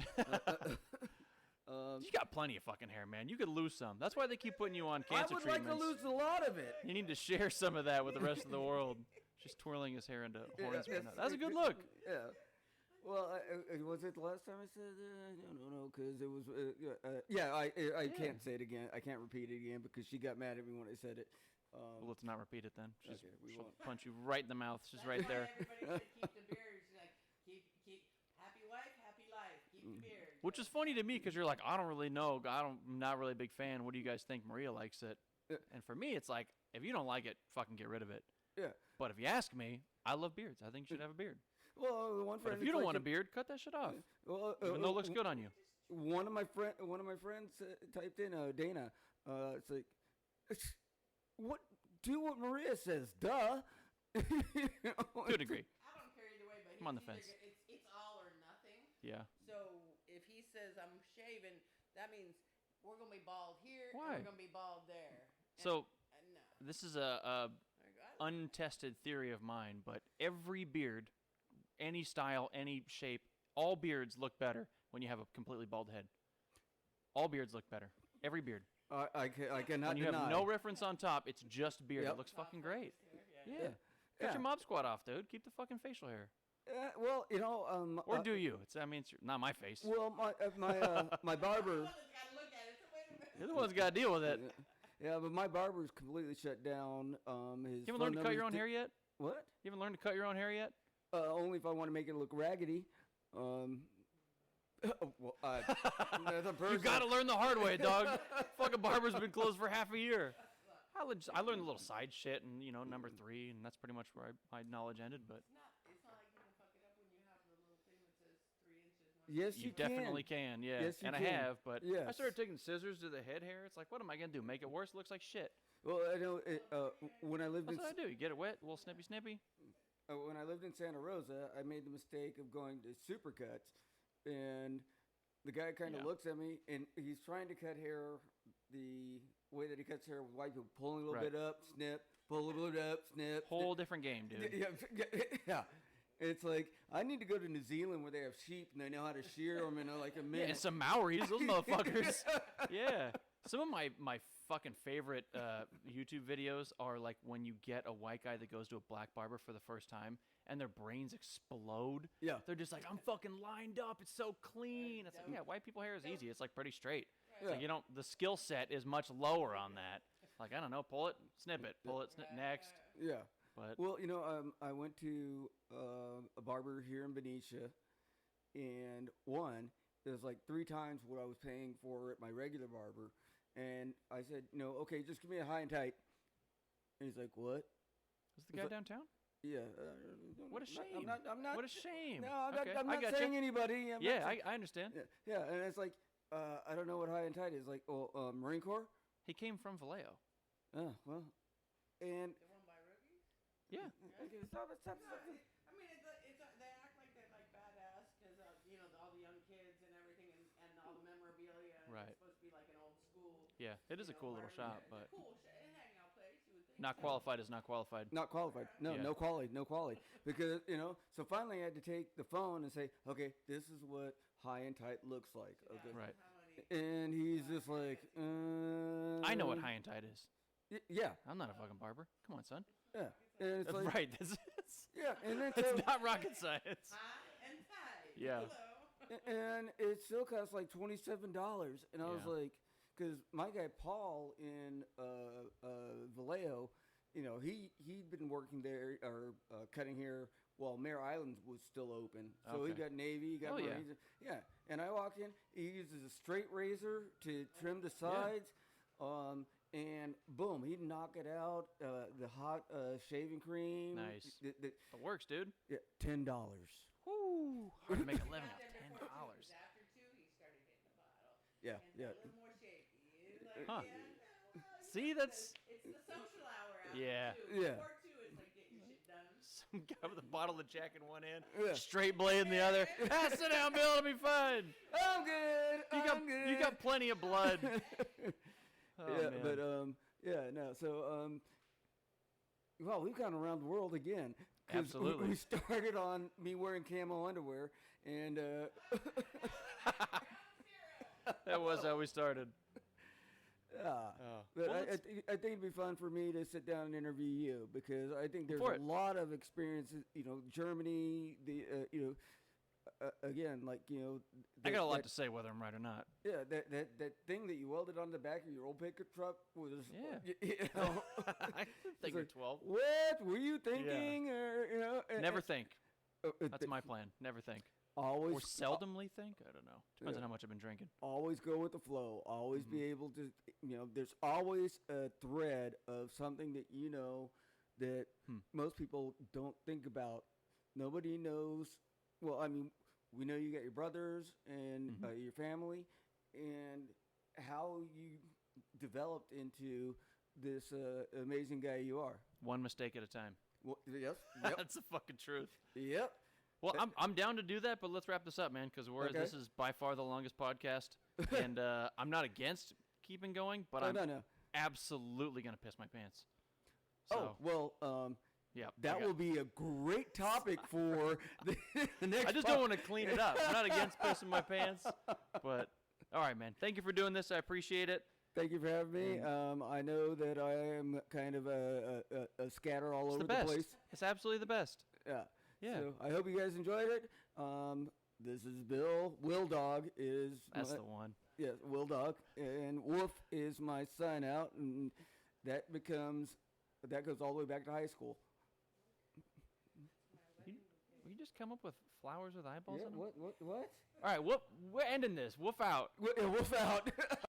S1: You got plenty of fucking hair, man. You could lose some. That's why they keep putting you on
S2: I
S1: cancer
S2: would like
S1: treatments.
S2: to lose a lot of it.
S1: You need to share some of that with the rest of the world. Just twirling his hair into horns.
S2: Yeah,
S1: right now. That's a good look.
S2: Yeah. Well, was it the last time I said no, because it was I can't say it again. I can't repeat it again because she got mad at me when I said it.
S1: Well, let's not repeat it then.
S2: Okay, we
S1: She'll
S2: won't.
S1: punch you right in the mouth. She's
S3: That's
S1: right
S3: why
S1: there.
S3: Everybody said keep the beard. She's like, keep happy wife, happy life. Keep the beard.
S1: Which is funny to me because you're like, I don't really know. I'm not really a big fan. What do you guys think? Maria likes it. And for me, it's like, if you don't like it, fucking get rid of it.
S2: Yeah.
S1: But if you ask me, I love beards. I think you should have a beard.
S2: Well, one
S1: But
S2: friend.
S1: if you don't want a beard, cut that shit off.
S2: Well,
S1: Even though it looks good on you.
S2: One of my friends typed in Dana. It's like, what? Do what Maria says. Duh. You know,
S1: To a degree.
S3: I don't care either way, but
S1: I'm on the
S3: he's either
S1: fence.
S3: It's all or nothing.
S1: Yeah.
S3: So if he says I'm shaving, that means we're gonna be bald here
S1: Why?
S3: and we're gonna be bald there.
S1: So
S3: No.
S1: this is a
S3: Like, I-
S1: untested theory of mine, but every beard, any style, any shape, all beards look better when you have a completely bald head. All beards look better. Every beard.
S2: I cannot
S1: When you
S2: deny.
S1: have no reference on top, it's just beard.
S2: Yep.
S1: It looks fucking great.
S3: Yeah.
S1: Yeah. Cut
S2: Yeah.
S1: your mob squat off, dude. Keep the fucking facial hair.
S2: Well, you know,
S1: Or do you? It's not my face.
S2: Well, my barber.
S3: Someone's gotta look at it. So wait a minute.
S1: You're the one's got to deal with it.
S2: Yeah, but my barber's completely shut down. His
S1: You haven't learned to cut your own hair yet?
S2: What?
S1: You haven't learned to cut your own hair yet?
S2: Only if I want to make it look raggedy. Well, another person.
S1: You got to learn the hard way, dog. Fucking barber's been closed for half a year. I learned a little side shit and, number 3, and that's pretty much where my knowledge ended, but
S3: It's not like you can fuck it up when you have the little thing that says 3 inches.
S2: Yes,
S1: you definitely can, yeah.
S2: Yes, you
S1: and
S2: can.
S1: I have, but I
S2: Yes.
S1: started taking scissors to the head hair. It's like, what am I going to do? Make it worse? It looks like shit.
S2: Well, I know when I lived
S1: That's
S2: in
S1: what I do. You get it wet, a little snippy.
S2: when I lived in Santa Rosa, I made the mistake of going to Supercuts, and the guy kind of
S1: Yeah.
S2: looks at me, and he's trying to cut hair the way that he cuts hair with white people, pulling a little
S1: Right.
S2: bit up, snip, pull a little bit up, snip.
S1: Whole different game, dude.
S2: Yeah. It's like I need to go to New Zealand where they have sheep and they know how to shear them in like a
S1: Yeah,
S2: minute.
S1: and some Maoris, those motherfuckers. Yeah. Some of my fucking favorite YouTube videos are like when you get a white guy that goes to a black barber for the first time and their brains explode.
S2: Yeah.
S1: They're just like, I'm fucking lined up. It's so clean. It's like, yeah, white people hair is easy. It's like pretty straight. It's like the skill set is much lower on that. Like, I don't know, pull it, snip it, pull it, snip next.
S2: Yeah.
S1: But
S2: Well, I went to a barber here in Benicia, and it was like 3 times what I was paying for at my regular barber. And I said, okay, just give me a high and tight. And he's like, what?
S1: was the guy downtown?
S2: Yeah.
S1: What a shame.
S2: I'm not.
S1: What a shame.
S2: No, I'm
S1: Okay,
S2: not,
S1: I
S2: I'm not
S1: gotcha.
S2: saying anybody. I'm not
S1: Yeah,
S2: saying-
S1: I understand.
S2: Yeah, and it's like, I don't know what high and tight is. Like, Marine Corps?
S1: He came from Vallejo.
S2: Oh, well. And.
S3: The one by rookies?
S1: Yeah.
S2: Okay, stop.
S3: I mean, they act like they're like badass because all the young kids and everything and all the memorabilia. And
S1: Right.
S3: It's supposed to be like an old school.
S1: Yeah, it is a cool little shop, but
S3: Cool hangout place. You would think.
S1: not qualified is not qualified.
S2: Not qualified. No,
S1: Yeah.
S2: no quality. Because, so finally I had to take the phone and say, okay, this is what high and tight looks like. Okay.
S1: Right.
S3: How many?
S2: And he's just like,
S1: I know what high and tight is.
S2: Yeah,
S1: I'm not a fucking barber. Come on, son.
S2: yeah. And it's like,
S1: Right. This is,
S2: yeah. And then
S1: it's
S2: so,
S1: not rocket science.
S3: High and tight.
S1: Yeah.
S3: Hello.
S2: and it still costs like $27. And I was
S1: Yeah.
S2: like, because my guy Paul in Vallejo, he'd been working there or cutting hair while Mare Island was still open. So he
S1: Okay.
S2: got Navy, he got
S1: Oh, yeah.
S2: Marines. Yeah. And I walked in, he uses a straight razor to trim the sides. And boom, he'd knock it out. The hot shaving cream.
S1: Nice.
S2: The,
S1: It works, dude.
S2: yeah, $10.
S1: Woo. Hard to make a living on $10.
S3: After 2, he started hitting the bottle.
S2: Yeah,
S3: And
S2: yeah.
S3: a little more shaky. Like,
S1: Huh.
S3: yeah, well,
S1: See, that's
S3: it's the social hour after
S1: Yeah.
S3: 2.
S2: Yeah.
S3: Before 2, it's like get your shit done.
S1: some guy with a bottle of Jack in one hand,
S2: Yeah.
S1: straight blade in the other. Ah, sit down, Bill. It'll be fine.
S2: I'm good. I'm good.
S1: You got plenty of blood. Oh,
S2: yeah,
S1: man.
S2: but no. So well, we've gone around the world again. 'Cause
S1: Absolutely.
S2: We started on me wearing camo underwear, and
S1: That was how we started.
S2: yeah.
S1: Oh.
S2: But
S1: Well,
S2: I
S1: let's-
S2: think it'd be fun for me to sit down and interview you because I think there's
S1: for
S2: a
S1: it.
S2: lot of experiences. Germany, again, like
S1: I got a lot
S2: that-
S1: to say whether I'm right or not.
S2: Yeah, that thing that you welded on the back of your old pickup truck was,
S1: Yeah. I think
S2: It's
S1: you're
S2: like,
S1: 12.
S2: what were you thinking? Or
S1: Never think.
S2: uh,
S1: That's my plan. Never think.
S2: Always
S1: or seldomly think. I don't know. Depends on how much I've been drinking.
S2: Always go with the flow. Always be able to, there's always a thread of something that that most people don't think about. Nobody knows. Well, I mean, we know you got your brothers and your family, and how you developed into this amazing guy you are.
S1: One mistake at a time.
S2: Well, yes. Yep.
S1: That's the fucking truth.
S2: Yep.
S1: Well, I'm down to do that, but let's wrap this up, man, because this is by far the longest podcast, and I'm not against keeping going, but I'm absolutely gonna piss my pants. So, yeah,
S2: that will be a great topic for the next.
S1: I just don't want to clean it up. I'm not against pissing my pants, but all right, man. Thank you for doing this. I appreciate it.
S2: Thank you for having me. I know that I am kind of a scatter all over the place.
S1: It's absolutely the best.
S2: Yeah.
S1: Yeah.
S2: So I hope you guys enjoyed it. This is Bill. Will Dog is.
S1: That's the one.
S2: Yes, Will Dog, and Wolf is my sign out, and that goes all the way back to high school.
S1: You just come up with flowers with eyeballs on them?
S2: What?
S1: All right, we're ending this. Woof out.
S2: Wolf out.